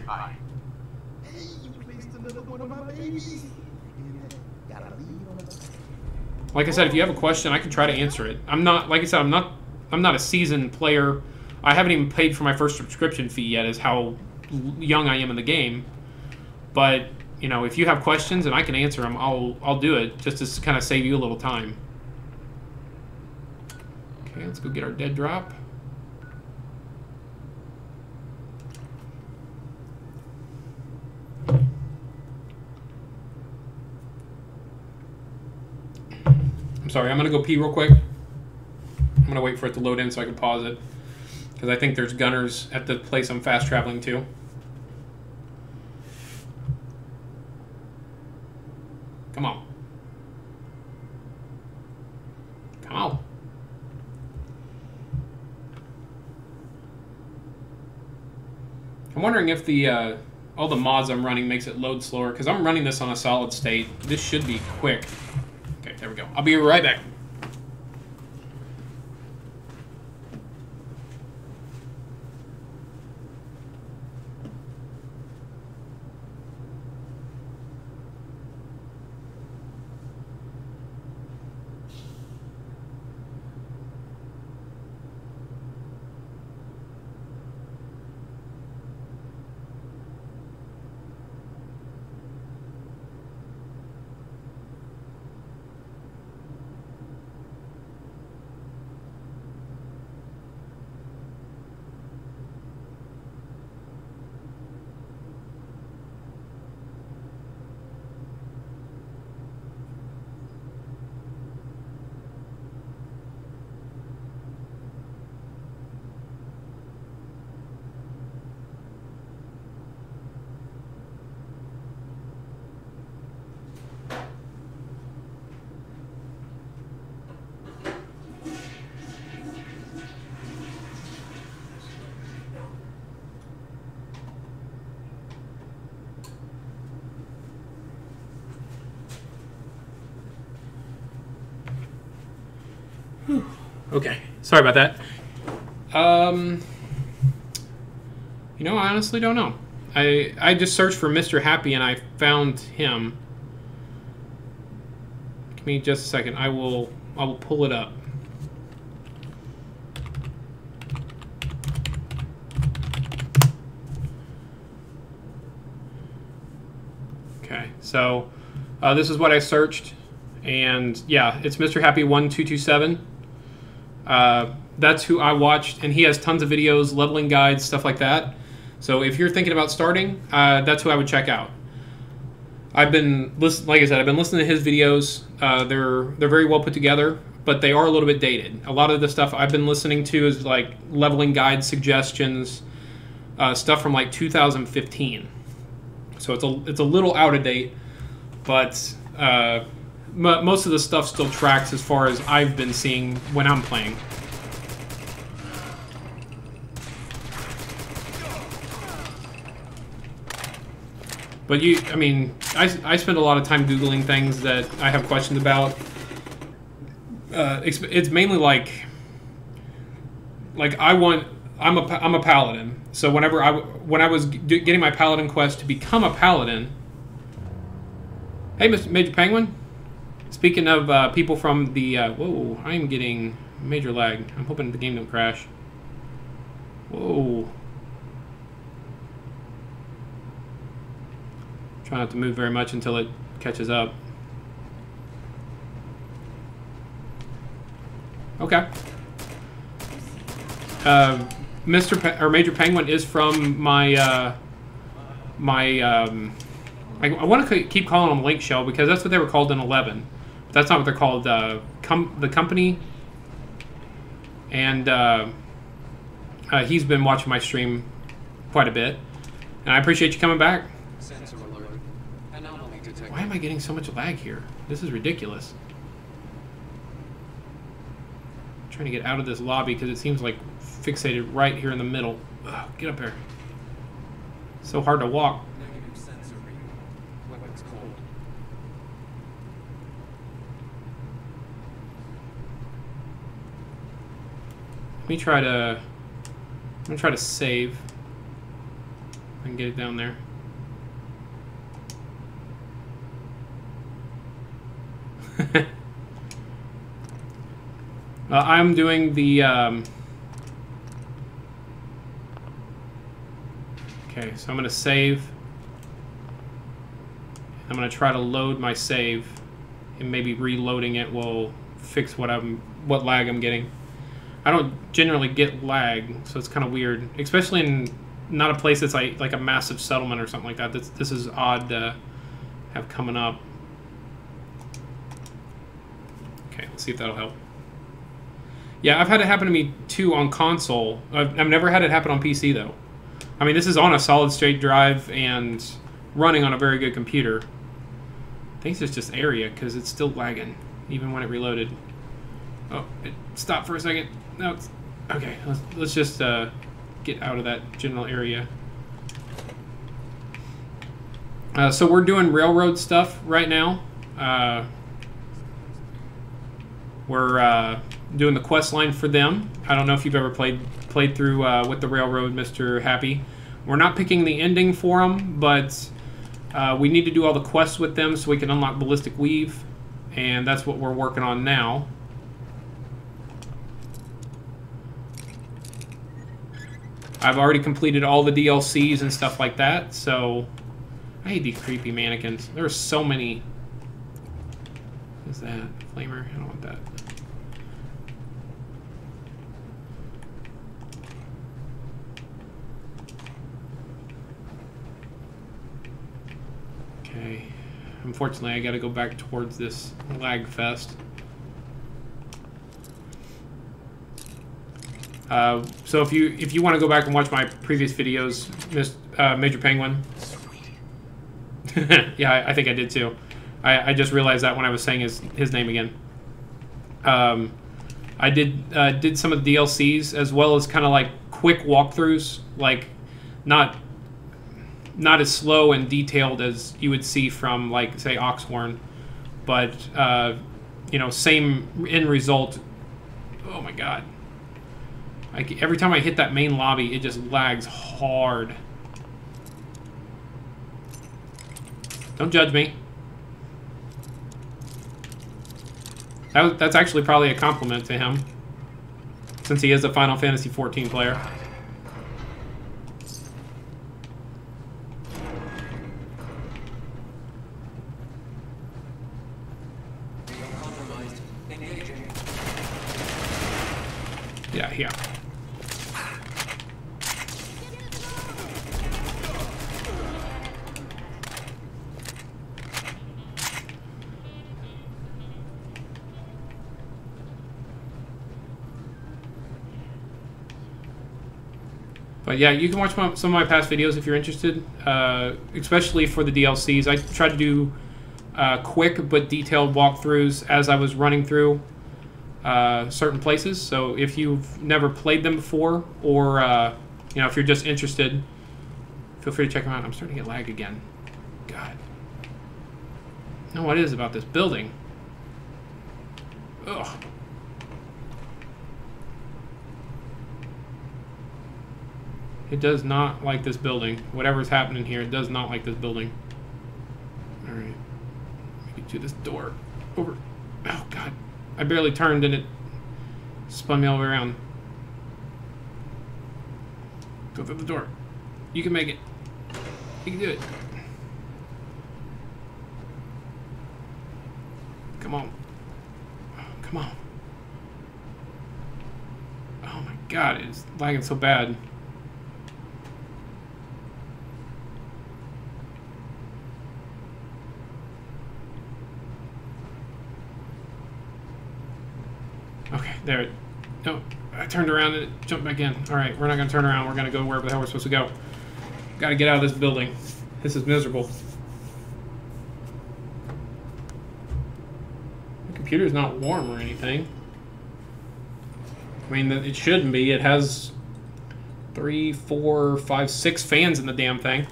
Like I said, if you have a question, I can try to answer it. I'm not, like I said, I'm not a seasoned player. I haven't even paid for my first subscription fee yet, is how young I am in the game. But, you know, if you have questions and I can answer them, I'll do it, just to kind of save you a little time. Okay, let's go get our dead drop. I'm sorry, I'm going to go pee real quick. I'm going to wait for it to load in so I can pause it. Because I think there's gunners at the place I'm fast traveling to. Come on. Come on. I'm wondering if the all the mods I'm running makes it load slower, because I'm running this on a solid state. This should be quick. Okay, there we go. I'll be right back. Okay, sorry about that. You know, I honestly don't know. I just searched for Mr. Happy and I found him. Give me just a second. I will pull it up. Okay, so this is what I searched, and yeah, it's Mr. Happy 1227. That's who I watched, and he has tons of videos, leveling guides, stuff like that. So if you're thinking about starting, that's who I would check out. Like I said, I've been listening to his videos. They're very well put together, but they are a little bit dated. A lot of the stuff I've been listening to is like leveling guide suggestions, stuff from like 2015. So it's a little out of date, but most of the stuff still tracks as far as I've been seeing when I'm playing. But I mean, I spend a lot of time Googling things that I have questions about. It's mainly like I'm a paladin. So when I was getting my paladin quest to become a paladin. Hey, Mr. Major Penguin. Speaking of people from the whoa, I am getting major lag. I'm hoping the game don't crash. Whoa. Try not to move very much until it catches up. Okay. Major Penguin is from my I want to keep calling them Link Shell because that's what they were called in 11. But that's not what they're called. The company, and he's been watching my stream quite a bit. And I appreciate you coming back. Sensor alert. Anomaly detected. Why am I getting so much lag here? This is ridiculous. I'm trying to get out of this lobby because it seems like fixated right here in the middle. Ugh, get up there. So hard to walk. Negative sensor reading. Weapons cold. Let me try to... I'm gonna try to save. I can get it down there. I'm doing the... Okay, so I'm gonna save. I'm gonna try to load my save, and maybe reloading it will fix what lag I'm getting. I don't generally get lag, so it's kind of weird, especially in not a place that's like a massive settlement or something like that. This is odd to have coming up. Okay, let's see if that'll help. Yeah, I've had it happen to me too on console. I've never had it happen on PC though. I mean, this is on a solid-state drive and running on a very good computer. I think it's just area because it's still lagging even when it reloaded. Oh, it stopped for a second. No, it's okay. Let's just get out of that general area. So we're doing railroad stuff right now. We're doing the quest line for them. I don't know if you've ever played through with the railroad, Mr. Happy. We're not picking the ending for them, but we need to do all the quests with them so we can unlock Ballistic Weave, and that's what we're working on now. I've already completed all the DLCs and stuff like that, so I hate these creepy mannequins. There are so many. What is that? Flamer? I don't want that. Okay. Unfortunately, I gotta go back towards this lag fest. So if you want to go back and watch my previous videos, Major Penguin. Yeah, I think I did too. I just realized that when I was saying his name again. I did some of the DLCs as well as kind of like quick walkthroughs, like not as slow and detailed as you would see from like say Oxhorn, but you know, same end result. Oh my god. Every time I hit that main lobby, it just lags hard. Don't judge me. That's actually probably a compliment to him, since he is a Final Fantasy XIV player. Yeah. But yeah, you can watch some of my past videos if you're interested, especially for the DLCs. I try to do quick but detailed walkthroughs as I was running through certain places. So if you've never played them before, or you know, if you're just interested, feel free to check them out. I'm starting to get lag again. God. I don't know what it is about this building. Ugh. It does not like this building. Whatever's happening here, it does not like this building. Alright. Get to this door. Over. Oh, God. I barely turned and it spun me all the way around. Go through the door. You can make it. You can do it. Come on. Come on. Oh my God, it's lagging so bad. Okay, there. No, I turned around and it jumped back in. All right, we're not going to turn around. We're going to go wherever the hell we're supposed to go. Gotta get out of this building. This is miserable. The computer's not warm or anything. I mean, it shouldn't be. It has 3, 4, 5, 6 fans in the damn thing.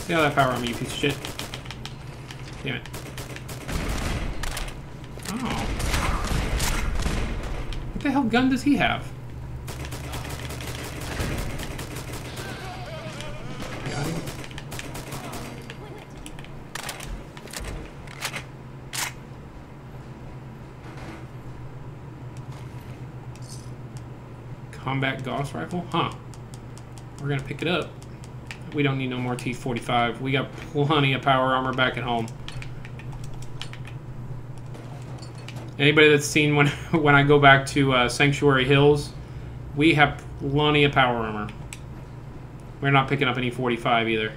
Get out of that power on me, you piece of shit. Damn it. Oh. What the hell gun does he have? Got him. Combat Gauss rifle? Huh. We're gonna pick it up. We don't need no more T-45. We got plenty of power armor back at home. Anybody that's seen when I go back to Sanctuary Hills, we have plenty of power armor. We're not picking up any 45 either.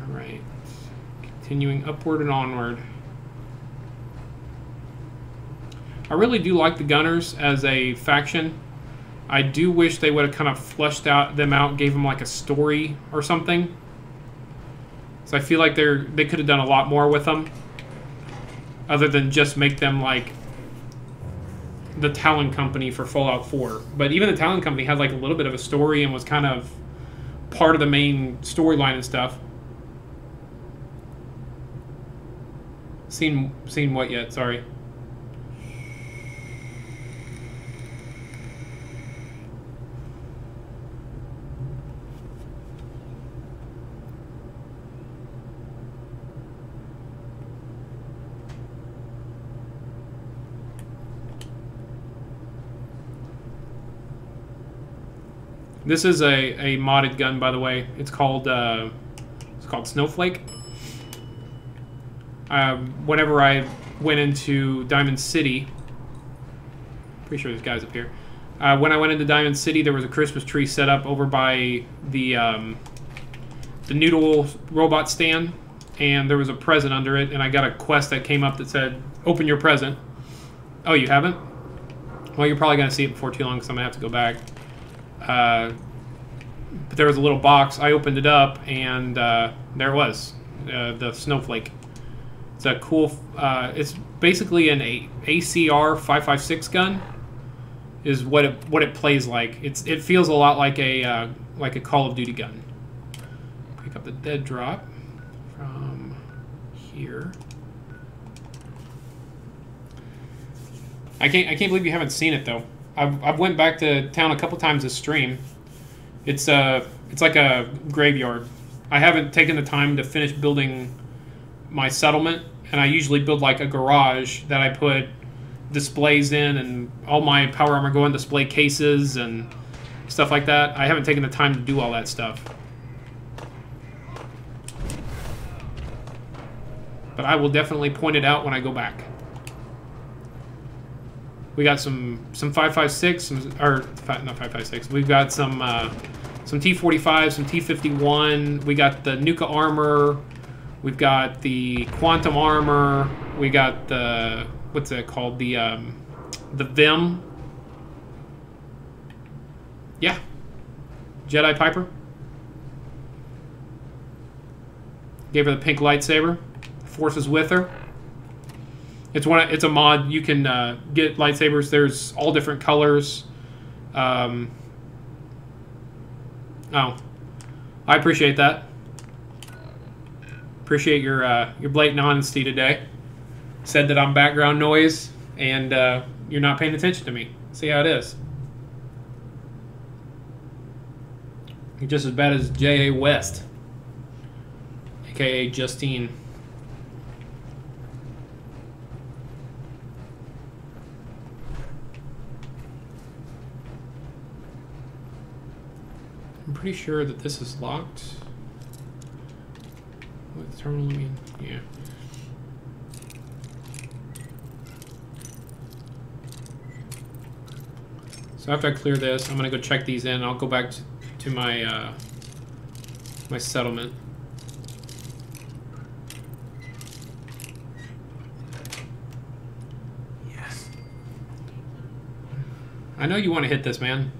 Alright. Continuing upward and onward. I really do like the Gunners as a faction. I do wish they would have kind of fleshed them out, gave them like a story or something. So I feel like they could have done a lot more with them, other than just make them like the Talon Company for Fallout 4. But even the Talon Company had like a little bit of a story and was kind of part of the main storyline and stuff. Seen what yet? Sorry. This is a modded gun, by the way. It's called Snowflake. Whenever I went into Diamond City, pretty sure this guy's up here. When I went into Diamond City, there was a Christmas tree set up over by the Noodle robot stand, and there was a present under it. And I got a quest that came up that said, "Open your present." Oh, you haven't? Well, you're probably gonna see it before too long, because I'm gonna have to go back. But there was a little box. I opened it up, and there it was, the Snowflake. It's a cool. It's basically an ACR 5.56 gun. Is what it plays like. It feels a lot like a Call of Duty gun. Pick up the dead drop from here. I can't believe you haven't seen it though. I've went back to town a couple times this stream. It's like a graveyard. I haven't taken the time to finish building my settlement, and I usually build like a garage that I put displays in, and all my power armor go in display cases and stuff like that. I haven't taken the time to do all that stuff. But I will definitely point it out when I go back. We got some 5.56, not 5.56. We've got some T-45, some T-51. We got the Nuka armor. We've got the Quantum armor. We got the, what's it called? The Vim. Yeah. Jedi Piper. Gave her the pink lightsaber. Force is with her. It's a mod. You can get lightsabers. There's all different colors. Oh, I appreciate that. Appreciate your blatant honesty today. Said that I'm background noise, and you're not paying attention to me. See how it is. You're just as bad as J.A. West, aka Justine. I'm pretty sure that this is locked. What terminal mean? Yeah. So after I clear this, I'm gonna go check these in. I'll go back to my my settlement. I know you want to hit this, man.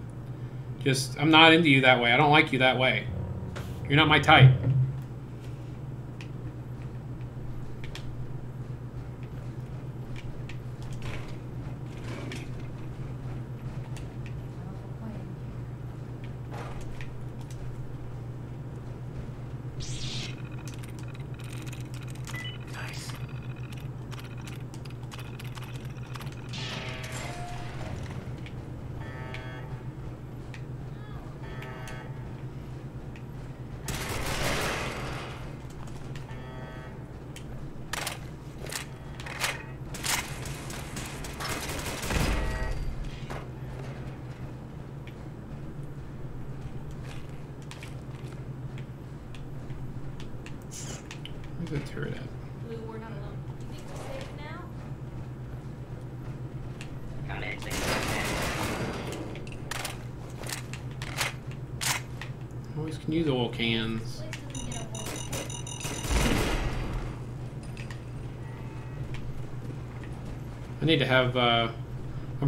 Just, I'm not into you that way. I don't like you that way. You're not my type. Where's the turret at? Blue, we're not alone. You think we're safe now? Always can use oil cans. I need to have, I'm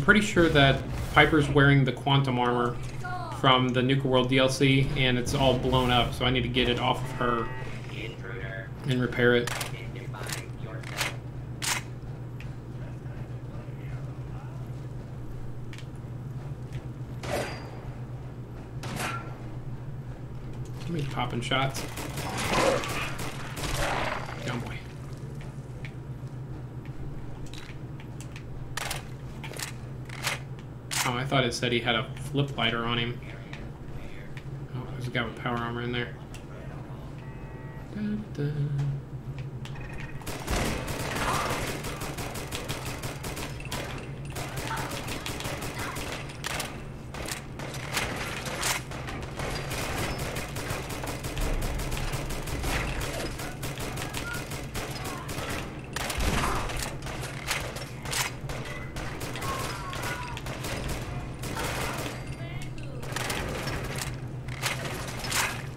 pretty sure that Piper's wearing the quantum armor from the Nuka World DLC, and it's all blown up, so I need to get it off of her and repair it. Somebody's popping shots. Down boy. Oh, I thought it said he had a flip lighter on him. Oh, there's a guy with power armor in there. Dun, dun.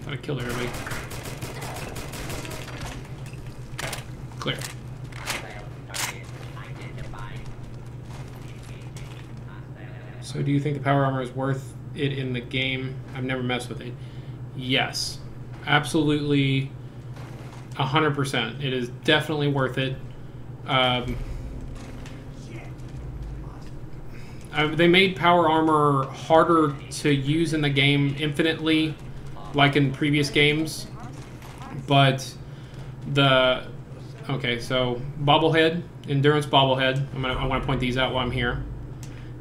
I killed everybody. Clear. So do you think the power armor is worth it in the game? I've never messed with it. Yes. Absolutely 100%. It is definitely worth it. They made power armor harder to use in the game infinitely, like in previous games, but the okay, so bobblehead, endurance bobblehead. I want to point these out while I'm here,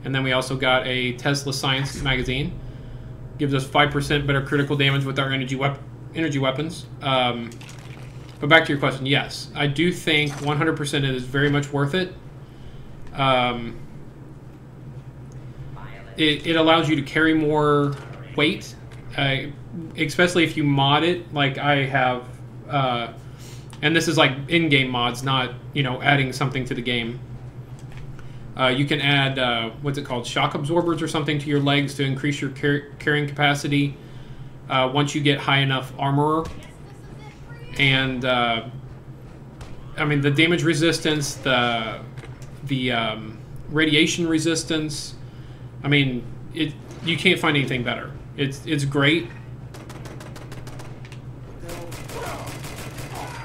and then we also got a Tesla Science magazine. Gives us 5% better critical damage with our energy weapons. But back to your question, yes, I do think 100% it is very much worth it. It allows you to carry more weight. Especially if you mod it, like I have, and this is like in-game mods, not, you know, adding something to the game. You can add, what's it called, shock absorbers or something to your legs to increase your carrying capacity once you get high enough armor. And, I mean, the damage resistance, the radiation resistance, I mean, you can't find anything better. It's great.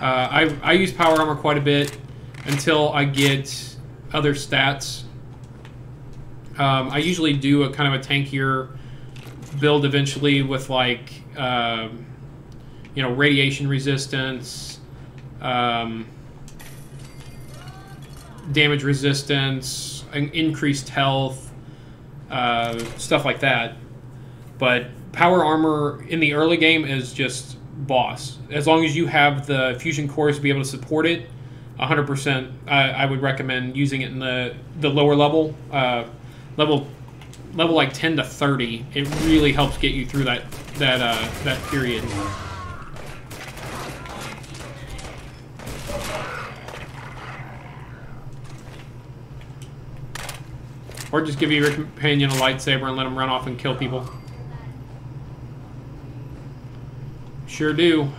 I use power armor quite a bit until I get other stats. I usually do a kind of a tankier build eventually with like you know, radiation resistance, damage resistance, increased health, stuff like that. But power armor in the early game is just boss. As long as you have the fusion cores to be able to support it, 100%. I would recommend using it in the lower level, level like 10 to 30. It really helps get you through that period. Or just give your companion a lightsaber and let him run off and kill people. Sure do.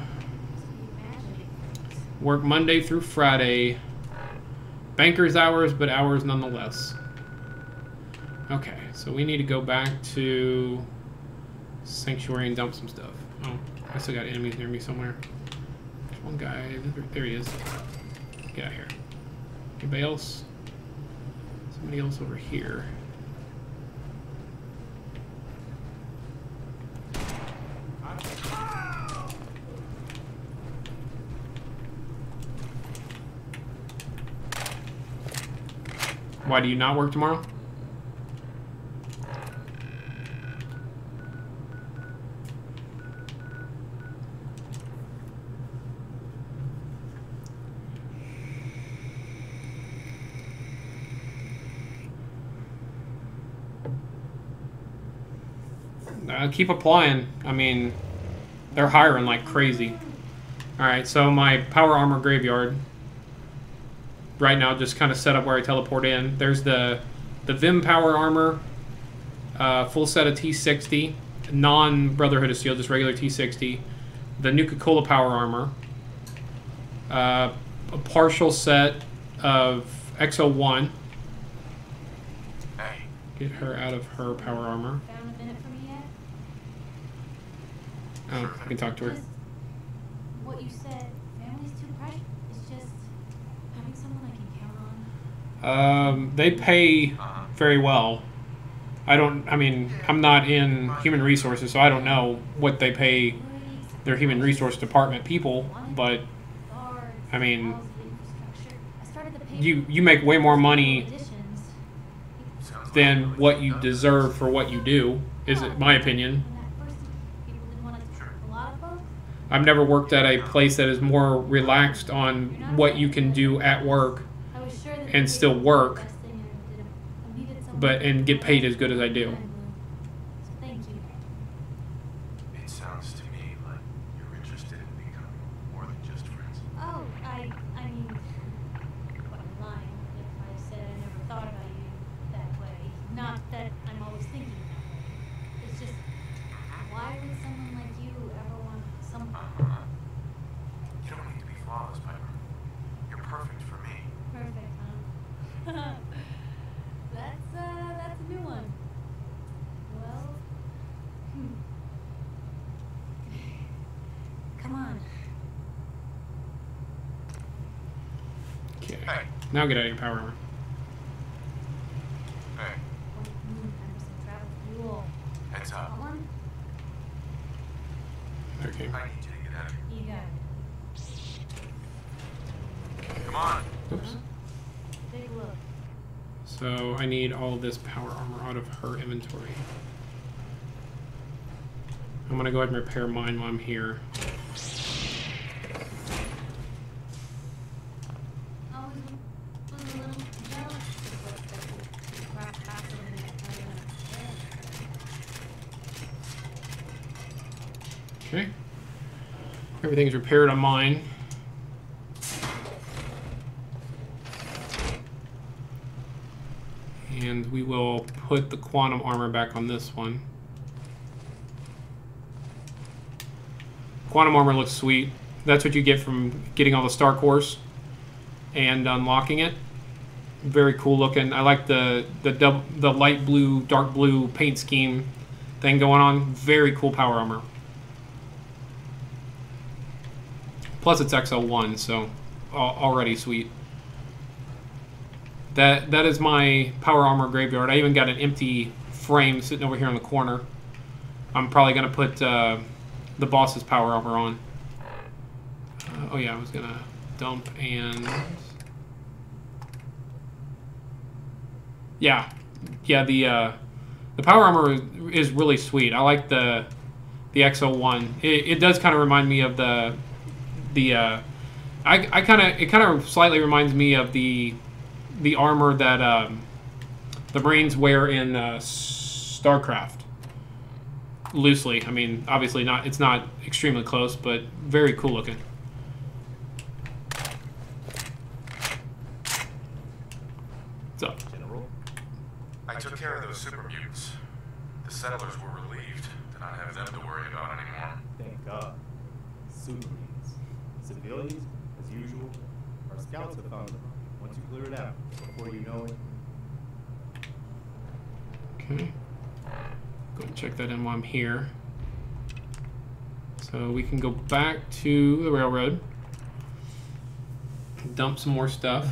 Work Monday through Friday. Banker's hours, but hours nonetheless. Okay, So we need to go back to Sanctuary and dump some stuff. Oh, I still got enemies near me somewhere. There's one guy. There he is. Get out of here. Anybody else? Somebody else over here. Why do you not work tomorrow? Keep applying. I mean, they're hiring like crazy. Alright, so my power armor graveyard right now just kind of set up where I teleport in. There's the Vim power armor, full set of T60, non-Brotherhood of Steel, just regular T60. The Nuka-Cola power armor, a partial set of XO1. Hey. Get her out of her power armor. Found a minute for me yet? Oh, I can talk to her. Just what you said, family's too precious. It's just having someone I can count on. They pay very well. I mean, I'm not in human resources, so I don't know what they pay their human resource department people, but I mean, you make way more money than what you deserve for what you do, is it my opinion. I've never worked at a place that is more relaxed on what you can do at work and still work, but and get paid as good as I do. Thank you. It sounds to me like you're interested in becoming more than just friends. Oh, I mean, I'm lying if I said I never thought about you that way. Not that I'm always thinking that way. It's just, why would someone like you ever want someone? You don't need to be flawless, Piper. You're perfect for me. Perfect, huh? That's a new one. Well, come on. Okay. Now get out of your power armor. Hey, Travel fuel. heads up. Want one? Okay. I need you to get out of here. You got it. Come on. Oops. Big look. So I need all of this power armor out of her inventory. I'm gonna go ahead and repair mine while I'm here. Okay. Everything's repaired on mine. And we will put the quantum armor back on this one. Quantum armor looks sweet. That's what you get from getting all the star cores and unlocking it. Very cool looking. I like the light blue, dark blue paint scheme thing going on. Very cool power armor. Plus it's XO1, so already sweet. That is my power armor graveyard. I even got an empty frame sitting over here in the corner. I'm probably gonna put the boss's power armor on. Oh yeah, I was gonna dump and yeah, the power armor is really sweet. I like the XO1. It does kind of remind me of it kind of slightly reminds me of the armor that the Marines wear in StarCraft. Loosely, I mean, obviously not. It's not extremely close, but very cool looking. What's up? General, I took care of those super mutants. The settlers were relieved to not have them to worry about anymore. Thank God. Super mutants. Civilians, as usual. Our scouts have found them. Once you clear it out, before you know it. Okay. Go and check that in while I'm here. So we can go back to the railroad. Dump some more stuff.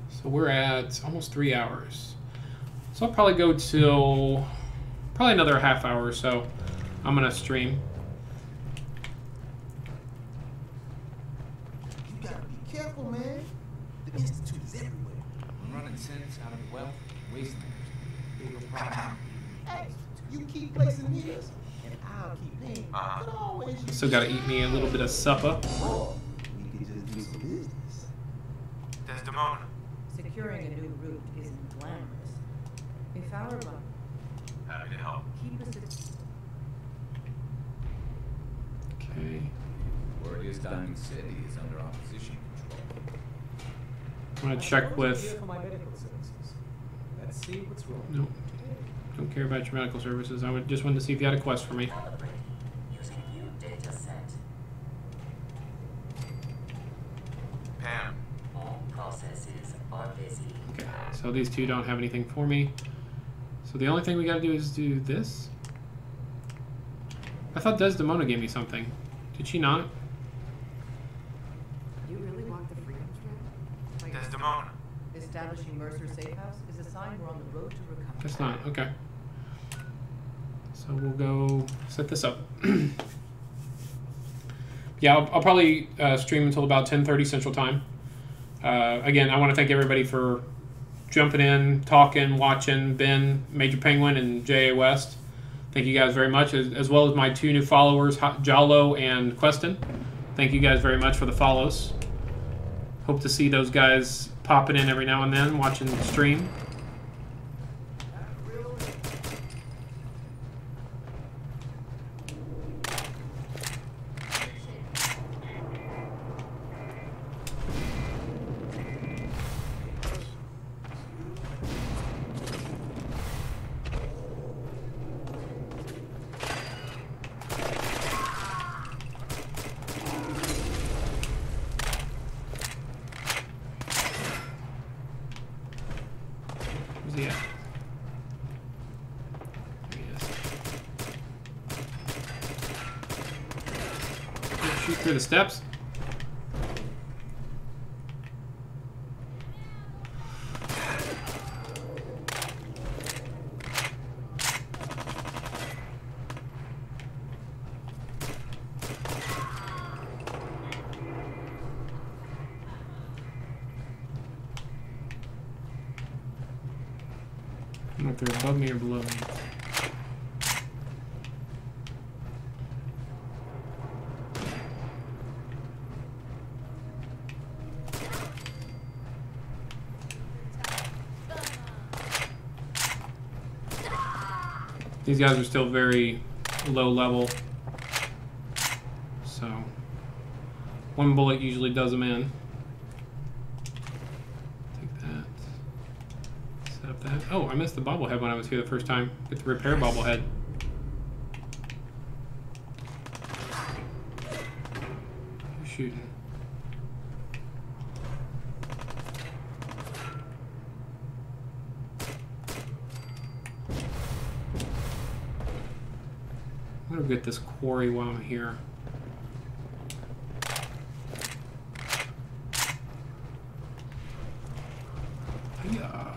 So we're at almost 3 hours. So I'll probably go till probably another half hour or so. I'm gonna stream. You gotta be careful, man. The Institute is everywhere. I'm running cents out of the wealth, wasting it. Bigger problem. Hey, you keep placing meters, and I'll keep paying. But always you Still gotta eat me a little bit of supper. Or we could just do some business. Desdemona. Securing a new route isn't glamorous. If our run, Happy to help. keep us at Okay. Word is Diamond City is under opposition control. I'm gonna check Here with. for my medical services. Let's see what's wrong. Nope. Don't care about your medical services. I would just wanted to see if you had a quest for me. Using new data set. Pam. All processes are busy. Okay. So these two don't have anything for me. So the only thing we gotta do is do this. I thought Desdemona gave me something. Did she not? You really want the freedom trail? Desdemona. Establishing Mercer Safe House is a sign we're on the road to recovery. That's not. Okay. So we'll go set this up. Yeah, I'll probably stream until about 10:30 Central Time. Again, I want to thank everybody for jumping in, talking, watching. Ben, Major Penguin, and J.A. West. Thank you guys very much, as well as my two new followers, Jalo and Queston. Thank you guys very much for the follows. Hope to see those guys popping in every now and then, watching the stream. Where's he at? There he is. Shoot through the steps. I don't know if they're above me or below me. These guys are still very low level, so one bullet usually does them in. Take that. Set up that. Oh, I missed the bobblehead when I was here the first time. Get the repair bobblehead. Who's shooting? I'm gonna get this quarry while I'm here. Hiya.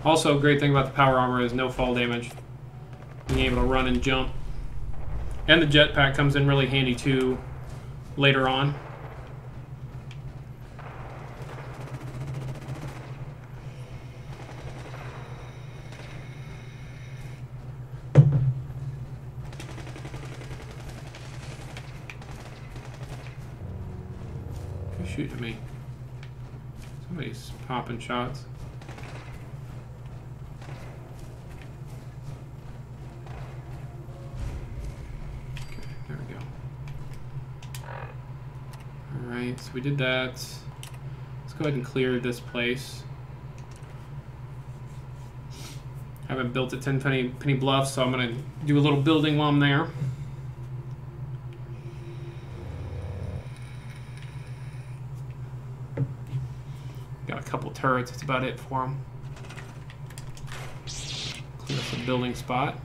Also, a great thing about the power armor is no fall damage. Being able to run and jump. And the jetpack comes in really handy too later on. Who's shooting at me? Somebody's popping shots. There we go. Alright, so we did that. Let's go ahead and clear this place. Haven't built at Tenpenny Bluff, so I'm gonna do a little building while I'm there. Got a couple turrets. That's about it for them. Clear up the building spot.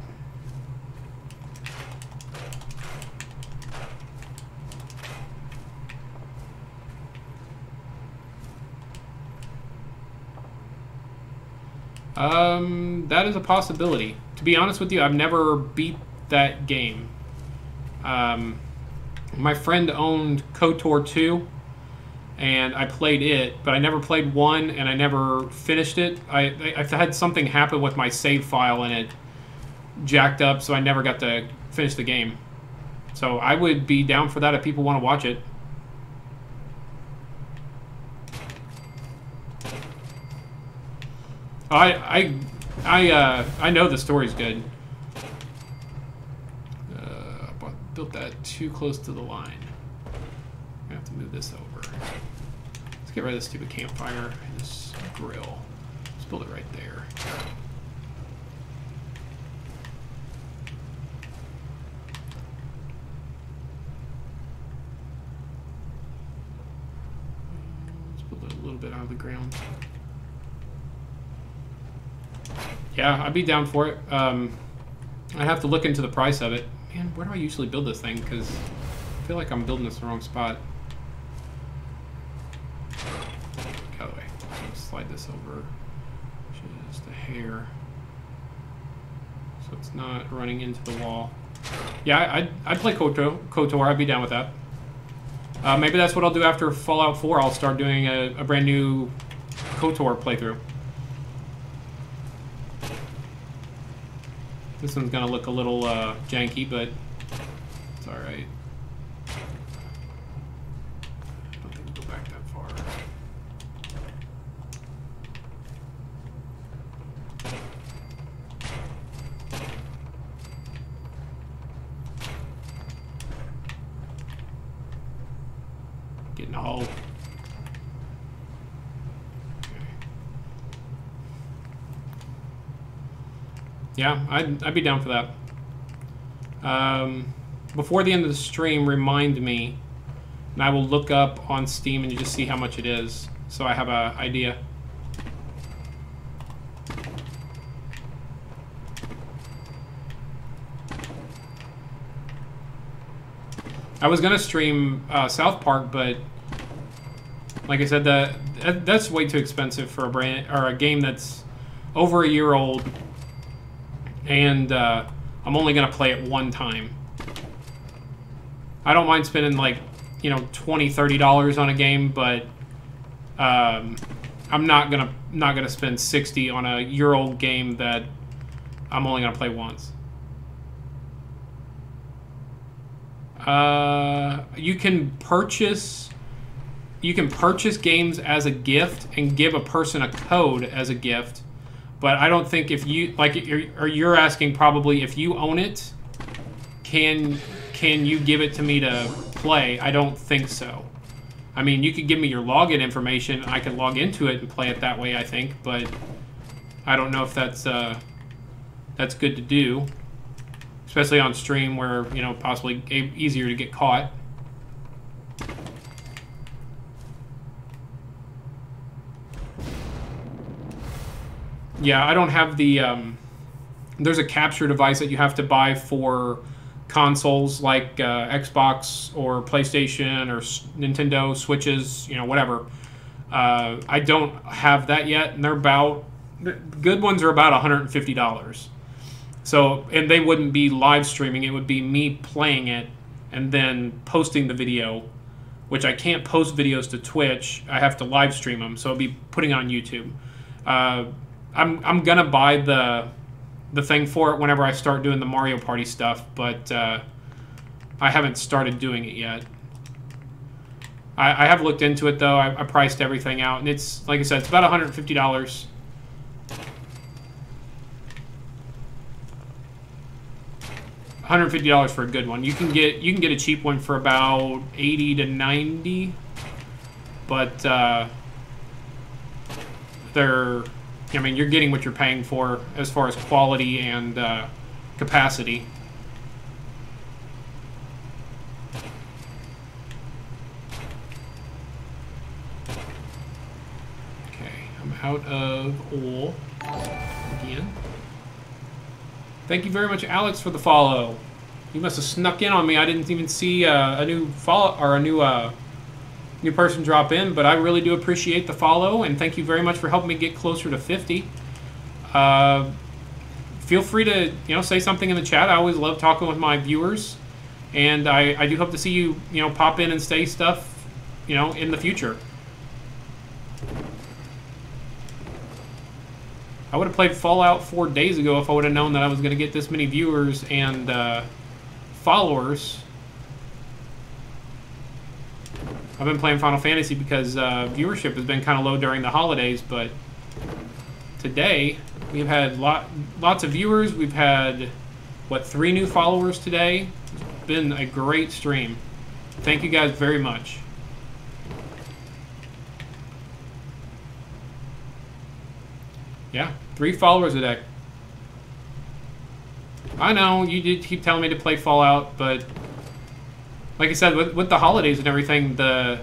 That is a possibility. To be honest with you, I've never beat that game. My friend owned KOTOR 2, and I played it, but I never played 1, and I never finished it. I had something happen with my save file, and it jacked up, so I never got to finish the game. So I would be down for that if people want to watch it. I know the story's good. Built that too close to the line. I'm gonna have to move this over. Let's get rid of this stupid campfire and this grill. Let's build it right there. Let's build it a little bit out of the ground. Yeah, I'd be down for it. I'd have to look into the price of it. Man, where do I usually build this thing? Because I feel like I'm building this in the wrong spot. Go away. Slide this over just a hair, so it's not running into the wall. Yeah, I'd play KOTOR. I'd be down with that. Maybe that's what I'll do after Fallout 4. I'll start doing a brand new KOTOR playthrough. This one's gonna look a little janky, but it's alright. I don't think we'll go back that far. Getting all... Yeah, I'd be down for that. Before the end of the stream, remind me, and I will look up on Steam and just see how much it is, so I have an idea. I was gonna stream South Park, but like I said, that's way too expensive for a game that's over a year old. And I'm only gonna play it one time. I don't mind spending like, you know, $20, $30 on a game, but I'm not gonna spend $60 on a year-old game that I'm only gonna play once. You can purchase games as a gift and give a person a code as a gift. But I don't think if you, like, you're asking probably if you own it, can you give it to me to play? I don't think so. I mean, you could give me your login information. I could log into it and play it that way, I think. But I don't know if that's good to do. Especially on stream where, you know, possibly easier to get caught. Yeah, I don't have the, there's a capture device that you have to buy for consoles like Xbox or PlayStation or Nintendo, Switches, you know, whatever. I don't have that yet, and the good ones are about $150. So, and they wouldn't be live streaming, it would be me playing it and then posting the video, which I can't post videos to Twitch, I have to live stream them, so I'll be putting it on YouTube. I'm gonna buy the thing for it whenever I start doing the Mario Party stuff, but I haven't started doing it yet. I have looked into it though. I priced everything out, and it's, like I said, it's about $150. $150 for a good one. You can get a cheap one for about $80 to $90, but they're I mean, you're getting what you're paying for as far as quality and capacity. Okay, I'm out of oil again. Thank you very much, Alex, for the follow. You must have snuck in on me. I didn't even see a new follow or a new person drop in, but I really do appreciate the follow, and thank you very much for helping me get closer to 50. Feel free to say something in the chat. I always love talking with my viewers, and I do hope to see you pop in and say stuff in the future. I would have played Fallout 4 days ago if I would have known that I was going to get this many viewers and followers. I've been playing Final Fantasy because viewership has been kind of low during the holidays, but today we've had lots of viewers. We've had, 3 new followers today. It's been a great stream. Thank you guys very much. Yeah, 3 followers a day. I know, you did keep telling me to play Fallout, but like I said, with the holidays and everything, the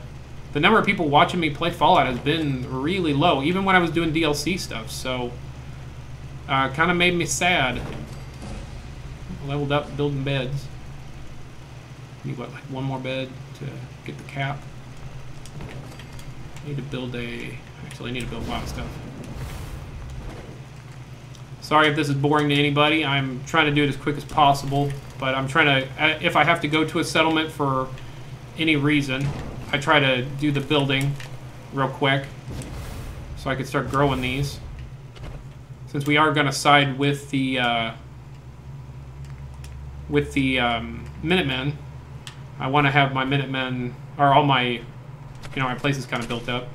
number of people watching me play Fallout has been really low, even when I was doing DLC stuff, so kind of made me sad. Leveled up building beds. Need like one more bed to get the cap. Need to build actually I need to build a lot of stuff. Sorry if this is boring to anybody. I'm trying to do it as quick as possible, but I'm trying to, if I have to go to a settlement for any reason, I try to do the building real quick so I can start growing these. Since we are going to side with the Minutemen, I want to have my Minutemen, or all my, my places kind of built up.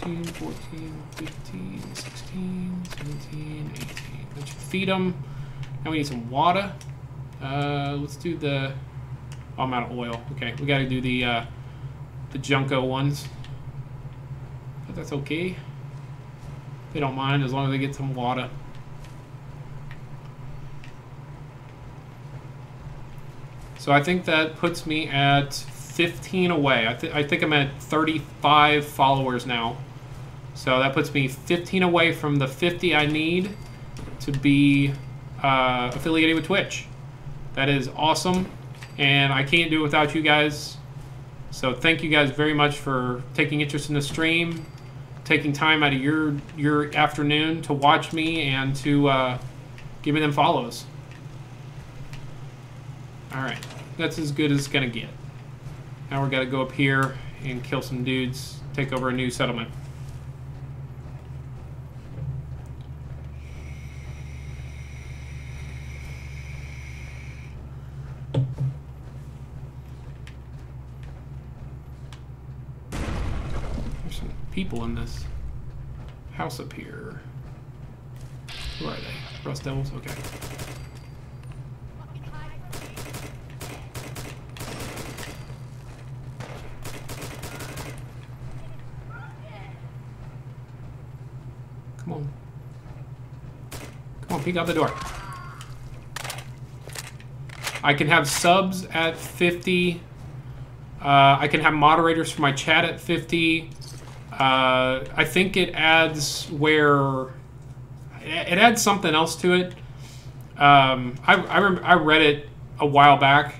13, 14, 15, 16, 17, 18. That should feed them. Now we need some water. Let's do the... Oh, I'm out of oil. Okay, we gotta do the Junko ones. But that's okay. They don't mind as long as they get some water. So I think that puts me at 15 away. I think I'm at 35 followers now. So that puts me 15 away from the 50 I need to be affiliated with Twitch. That is awesome, and I can't do it without you guys. So thank you guys very much for taking interest in the stream, taking time out of your afternoon to watch me and to give me them follows. Alright, that's as good as it's gonna get. Now we're gonna go up here and kill some dudes, take over a new settlement. There's some people in this house up here. Who are they? Rust Devils? Okay. Come on. Come on, peek out the door. I can have subs at 50. I can have moderators for my chat at 50. I think it adds where... It adds something else to it. I read it a while back,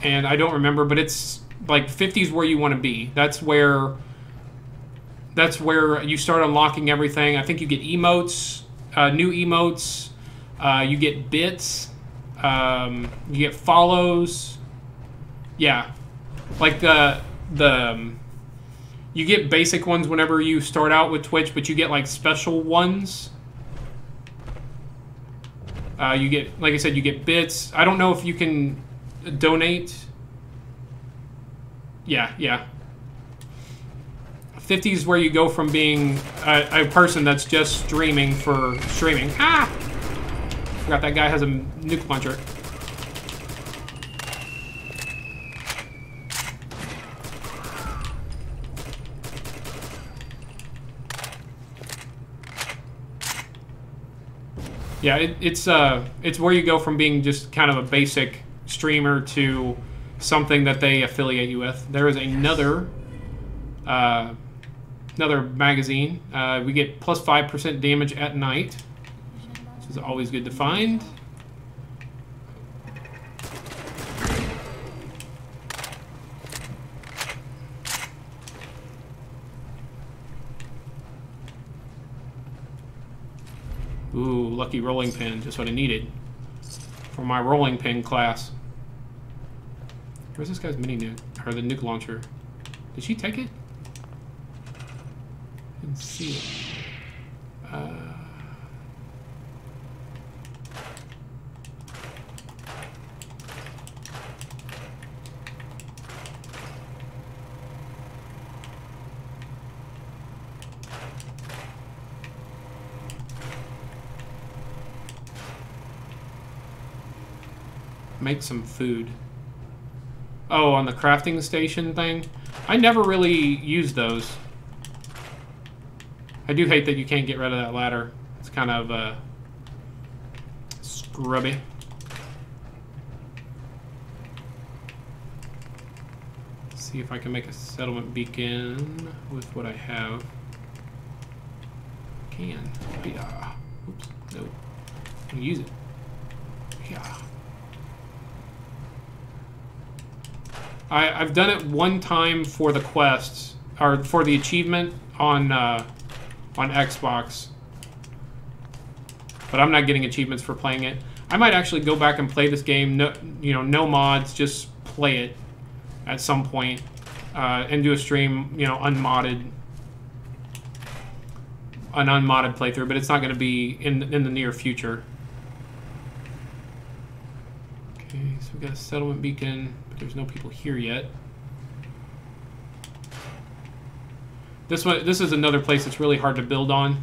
and I don't remember, but it's like 50 is where you want to be. That's where you start unlocking everything. I think you get emotes, new emotes. You get bits. You get follows. Yeah, like you get basic ones whenever you start out with Twitch, but you get like special ones. You get, like I said, you get bits. I don't know if you can donate. Yeah. 50 is where you go from being a person that's just streaming for streaming. Ah! Forgot that guy has a nuke launcher. Yeah, it's where you go from being just kind of a basic streamer to something that they affiliate you with. There is another magazine. We get plus 5% damage at night, which is always good to find. Ooh, lucky rolling pin, just what I needed for my rolling pin class. Where's this guy's mini nuke, or the nuke launcher? Did she take it? Didn't see it. Make some food. Oh, on the crafting station thing? I never really used those. I do hate that you can't get rid of that ladder. It's kind of scrubby. Let's see if I can make a settlement beacon with what I have. Can. Yeah. Oops. No. Can use it. Yeah. I've done it one time for the quests, or for the achievement on Xbox, but I'm not getting achievements for playing it. I might actually go back and play this game. No, you know, no mods, just play it at some point and do a stream, you know, unmodded playthrough. But it's not going to be in the near future. Okay, so we got a settlement beacon. There's no people here yet. This is another place that's really hard to build on,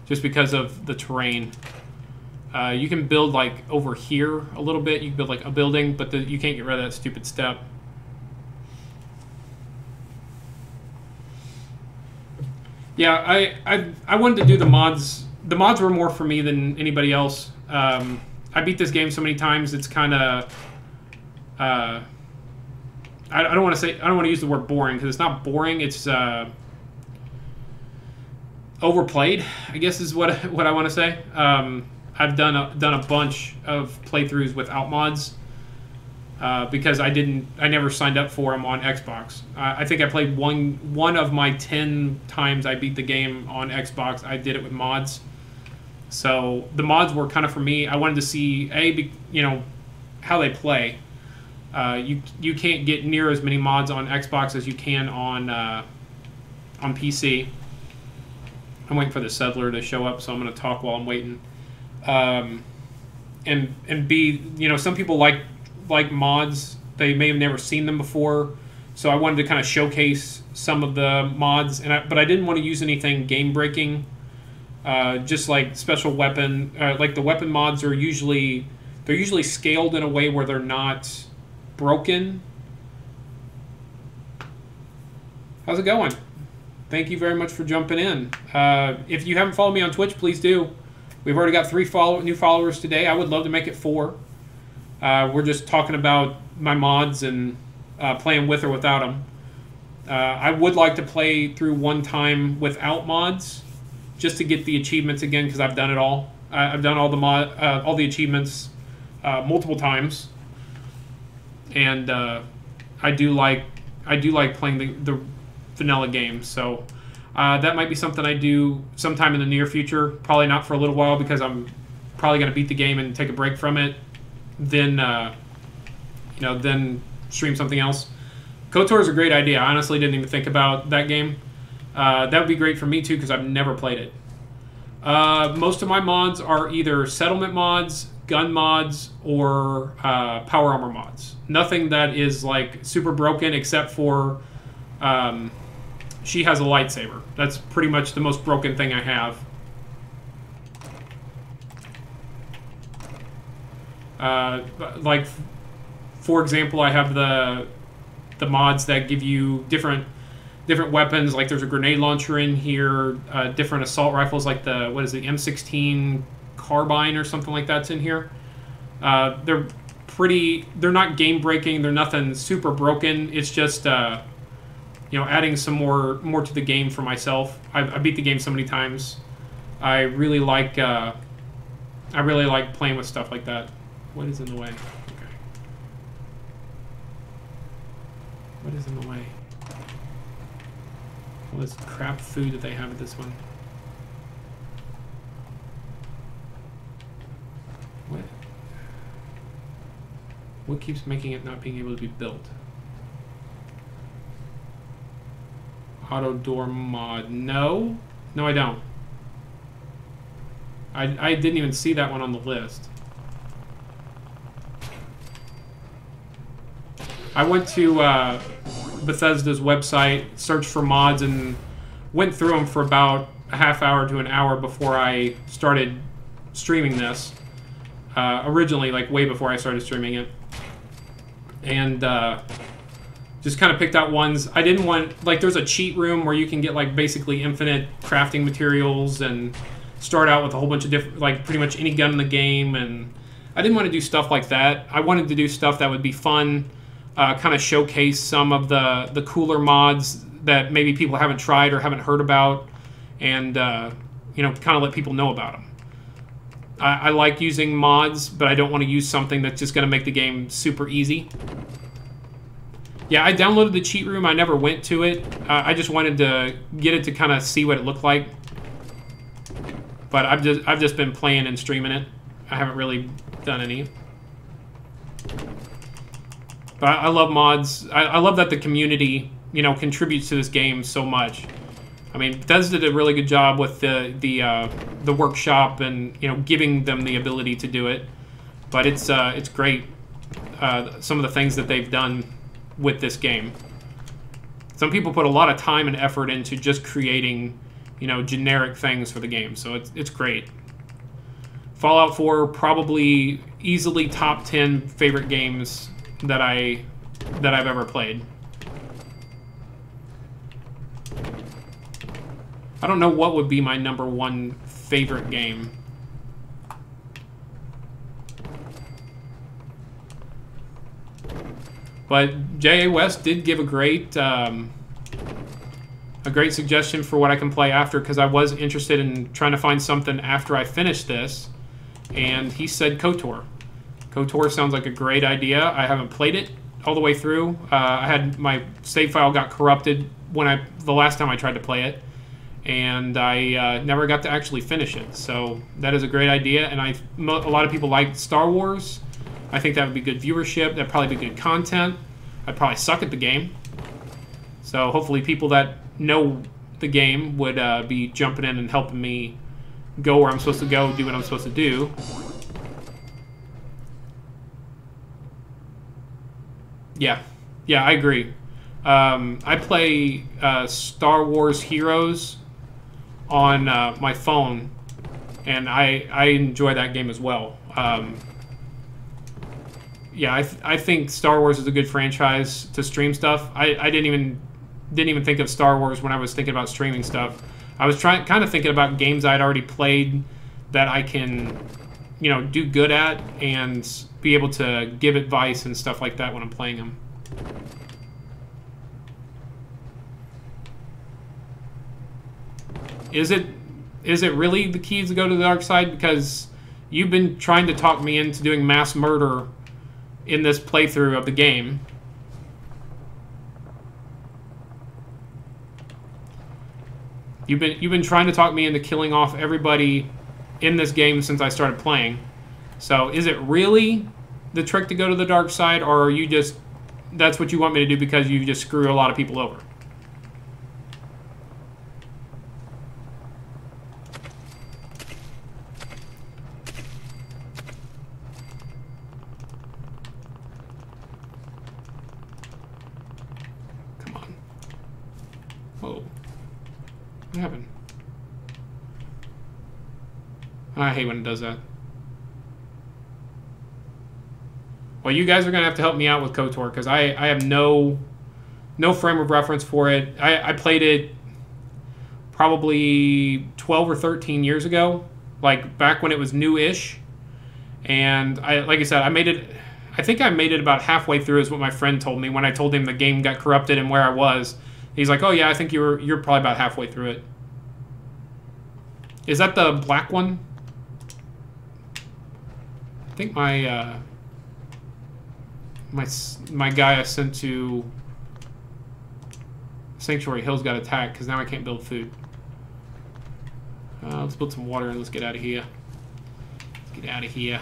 just because of the terrain. You can build like over here a little bit. You can build like a building, but you can't get rid of that stupid step. Yeah, I wanted to do the mods. The mods were more for me than anybody else. I beat this game so many times. It's kind of I don't want to use the word boring, because it's not boring. It's overplayed, I guess is what I want to say. I've done a bunch of playthroughs without mods because I never signed up for them on Xbox. I think I played one of my 10 times I beat the game on Xbox. I did it with mods. So the mods were kind of for me. I wanted to see how they play. You can't get near as many mods on Xbox as you can on PC. I'm waiting for the settler to show up, so I'm going to talk while I'm waiting. And B, some people like mods. They may have never seen them before, so I wanted to kind of showcase some of the mods. But I didn't want to use anything game breaking. Just like special weapon, like the weapon mods are usually scaled in a way where they're not broken. How's it going? Thank you very much for jumping in. If you haven't followed me on Twitch, please do. We've already got 3 new followers today. I would love to make it 4. We're just talking about my mods and playing with or without them. I would like to play through one time without mods, just to get the achievements again, because I've done it all. I've done all the achievements multiple times, and I do like playing the vanilla games. So that might be something I do sometime in the near future. Probably not for a little while, because I'm probably going to beat the game and take a break from it. Then then stream something else. KOTOR is a great idea. I honestly didn't even think about that game. That would be great for me too, because I've never played it. Most of my mods are either settlement mods, gun mods, or power armor mods. Nothing that is like super broken, except for she has a lightsaber. That's pretty much the most broken thing I have. Like, for example, I have the mods that give you different weapons. Like there's a grenade launcher in here, different assault rifles, like the M16 carbine or something like that's in here. They're not game breaking. They're nothing super broken. It's just adding some more to the game for myself. I beat the game so many times. I really like playing with stuff like that. What is in the way? Okay. What is in the way? All this crap food that they have at this one. What? What keeps making it not being able to be built? Auto door mod. No, I don't. I didn't even see that one on the list. I went to Bethesda's website, searched for mods, and went through them for about a half hour to an hour before I started streaming this. Originally, like way before I started streaming it. And just kind of picked out ones. I didn't want, like, there's a cheat room where you can get, like, basically infinite crafting materials and start out with a whole bunch of different, like, pretty much any gun in the game. And I didn't want to do stuff like that. I wanted to do stuff that would be fun, kind of showcase some of the cooler mods that maybe people haven't tried or haven't heard about, and kind of let people know about them. I like using mods, but I don't want to use something that's just going to make the game super easy. Yeah, I downloaded the cheat room. I never went to it. I just wanted to get it to kind of see what it looked like. But I've just been playing and streaming it. I haven't really done any. But I love mods. I love that the community, contributes to this game so much. I mean, Bethesda did a really good job with the workshop and giving them the ability to do it. But it's great. Some of the things that they've done with this game. Some people put a lot of time and effort into just creating, generic things for the game. So it's great. Fallout 4 probably easily top 10 favorite games that I've ever played. I don't know what would be my #1 favorite game. But J.A. West did give a great suggestion for what I can play after, because I was interested in trying to find something after I finished this, and he said KOTOR. KOTOR sounds like a great idea. I haven't played it all the way through. I had my save file got corrupted the last time I tried to play it, and I never got to actually finish it. So that is a great idea, and a lot of people like Star Wars. I think that would be good viewership. That'd probably be good content. I'd probably suck at the game. So hopefully people that know the game would be jumping in and helping me go where I'm supposed to go, do what I'm supposed to do. Yeah, I agree. I play Star Wars Heroes on my phone, and I enjoy that game as well. Yeah, I think Star Wars is a good franchise to stream stuff. I didn't even think of Star Wars when I was thinking about streaming stuff. I was kind of thinking about games I'd already played that I can, do good at and be able to give advice and stuff like that when I'm playing them. Is it really the key to go to the dark side? Because you've been trying to talk me into doing mass murder in this playthrough of the game. You've been trying to talk me into killing off everybody in this game since I started playing. So is it really the trick to go to the dark side, or are you just, that's what you want me to do because you just screw a lot of people over? What happened? I hate when it does that. Well, you guys are going to have to help me out with KOTOR, because I have no frame of reference for it. I played it probably 12 or 13 years ago, like back when it was new-ish. And like I said, I think I made it about halfway through is what my friend told me when I told him the game got corrupted and where I was. He's like, oh yeah, I think you're probably about halfway through it. Is that the black one? I think my my guy I sent to Sanctuary Hills got attacked because now I can't build food. Let's build some water and let's get out of here. Let's get out of here.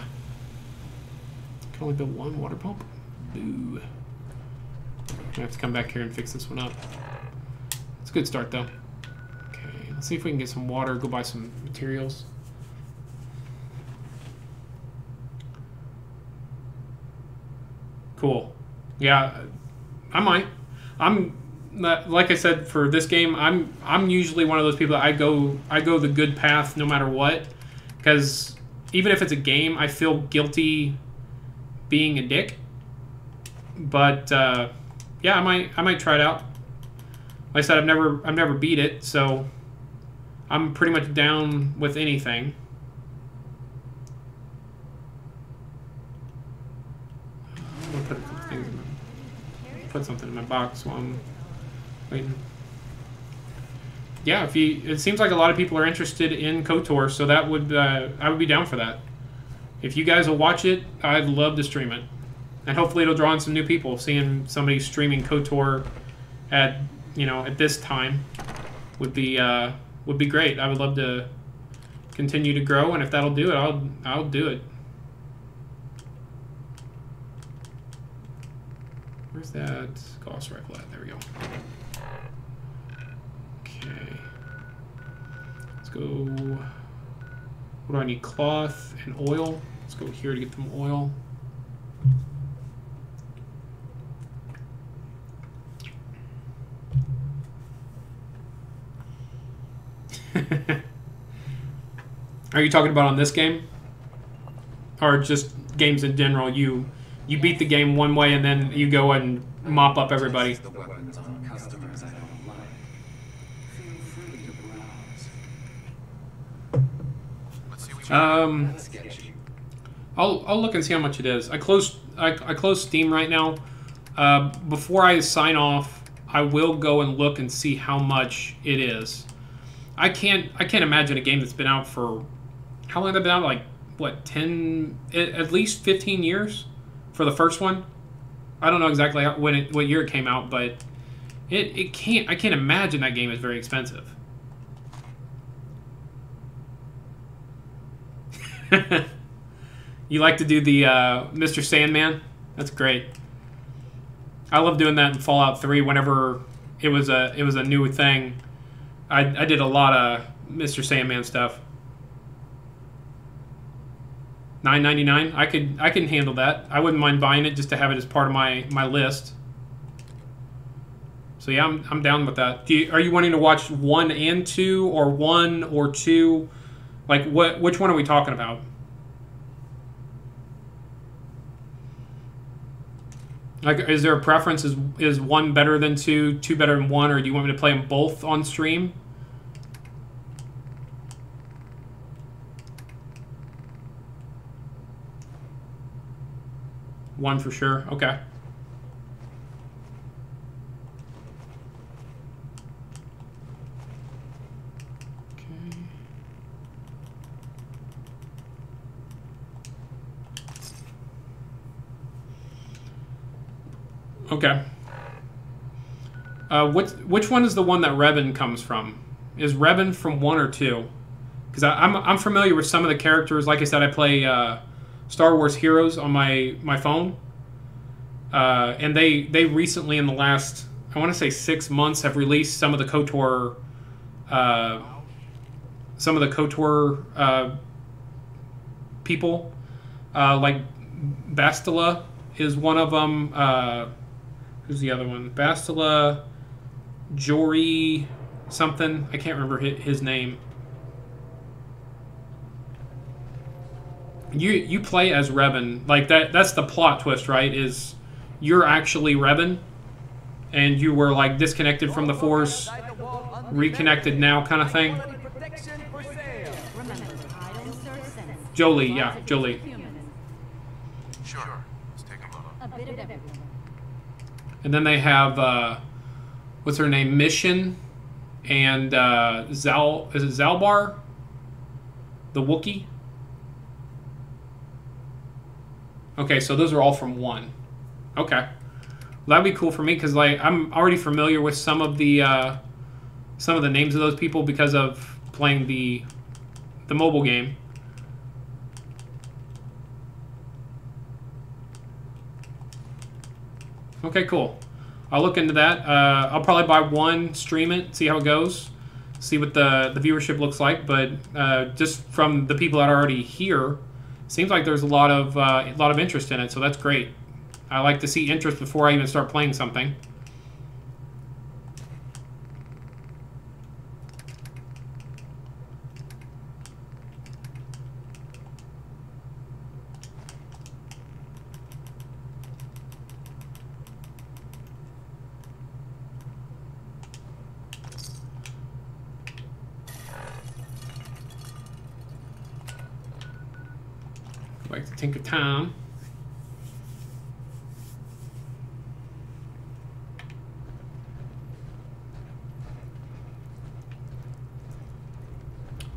Can only build one water pump? Boo. I have to come back here and fix this one up. It's a good start though. Okay, let's see if we can get some water, go buy some materials. Cool. Yeah, I might. I'm like I said, for this game, I'm usually one of those people that I go the good path no matter what, because even if it's a game, I feel guilty being a dick. But yeah, I might try it out. Like I said, I've never beat it, so I'm pretty much down with anything. I'm gonna put something in my box while I'm waiting. Yeah, it seems like a lot of people are interested in KOTOR, so that would I would be down for that. If you guys will watch it, I'd love to stream it, and hopefully it'll draw in some new people. Seeing somebody streaming KOTOR at this time would be great. I would love to continue to grow, and if that'll do it, I'll do it. Where's that Gauss rifle at? There we go. Okay. Let's go. What do I need? Cloth and oil. Let's go here to get some oil. Are you talking about on this game? Or just games in general? You beat the game one way and then you go and mop up everybody. I'll look and see how much it is. I closed Steam right now. Before I sign off, I will go and look and see how much it is. I can't imagine a game that's been out for how long have they been out? Like what, 10, at least 15 years for the first one. I don't know exactly what year it came out, but I can't imagine that game is very expensive. You like to do the Mr. Sandman? That's great. I love doing that in Fallout 3 whenever it was a new thing. I did a lot of Mr. Sandman stuff. $9.99. I can handle that. I wouldn't mind buying it just to have it as part of my list. So yeah, I'm down with that. Are you wanting to watch 1 and 2, or 1 or 2? Like which one are we talking about? Like, is there a preference? Is 1 better than 2, 2 better than 1, or do you want me to play them both on stream? One for sure. Okay. Okay. Which one is the one that Revan comes from? Is Revan from 1 or 2? Because I'm familiar with some of the characters. Like I said, I play Star Wars Heroes on my phone, and they recently, in the last, I want to say 6 months, have released some of the KOTOR people, like Bastila is one of them. Who's the other one? Bastila, Jory, something. I can't remember his name. You play as Revan. Like that's the plot twist, right? Is you're actually Revan, and you were like disconnected from the Force, reconnected now, kind of thing. Jolee, yeah, Jolee. Sure. Let's take a look. A bit of everything. And then they have what's her name, Mission, and is it Zalbar, the Wookiee? Okay, so those are all from 1. Okay, well, that'd be cool for me because like I'm already familiar with some of the names of those people because of playing the mobile game. Okay, cool. I'll look into that. I'll probably buy 1, stream it, see how it goes, see what the viewership looks like. But just from the people that are already here, seems like there's a lot of interest in it. So that's great. I like to see interest before I even start playing something. Like to Tinker Tom.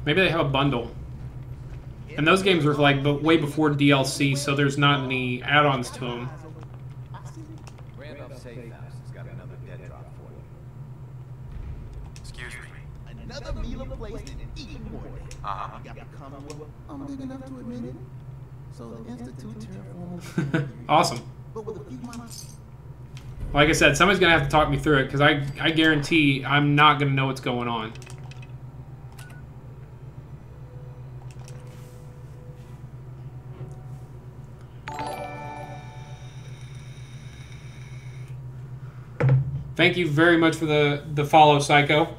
Maybe they have a bundle. And those games were like way before DLC, so there's not any add-ons to them. Randolph Safe House has got another dead drop for you. Excuse me. Another Mila place in even more. Uh-huh. You got the Commonwealth. I'm big enough to admit it. So the Institute terraformers. Awesome. But with a few months. Like I said, somebody's going to have to talk me through it, because I guarantee I'm not going to know what's going on. Thank you very much for the follow, Psycho.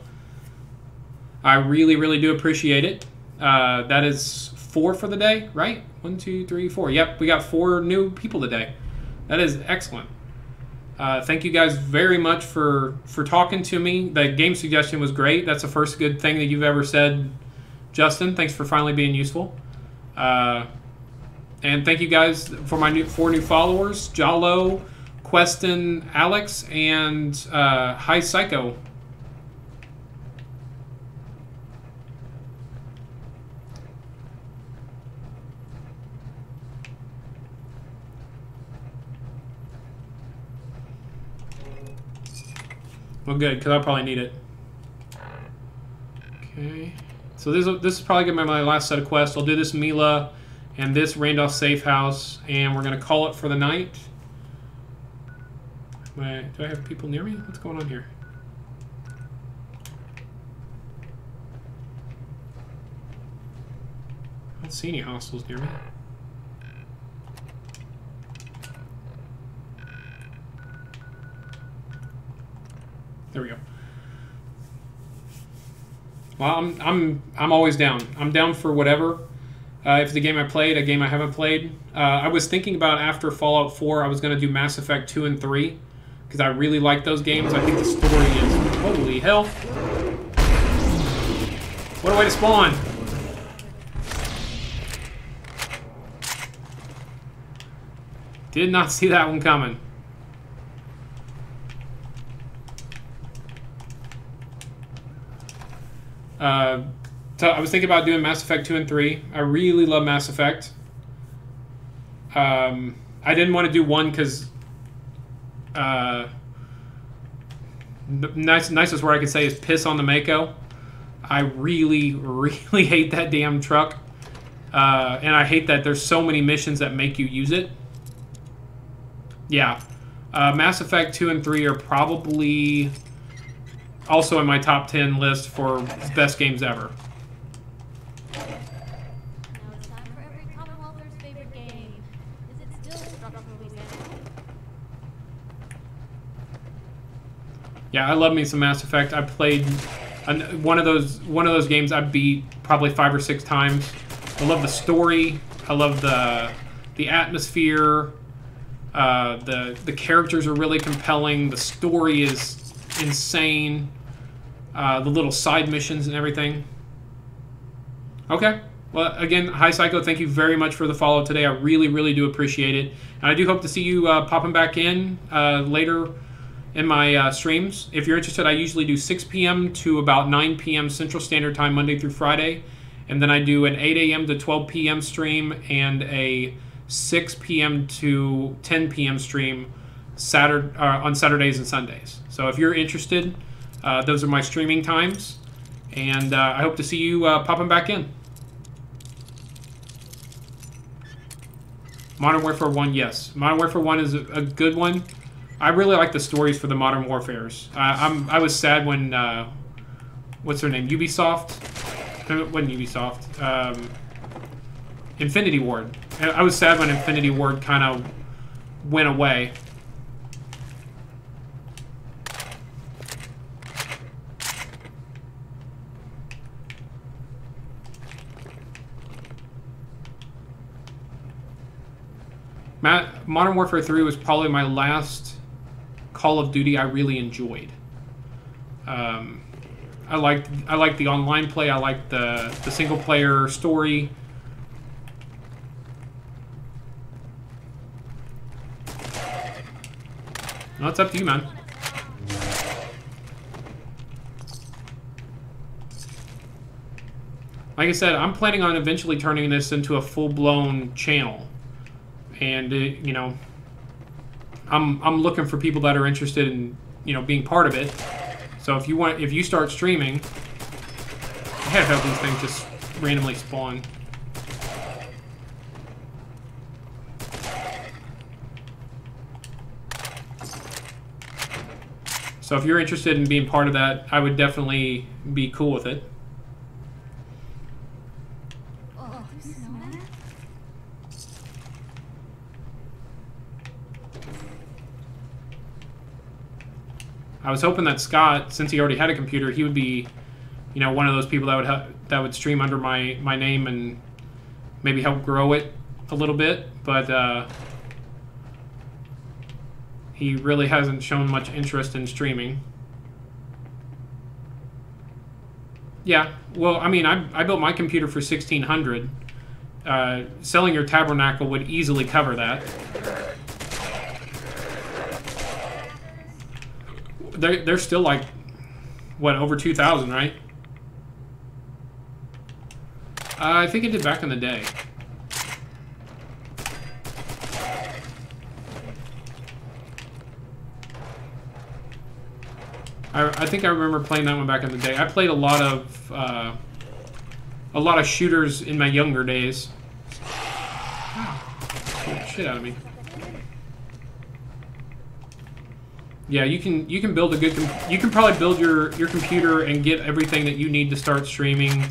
I really, really do appreciate it. That is 4 for the day, right? 1, 2, 3, 4. Yep, we got 4 new people today. That is excellent. Thank you guys very much for talking to me. The game suggestion was great. That's the first good thing that you've ever said, Justin. Thanks for finally being useful. And thank you guys for my 4 new followers, Jalo, Queston, Alex, and Hi Psycho. Well, good, because I'll probably need it. Okay. So this is probably going to be my last set of quests. I'll do this Mila and this Randolph Safe House, and we're going to call it for the night. Do I have people near me? What's going on here? I don't see any hostiles near me. There we go. Well, I'm always down. I'm down for whatever. If it's a game I played, a game I haven't played. I was thinking about after Fallout 4, I was going to do Mass Effect 2 and 3 because I really like those games. I think the story is holy hell. What a way to spawn! Did not see that one coming. So I was thinking about doing Mass Effect 2 and 3. I really love Mass Effect. I didn't want to do 1 because the nicest word I could say is piss on the Mako. I really, really hate that damn truck. And I hate that there's so many missions that make you use it. Yeah. Mass Effect 2 and 3 are probably also in my top 10 list for best games ever. Now it's time for every Commonwealther's favorite game. Is it still structurally sound? Yeah, I love me some Mass Effect. I played one of those games I beat probably 5 or 6 times. I love the story. I love the atmosphere. The characters are really compelling. The story is insane. The little side missions and everything. Okay. Well, again, hi Psycho. Thank you very much for the follow today. I really, really do appreciate it. And I do hope to see you popping back in later in my streams. If you're interested, I usually do 6 p.m. to about 9 p.m. Central Standard Time, Monday through Friday. And then I do an 8 a.m. to 12 p.m. stream and a 6 p.m. to 10 p.m. stream on Saturdays and Sundays. So if you're interested, those are my streaming times. And I hope to see you popping back in. Modern Warfare 1, yes. Modern Warfare 1 is a good one. I really like the stories for the Modern Warfares. I was sad when, what's her name, Ubisoft? It wasn't Ubisoft. Infinity Ward. I was sad when Infinity Ward kind of went away. Modern Warfare 3 was probably my last Call of Duty I really enjoyed. I liked the online play. I liked the single player story. Well, it's up to you, man. Like I said, I'm planning on eventually turning this into a full-blown channel. And, you know, I'm looking for people that are interested in, you know, being part of it. So if you start streaming, I have had these things just randomly spawn. So if you're interested in being part of that, I would definitely be cool with it. I was hoping that Scott, since he already had a computer, he would be, you know, one of those people that would stream under my name and maybe help grow it a little bit. But he really hasn't shown much interest in streaming. Yeah, well, I mean, I built my computer for $1,600. Selling your Tabernacle would easily cover that. They're still like, what, over 2,000, right? I think it did back in the day. I think I remember playing that one back in the day. I played a lot of shooters in my younger days. Scared the shit out of me. Yeah, you can build a good. You can probably build your computer and get everything that you need to start streaming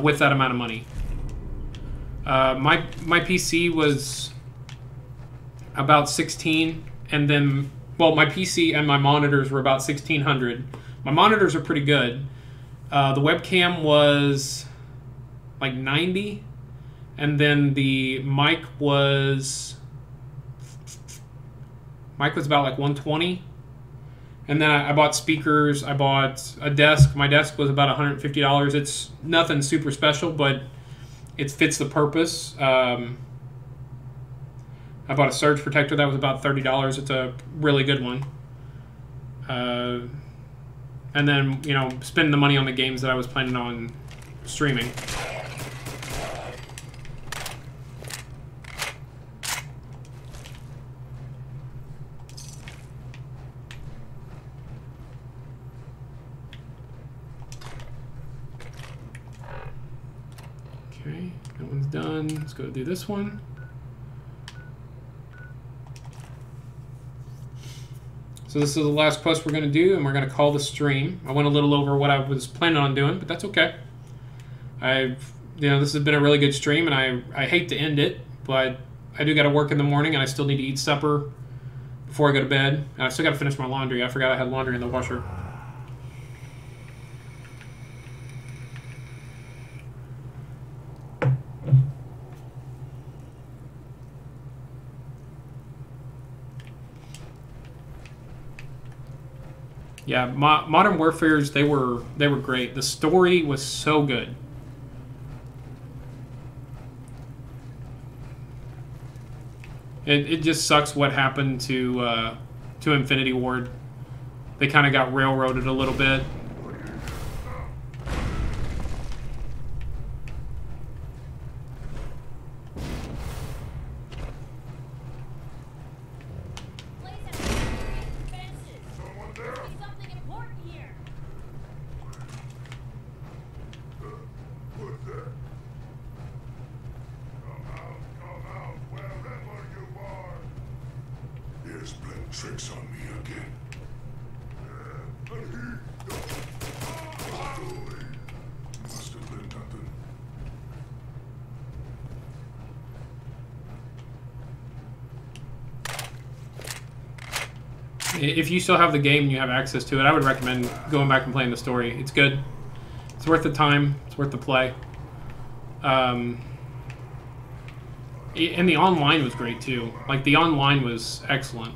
with that amount of money. My PC was about 16, and then my PC and my monitors were about 1,600. My monitors are pretty good. The webcam was like 90, and then the mic was about like 120. And then I bought speakers. I bought a desk. My desk was about $150. It's nothing super special, but it fits the purpose. I bought a surge protector that was about $30. It's a really good one. And then, you know, spending the money on the games that I was planning on streaming. Okay, that one's done. Let's go do this one. So this is the last quest we're going to do, and we're going to call the stream. I went a little over what I was planning on doing, but that's okay. This has been a really good stream, and I hate to end it, but I do got to work in the morning, and I still need to eat supper before I go to bed. And I still got to finish my laundry. I forgot I had laundry in the washer. Yeah, Modern Warfare's they were great. The story was so good. It just sucks what happened to Infinity Ward. They kind of got railroaded a little bit. Tricks on me again. Must have been nothing. If you still have the game and you have access to it, I would recommend going back and playing the story. It's good. It's worth the time. It's worth the play. And the online was great too. Like, the online was excellent.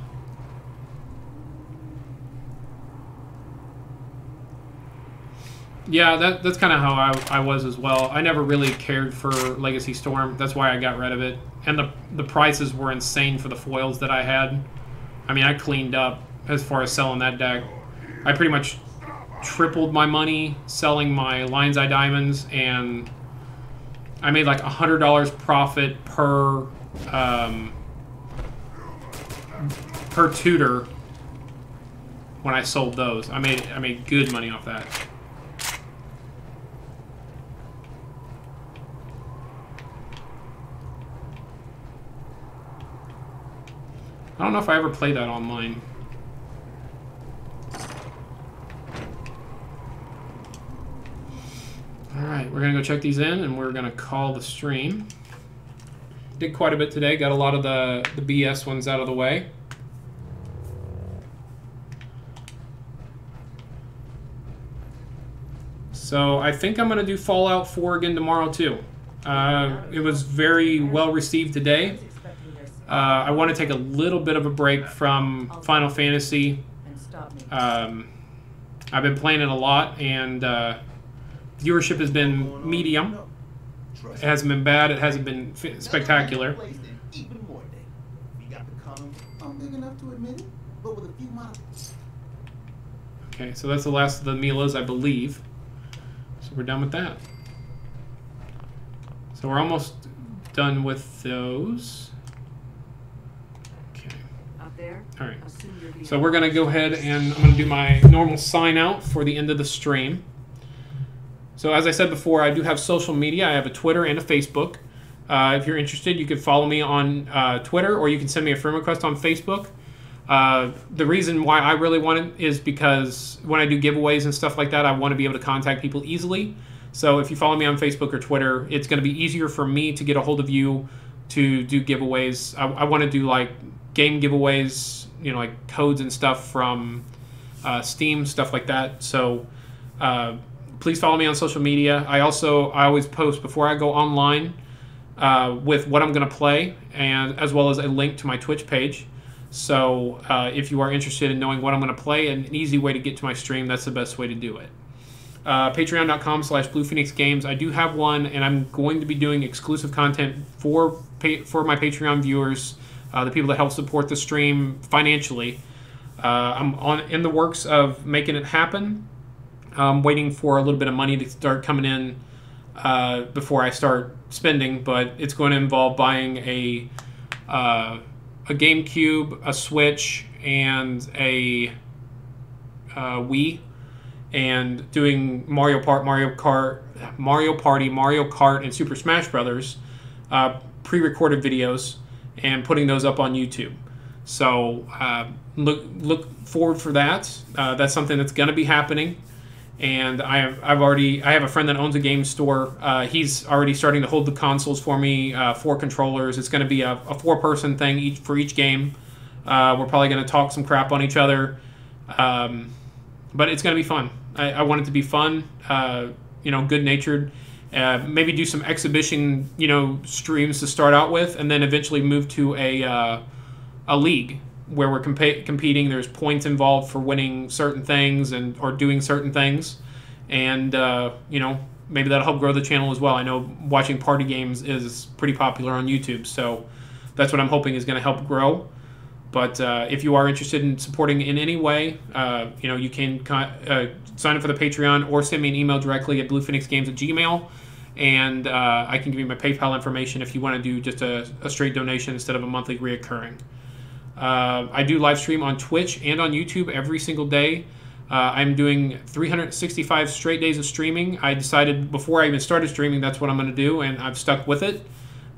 Yeah, that's kind of how I was as well. I never really cared for Legacy Storm. That's why I got rid of it. And the prices were insane for the foils that I had. I mean, I cleaned up as far as selling that deck. I pretty much tripled my money selling my Lion's Eye Diamonds, and I made like $100 profit per tutor when I sold those. I made good money off that. I don't know if I ever played that online. Alright, we're going to go check these in, and we're going to call the stream. Did quite a bit today. Got a lot of the BS ones out of the way. So I think I'm going to do Fallout 4 again tomorrow, too. It was very well received today. I want to take a little bit of a break from Final Fantasy. I've been playing it a lot, and viewership has been medium. It hasn't been bad. It hasn't been spectacular. Okay, so that's the last of the Milas, I believe. So we're done with that. So we're almost done with those. All right, so we're going to go ahead and I'm going to do my normal sign out for the end of the stream. So as I said before, I do have social media. I have a Twitter and a Facebook. If you're interested, you can follow me on Twitter, or you can send me a friend request on Facebook. The reason why I really want it is because when I do giveaways and stuff like that, I want to be able to contact people easily. So if you follow me on Facebook or Twitter, it's going to be easier for me to get a hold of you to do giveaways. I want to do like game giveaways, you know, like codes and stuff from Steam, stuff like that. So please follow me on social media. I always post before I go online with what I'm going to play, and as well as a link to my Twitch page. So if you are interested in knowing what I'm going to play, and an easy way to get to my stream, that's the best way to do it. Patreon.com/BluePhoenixGames. I do have one, and I'm going to be doing exclusive content for my Patreon viewers. The people that help support the stream financially. I'm in the works of making it happen. I'm waiting for a little bit of money to start coming in before I start spending, but it's going to involve buying a GameCube, a Switch, and a Wii, and doing Mario Party, Mario Kart, and Super Smash Brothers pre-recorded videos, and putting those up on YouTube. So look forward for that. That's something that's going to be happening. And I have a friend that owns a game store. He's already starting to hold the consoles for me, 4 controllers. It's going to be a 4-person thing for each game. We're probably going to talk some crap on each other, but it's going to be fun. I want it to be fun, good-natured. Maybe do some exhibition, streams to start out with, and then eventually move to a league, where we're competing. There's points involved for winning certain things or doing certain things, and you know, maybe that'll help grow the channel as well. I know watching party games is pretty popular on YouTube, so that's what I'm hoping is going to help grow. But if you are interested in supporting in any way, you know, you can sign up for the Patreon or send me an email directly at bluephoenixgames@gmail.com, and I can give you my PayPal information if you want to do just a straight donation instead of a monthly reoccurring. I do live stream on Twitch and on YouTube every single day. I'm doing 365 straight days of streaming. I decided before I even started streaming that's what I'm going to do, and I've stuck with it.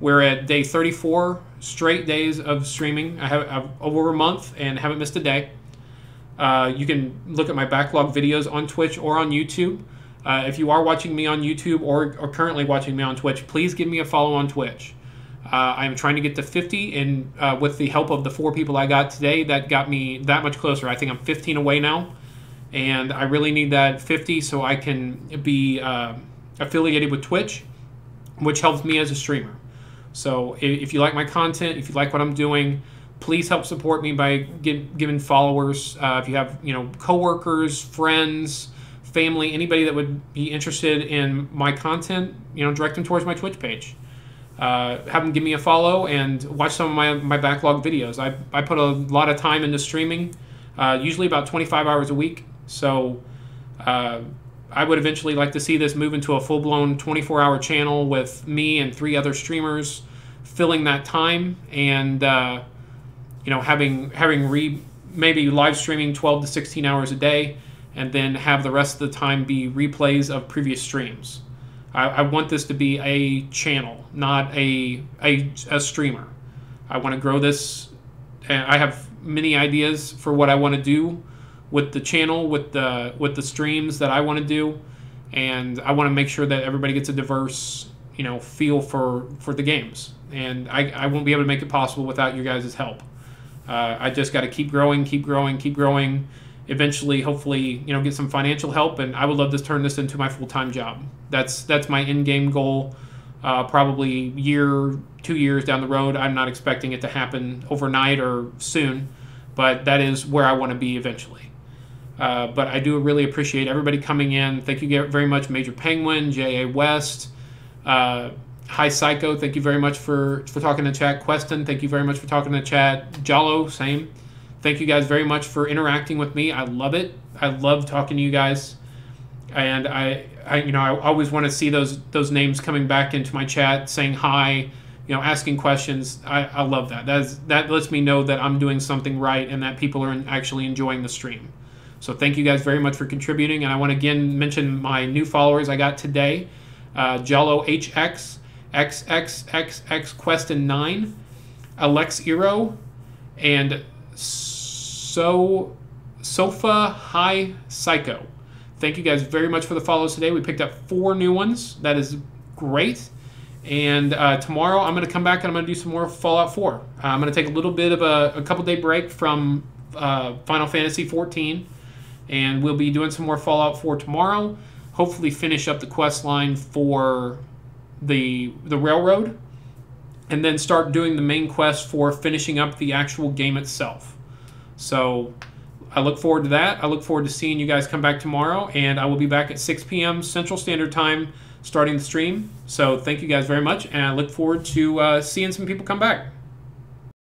We're at day 34 straight days of streaming. I've over a month and haven't missed a day. You can look at my backlog videos on Twitch or on YouTube. If you are watching me on YouTube or currently watching me on Twitch, please give me a follow on Twitch. I'm trying to get to 50, and with the help of the 4 people I got today, that got me that much closer. I think I'm 15 away now, and I really need that 50 so I can be affiliated with Twitch, which helps me as a streamer. So if you like my content, if you like what I'm doing, please help support me by giving followers. If you have, you know, coworkers, friends, family, anybody that would be interested in my content, you know, direct them towards my Twitch page. Have them give me a follow and watch some of my backlog videos. I put a lot of time into streaming, usually about 25 hours a week. So I would eventually like to see this move into a full-blown 24-hour channel with me and 3 other streamers filling that time, and you know, having maybe live streaming 12 to 16 hours a day, and then have the rest of the time be replays of previous streams. I want this to be a channel, not a streamer. I want to grow this, and I have many ideas for what I want to do with the channel, with the streams that I want to do, and I want to make sure that everybody gets a diverse, you know, feel for the games. And I won't be able to make it possible without your guys' help. I just got to keep growing, keep growing, keep growing. Eventually, hopefully, you know, get some financial help, and I would love to turn this into my full-time job. That's my end-game goal. Probably 2 years down the road. I'm not expecting it to happen overnight or soon, but that is where I want to be eventually. But I do really appreciate everybody coming in. Thank you very much, Major Penguin, J.A. West, Hi Psycho, thank you very much for talking to chat. Queston, thank you very much for talking to chat. Jalo, same. Thank you guys very much for interacting with me. I love it. I love talking to you guys, and I always want to see those names coming back into my chat, saying hi, you know, asking questions. I love that. That lets me know that I'm doing something right and that people are actually enjoying the stream. So thank you guys very much for contributing, and I want to again mention my new followers I got today: Jello HX, XXXX Queston 9, Alex Eero, and Sofa High Psycho. Thank you guys very much for the follows today. We picked up 4 new ones. That is great. And tomorrow I'm going to come back and I'm going to do some more Fallout 4. I'm going to take a little bit of a couple-day break from Final Fantasy 14, and we'll be doing some more Fallout 4 tomorrow. Hopefully finish up the quest line for the railroad, and then start doing the main quest for finishing up the actual game itself. So I look forward to that. I look forward to seeing you guys come back tomorrow, and I will be back at 6 p.m. Central Standard Time starting the stream. So thank you guys very much, and I look forward to seeing some people come back.